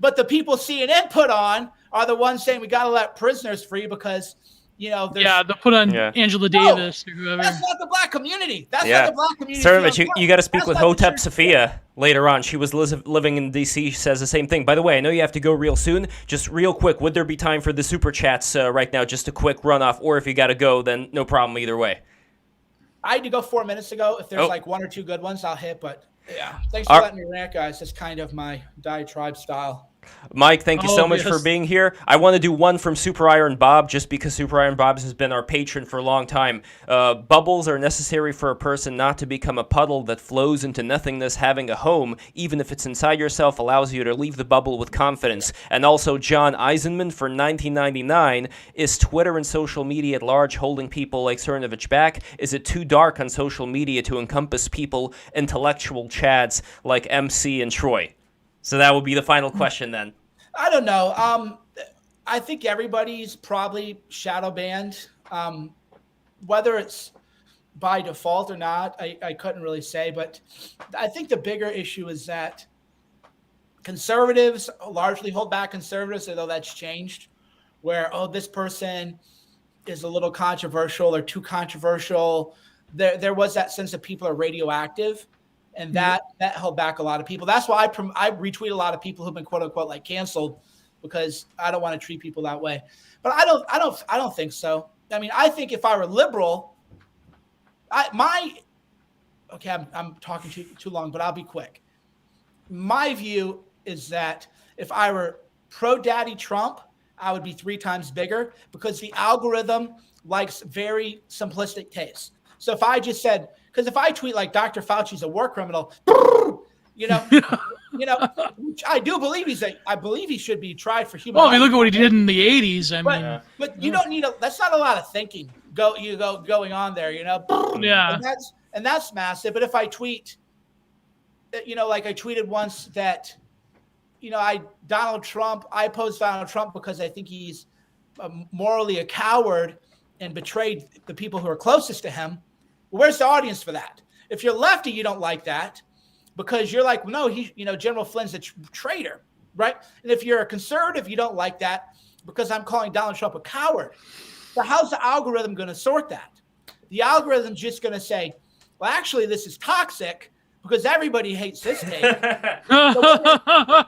But the people CNN put on are the ones saying we got to let prisoners free because, they'll put on Angela Davis or whoever. That's not the black community. That's not the black community. Cernovich, you got to speak with Hotep Sophia later on. She was living in D.C. She says the same thing. By the way, I know you have to go real soon. Just real quick, would there be time for the super chats right now? Just a quick runoff, or if you got to go, then no problem either way. I had to go 4 minutes ago. If there's like one or two good ones, I'll hit. But yeah, thanks for letting me rant, guys. That's kind of my diatribe style. Mike, thank you so much for being here. I want to do one from Super Iron Bob, just because Super Iron Bob has been our patron for a long time. Bubbles are necessary for a person not to become a puddle that flows into nothingness. Having a home, even if it's inside yourself, allows you to leave the bubble with confidence. And also John Eisenman for $19.99. Is Twitter and social media at large holding people like Cernovich back? Is it too dark on social media to encompass people, intellectual chads like MC and Troy? So that will be the final question then. I don't know. I think everybody's probably shadow banned. Whether it's by default or not, I couldn't really say. But I think the bigger issue is that conservatives largely hold back conservatives, although that's changed, where, this person is a little controversial or too controversial. there was that sense that people are radioactive, and that held back a lot of people. That's why I retweet a lot of people who've been quote unquote like canceled, because I don't want to treat people that way. But I don't think so. I mean, I think if I were liberal, I'm talking too long, but I'll be quick. My view is that if I were pro-Daddy Trump, I would be 3 times bigger, because the algorithm likes very simplistic tastes. So if I just said, because if I tweet like Dr. Fauci's a war criminal, which I do believe I believe he should be tried for human. Well, I mean, look at what he did in the 80s. But you don't need that's not a lot of thinking going on there, Yeah. And that's massive. But if I tweet, like I tweeted once that, I opposed Donald Trump because I think he's morally a coward and betrayed the people who are closest to him. Where's the audience for that? If you're lefty, you don't like that, because you're like, well, no, General Flynn's a traitor, right? And if you're a conservative, you don't like that because I'm calling Donald Trump a coward. So how's the algorithm going to sort that? The algorithm's just going to say, well, actually, this is toxic because everybody hates this take. So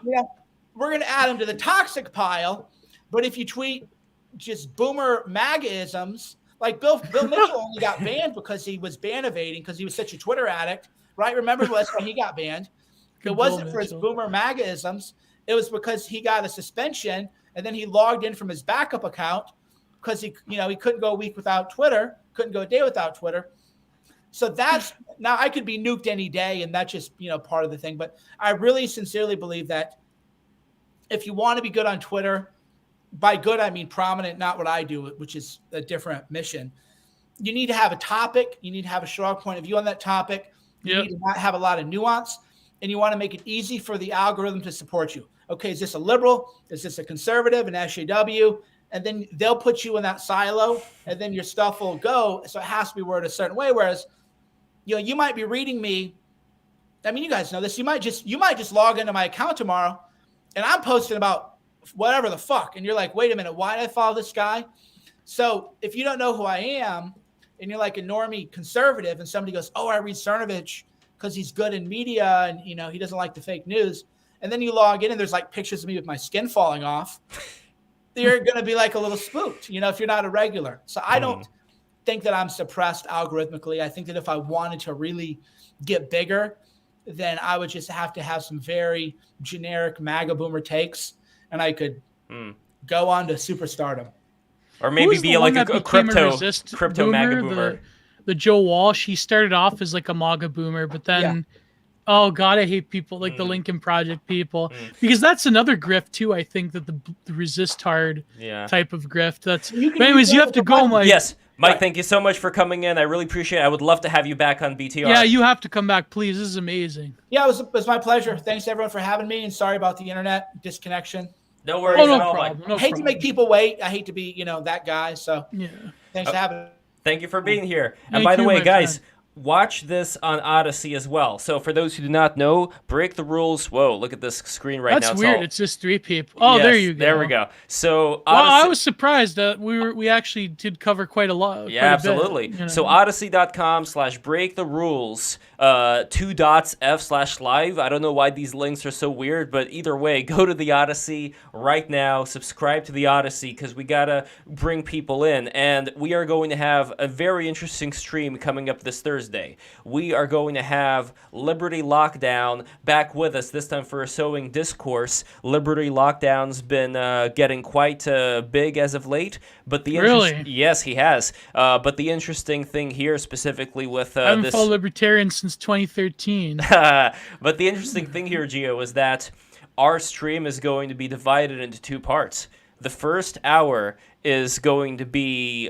we're going to add him to the toxic pile. But if you tweet just boomer MAGA-isms, like Bill Mitchell only got banned because he was ban evading because he was such a Twitter addict, right? Remember, that's why he got banned. It wasn't for his boomer MAGA-isms. It was because he got a suspension and then he logged in from his backup account because he couldn't go a week without Twitter, couldn't go a day without Twitter. So now I could be nuked any day, and that's just part of the thing. But I really sincerely believe that if you want to be good on Twitter, by good I mean prominent, not what I do, which is a different mission. You need to have a topic. You need to have a strong point of view on that topic. You need to not have a lot of nuance, and you want to make it easy for the algorithm to support you. Okay, is this a liberal? Is this a conservative, an SJW? And then they'll put you in that silo, and then your stuff will go. So it has to be worded a certain way. Whereas, you might be reading me. I mean, you guys know this. You might just log into my account tomorrow, and I'm posting about whatever the fuck. And you're like, wait a minute, why did I follow this guy? So if you don't know who I am, and you're like a normie conservative, and somebody goes, oh, I read Cernovich because he's good in media, and he doesn't like the fake news. And then you log in, and there's like pictures of me with my skin falling off. You're going to be like a little spooked, if you're not a regular. So I don't think that I'm suppressed algorithmically. I think that if I wanted to really get bigger, then I would just have to have some very generic MAGA boomer takes, and I could go on to superstardom. Or maybe be like a crypto MAGA boomer. The Joe Walsh, he started off as like a MAGA boomer, but then, oh God, I hate people like the Lincoln Project people. Because that's another grift too, I think, that the resist hard type of grift. But anyways, you have to go, Mike. Yes. Mike, thank you so much for coming in. I really appreciate it. I would love to have you back on BTR. Yeah, you have to come back, please. This is amazing. Yeah, it was my pleasure. Thanks, everyone, for having me, and sorry about the internet disconnection. No worries at all, problem. Mike. No I hate to make people wait. I hate to be, that guy. So thanks for having me. Thank you for being here. And by the way, guys, watch this on Odyssey as well. So for those who do not know, Break the Rules. Whoa, look at this screen right now. That's weird. It's just 3 people. Oh, there you go. There we go. So I was surprised that we actually did cover quite a lot. Yeah, absolutely. So odyssey.com/break the rules, 2.f/live. I don't know why these links are so weird, but either way, go to the Odyssey right now. Subscribe to the Odyssey because we got to bring people in. And we are going to have a very interesting stream coming up this Thursday. We are going to have Liberty Lockdown back with us, this time for a sewing discourse. Liberty Lockdown's been getting quite big as of late. But yes, he has. But the interesting thing here specifically with I haven't followed libertarian since 2013. But the interesting thing here, Gio, is that our stream is going to be divided into 2 parts. The first hour is going to be,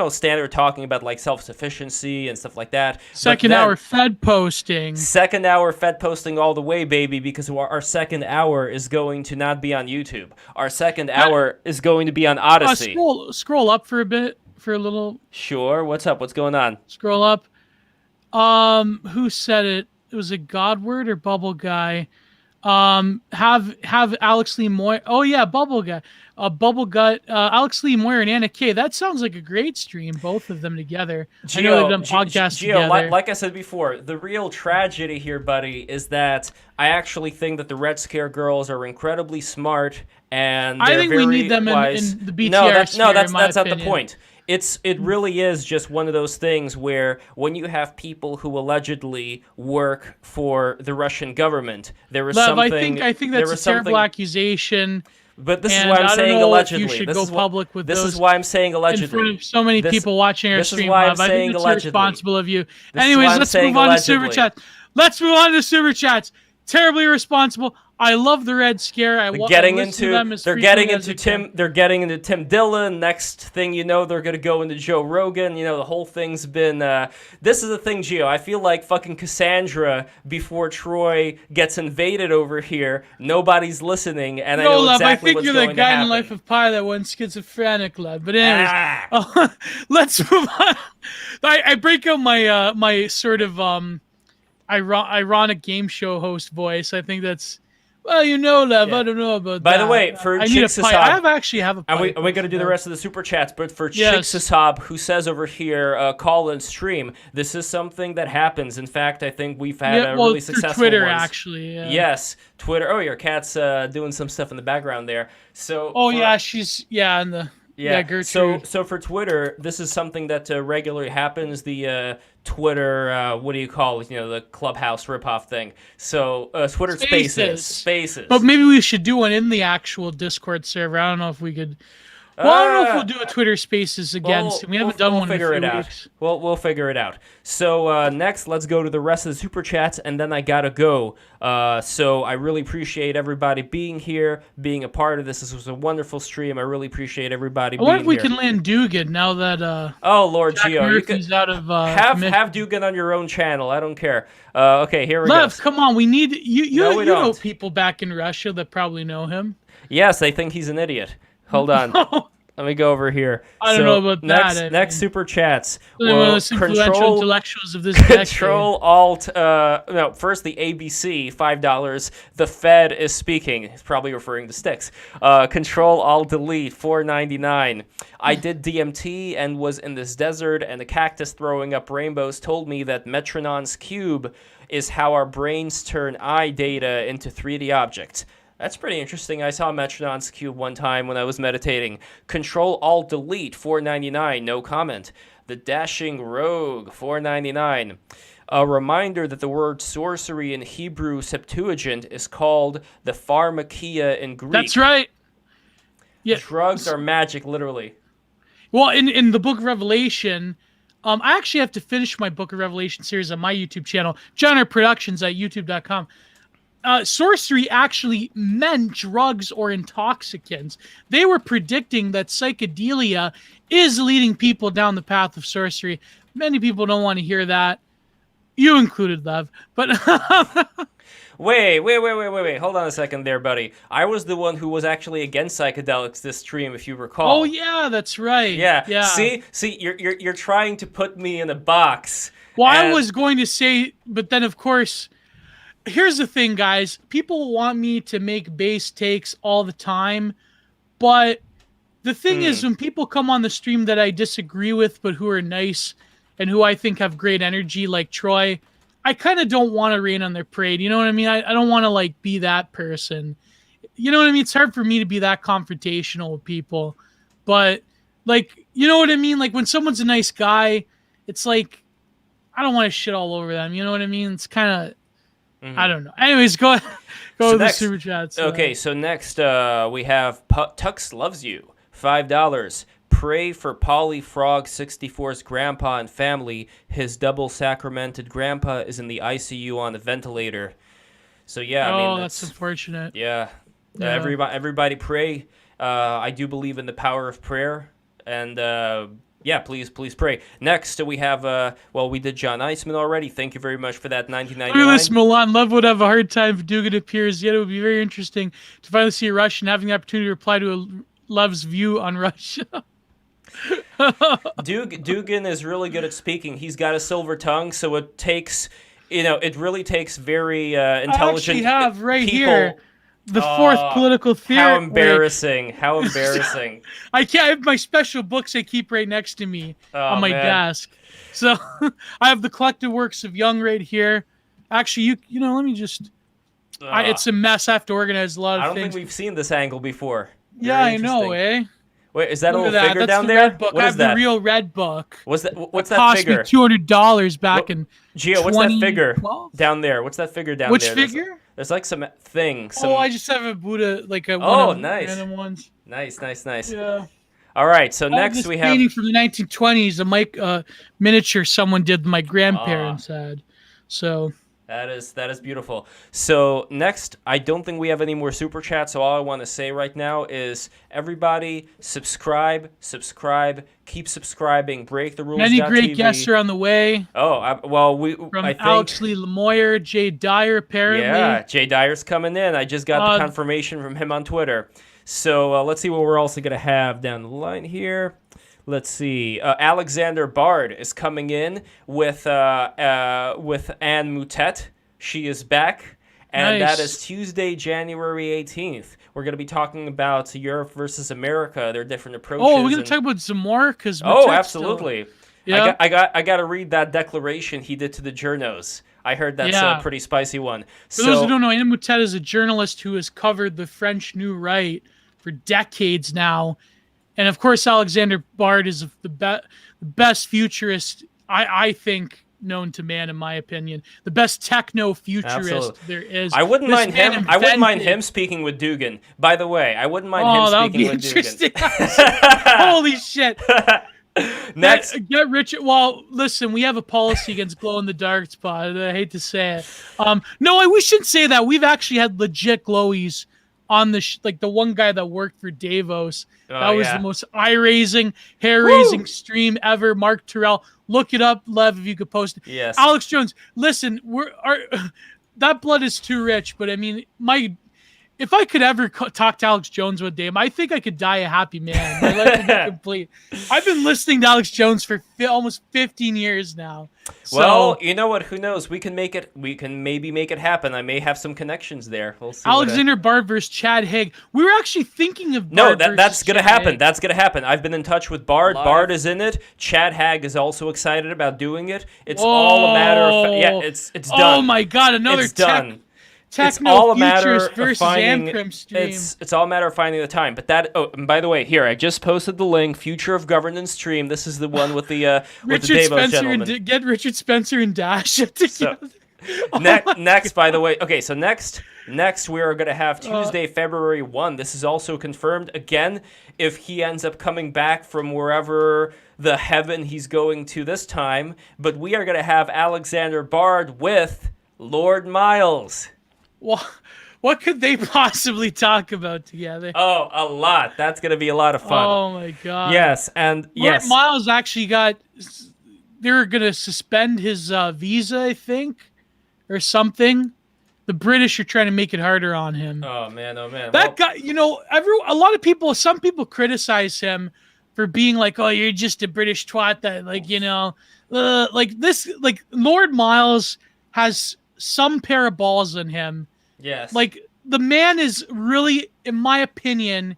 standard talking about like self-sufficiency and stuff like that. Second hour Fed posting. Second hour Fed posting all the way, baby, because our second hour is going to not be on YouTube. Our second hour is going to be on Odyssey. Scroll up for a bit, for a little. Sure. What's up? What's going on? Scroll up. Who said it? It was a Godward or Bubble Guy. Have Alex Lee Moyer. Oh yeah, Bubble Gut. Alex Lee Moyer and Anna Kay. That sounds like a great stream. Both of them together. I know they've done podcasts together. Like I said before, the real tragedy here, buddy, is that I actually think that the Red Scare girls are incredibly smart and I think very we need them in the BTR. That's not the point. It really is just one of those things where when you have people who allegedly work for the Russian government, there is something. I think that's a terrible accusation. But this is why I'm saying allegedly. You should go public with this those. is why I'm saying allegedly. In front of so many people watching our stream live. I think it's irresponsible of you. Anyways, let's move on to Super Chat. Let's move on to Super Chats. Terribly irresponsible. I love the Red Scare. They're getting into Tim Dillon. Next thing you know, they're gonna go into Joe Rogan. You know, the whole thing's been. This is the thing, Gio. I feel like fucking Cassandra before Troy gets invaded over here. Nobody's listening, and I know exactly what's going to happen. I think you're the guy in Life of Pi that went schizophrenic, lad. But anyways, let's move on. I break out my my sort of ironic game show host voice. I think that's. Well, Lev, I don't know about that. By the way, for Chixasab, I actually have a pipe. Are we going to do the rest of the Super Chats? But for Chixasab, who says over here, call and stream, this is something that happens. In fact, I think we've had a really successful Twitter, ones. Actually. Yeah. Yes, Twitter. Oh, your cat's doing some stuff in the background there. So. She's in the. Yeah, Gertrude. So for Twitter, this is something that regularly happens. The Twitter, what do you call it? The Clubhouse ripoff thing. So Twitter Spaces. But maybe we should do one in the actual Discord server. I don't know if we could. Well, I don't know if we'll do a Twitter Spaces again. We haven't done one in a few weeks. We'll figure it out. So next, let's go to the rest of the Super Chats, and then I gotta go. So I really appreciate everybody being here, being a part of this. This was a wonderful stream. I really appreciate everybody being here. I wonder if we can land Dugan now that oh, Lord Jack Gio. Murphy's out of have Dugan on your own channel. I don't care. Okay, here we go. Lev, come on. We need you know people back in Russia that probably know him. Yes, they think he's an idiot. Hold on. Let me go over here. I don't know about that. Next Super Chats. One of the most influential intellectuals of this decade. Control Alt. First the ABC, $5. The Fed is speaking. He's probably referring to sticks. Control Alt Delete, $4.99. I did DMT and was in this desert, and the cactus throwing up rainbows told me that Metronon's cube is how our brains turn eye data into 3D objects. That's pretty interesting. I saw Metronon's cube one time when I was meditating. Control-Alt-Delete, $4.99, no comment. The Dashing Rogue, $4.99. A reminder that the word sorcery in Hebrew Septuagint is called the pharmakia in Greek. That's right. Yeah. Drugs are magic, literally. Well, in the Book of Revelation, I actually have to finish my Book of Revelation series on my YouTube channel, John R. Productions at youtube.com. Sorcery actually meant drugs or intoxicants. They were predicting that psychedelia is leading people down the path of sorcery. Many people don't want to hear that. You included, Lev. But Wait. Hold on a second there, buddy. I was the one who was actually against psychedelics this stream, if you recall. Oh, yeah, that's right. Yeah. See, you're trying to put me in a box. Well, I was going to say, but then, of course... Here's the thing, guys. People want me to make base takes all the time, but the thing is, when people come on the stream that I disagree with, but who are nice and who I think have great energy, like Troy, I kind of don't want to rain on their parade. You know what I mean? I don't want to be that person. You know what I mean? It's hard for me to be that confrontational with people, but you know what I mean? When someone's a nice guy, it's I don't want to shit all over them. You know what I mean? It's kind of. I don't know. Anyways, go to the Super Chats. Okay, so next we have Tux Loves You, $5. Pray for Polly Frog 64's grandpa and family. His double sacramented grandpa is in the ICU on a ventilator. So yeah, that's unfortunate. Yeah. Everybody pray. I do believe in the power of prayer, and yeah, please pray. Next, we have, we did John Eisman already. Thank you very much for that, $19.99. Look at this, Milan. Lev would have a hard time if Dugan appears, yet it would be very interesting to finally see a Russian having the opportunity to reply to Lev's view on Russia. Dugan is really good at speaking. He's got a silver tongue, so it takes it really takes very I intelligent actually have right people. here the fourth political theory. How embarrassing! How embarrassing! I have my special books I keep right next to me on my desk. So I have the collected works of Jung right here. Actually, let me just. It's a mess. I have to organize a lot of things. I don't think we've seen this angle before. Yeah, I know, eh? Wait, is that a little figure That's down the there? Red book. What I is have that? the real red book. What's that figure? Cost me $200 back in. Gio, what's that figure 2012? down there? What's that figure down Which there? figure? There's like some thing. I just have a Buddha, like a Oh, one of nice. random ones. Nice. Yeah. All right, so next this we have painting from the 1920s, a miniature someone did my grandparents had. So that is beautiful. So next, I don't think we have any more super chats. So all I want to say right now is everybody subscribe, keep subscribing. Break the rules. many great guests are on the way. Oh, I think Alex Lee Lemoyer, Jay Dyer, apparently. Yeah, Jay Dyer's coming in. I just got the confirmation from him on Twitter. So let's see what we're also gonna have down the line here. Let's see. Alexander Bard is coming in with Anne Moutet. She is back, and Nice. that is Tuesday, January 18th. We're going to be talking about Europe versus America, their different approaches. Oh, we're going to talk about some more? Absolutely. Yeah. I got to read that declaration he did to the journos. I heard that's a pretty spicy one. For those who don't know, Anne Moutet is a journalist who has covered the French New Right for decades now. And of course, Alexander Bard is the best futurist, I think, known to man, in my opinion. The best techno-futurist there is. I wouldn't mind him speaking with Dugan. By the way, I wouldn't mind him speaking with Dugan. Holy shit. Next. Get Richard. Well, listen, we have a policy against glow in the dark spot. I hate to say it. No, we shouldn't say that. We've actually had legit glowies on the like the one guy that worked for Davos. That was the most eye-raising, hair-raising stream ever. Mark Terrell, look it up, Lev, if you could post it. Yes. Alex Jones, listen, that blood is too rich. But I mean, if I could ever talk to Alex Jones one day, I think I could die a happy man. My life would be complete. I've been listening to Alex Jones for almost 15 years now. Well, you know what? Who knows? We can maybe make it happen. I may have some connections there. We'll see. Alexander Bard versus Chad Higg. We were actually thinking of Bard. No, that's gonna happen. That's gonna happen. I've been in touch with Bard. Bard is in it. Chad Hagg is also excited about doing it. It's all a matter of it's done. Oh my God! Another done. It's all a matter of finding. It's all a matter of finding the time. But that. Oh, and by the way, here I just posted the link. Future of Governance stream. This is the one with the Davos gentleman. Get Richard Spencer and Dash together. Next, by the way. Okay, so next we are going to have Tuesday, February 1. This is also confirmed again. If he ends up coming back from wherever the heaven he's going to this time, but we are going to have Alexander Bard with Lord Miles. Well, what could they possibly talk about together? Oh, a lot. That's going to be a lot of fun. Oh, my God. Yes, and yes. Miles actually they're going to suspend his visa, I think, or something. The British are trying to make it harder on him. Oh, man. That guy, some people criticize him for being like, oh, you're just a British twat that, Lord Miles has some pair of balls in him. Yes. Like, the man is really, in my opinion,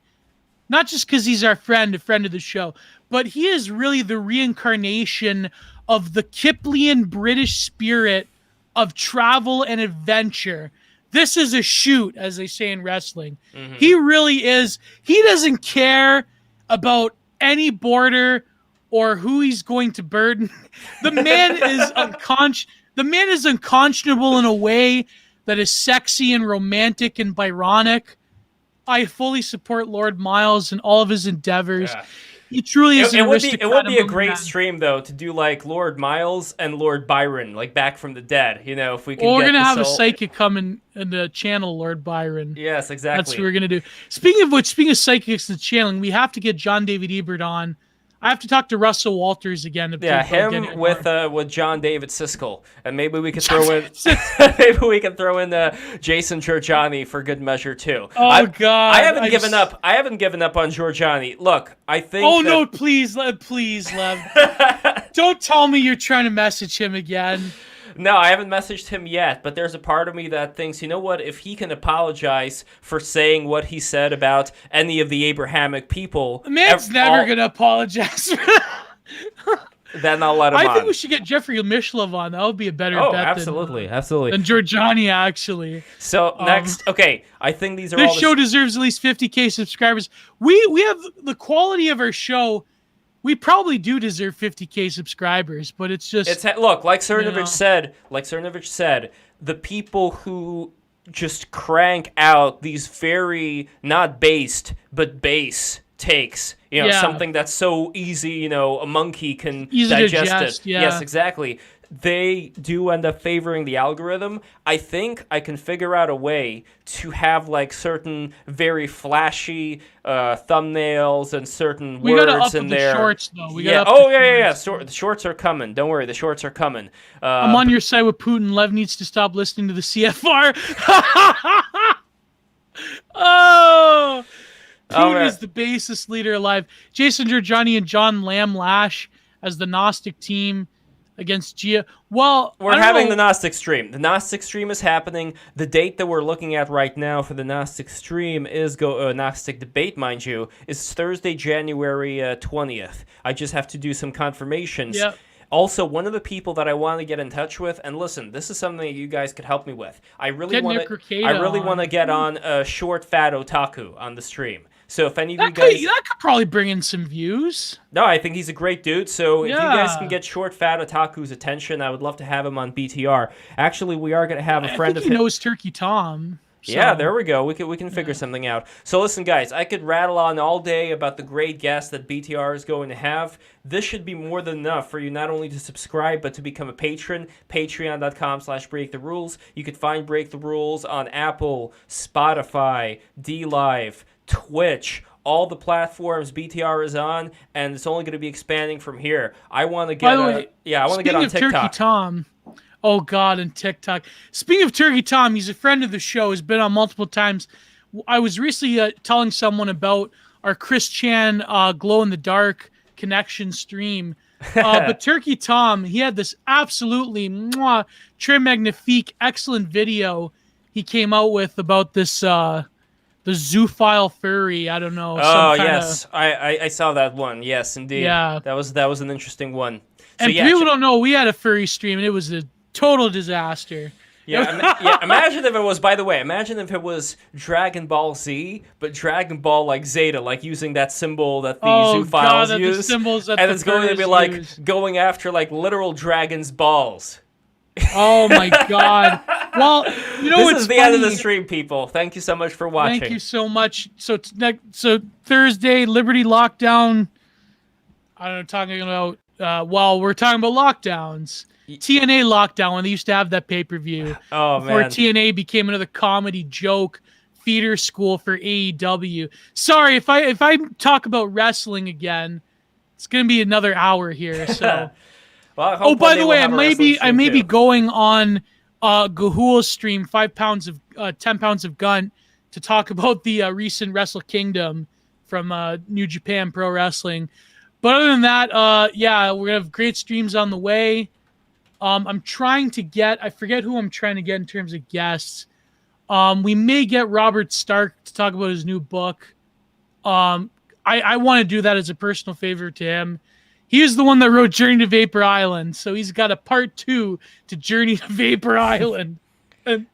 not just because he's our friend, a friend of the show, but he is really the reincarnation of the Kiplian British spirit of travel and adventure. This is a shoot, as they say in wrestling. Mm-hmm. He really is. He doesn't care about any border or who he's going to burden. The man is unconscious. The man is unconscionable in a way that is sexy and romantic and Byronic. I fully support Lord Miles and all of his endeavors. Yeah. He truly is. It would be a great stream though to do like Lord Miles and Lord Byron, like back from the dead. If we can. Well, we're gonna have a psychic come in and channel Lord Byron. Yes, exactly. That's what we're gonna do. Speaking of psychics and channeling, we have to get John David Ebert on. I have to talk to Russell Walters again. Him with John David Siskel, and maybe we could throw in Jason Giorgiani for good measure too. Oh God! I haven't given up. I haven't given up on Giorgiani. Look, I think. Oh no! Please, Lev. Don't tell me you're trying to message him again. No, I haven't messaged him yet, but there's a part of me that thinks, you know what, if he can apologize for saying what he said about any of the Abrahamic people... The man's never going to apologize. Then I'll let him on. I think we should get Jeffrey Mishlove on. That would be a better bet absolutely. than Giorgiani, actually. So, next, okay, I think these are this all... show deserves at least 50K subscribers. We have the quality of our show. We probably do deserve 50K subscribers, but it's just... Look, like Cernovich said, the people who just crank out these very, not based, but base takes, something that's so easy, a monkey can digest it. Yeah. Yes, exactly. They do end up favoring the algorithm. I think I can figure out a way to have like certain very flashy thumbnails and certain words in there. The shorts, though. The shorts are coming. Don't worry, the shorts are coming. I'm on your side with Putin. Lev needs to stop listening to the CFR. Oh, Putin is the basest leader alive. Jason Giorgiani and John Lamb Lash as the Gnostic team against Gia. Well, we're having the Gnostic stream. The Gnostic stream is happening. The date that we're looking at right now for the Gnostic stream is Gnostic debate, mind you, is Thursday, January 20th. I just have to do some confirmations. Yep. Also, one of the people that I want to get in touch with, and listen, this is something that you guys could help me with. I really want to get on Short Fat Otaku on the stream. So if any of you guys... That could probably bring in some views. No, I think he's a great dude. So if you guys can get Short Fat Otaku's attention, I would love to have him on BTR. Actually, we are going to have a friend of his... he knows Turkey Tom. So. Yeah, there we go. We can figure something out. So listen, guys, I could rattle on all day about the great guests that BTR is going to have. This should be more than enough for you not only to subscribe, but to become a patron. Patreon.com/BreakTheRules. You can find Break the Rules on Apple, Spotify, DLive, Twitch, all the platforms BTR is on, and it's only going to be expanding from here. I want to get on TikTok. Turkey Tom. Oh, God, and TikTok. Speaking of Turkey Tom, he's a friend of the show. He's been on multiple times. I was recently telling someone about our Chris Chan glow-in-the-dark connection stream. But Turkey Tom, he had this absolutely très magnifique, excellent video he came out with about this... the zoophile furry, I don't know. Oh, yes. I saw that one. Yes, indeed. Yeah. That was an interesting one. So, and people don't know, we had a furry stream, and it was a total disaster. Yeah, imagine if it was Dragon Ball Z, but Dragon Ball like Zeta, like using that symbol that the zoophiles use. The symbols that and it's going to be like going after like literal dragon's balls. Oh my God. Well, you know what's This is the end of the stream, people. Thank you so much for watching. Thank you so much. So Thursday, Liberty lockdown. I don't know, talking about, we're talking about lockdowns. TNA lockdown, when they used to have that pay-per-view. Oh, before man. TNA became another comedy joke feeder school for AEW. Sorry, if I talk about wrestling again, it's going to be another hour here. So. Well, by the way, I may be going on Gahul's stream, 10 pounds of gun, to talk about the recent Wrestle Kingdom from New Japan Pro Wrestling. But other than that, we're gonna have great streams on the way. I'm trying to get, I forget who I'm trying to get in terms of guests. We may get Robert Stark to talk about his new book. I want to do that as a personal favor to him. He is the one that wrote Journey to Vapor Island, so he's got a part 2 to Journey to Vapor Island. And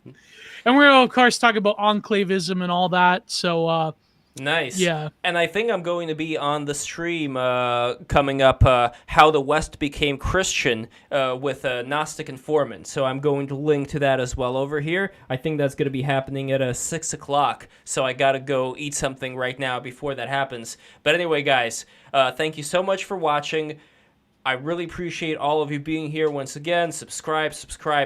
we're going to, of course, talk about enclavism and all that. So, nice. Yeah. And I think I'm going to be on the stream coming up, How the West Became Christian with Gnostic Informant. So I'm going to link to that as well over here. I think that's going to be happening at 6 o'clock. So I got to go eat something right now before that happens. But anyway, guys, thank you so much for watching. I really appreciate all of you being here once again. Subscribe,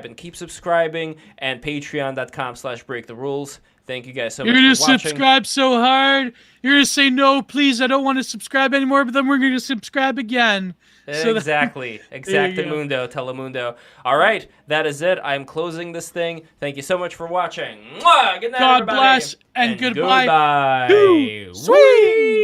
and keep subscribing. And patreon.com/breaktherules. Thank you guys so much for watching. You're going to subscribe so hard. You're going to say, no, please, I don't want to subscribe anymore, but then we're going to subscribe again. Exactly. Exactamundo, Telemundo. All right, that is it. I'm closing this thing. Thank you so much for watching. Mwah! Good night, God everybody. bless and goodbye. Goodbye. Sweet.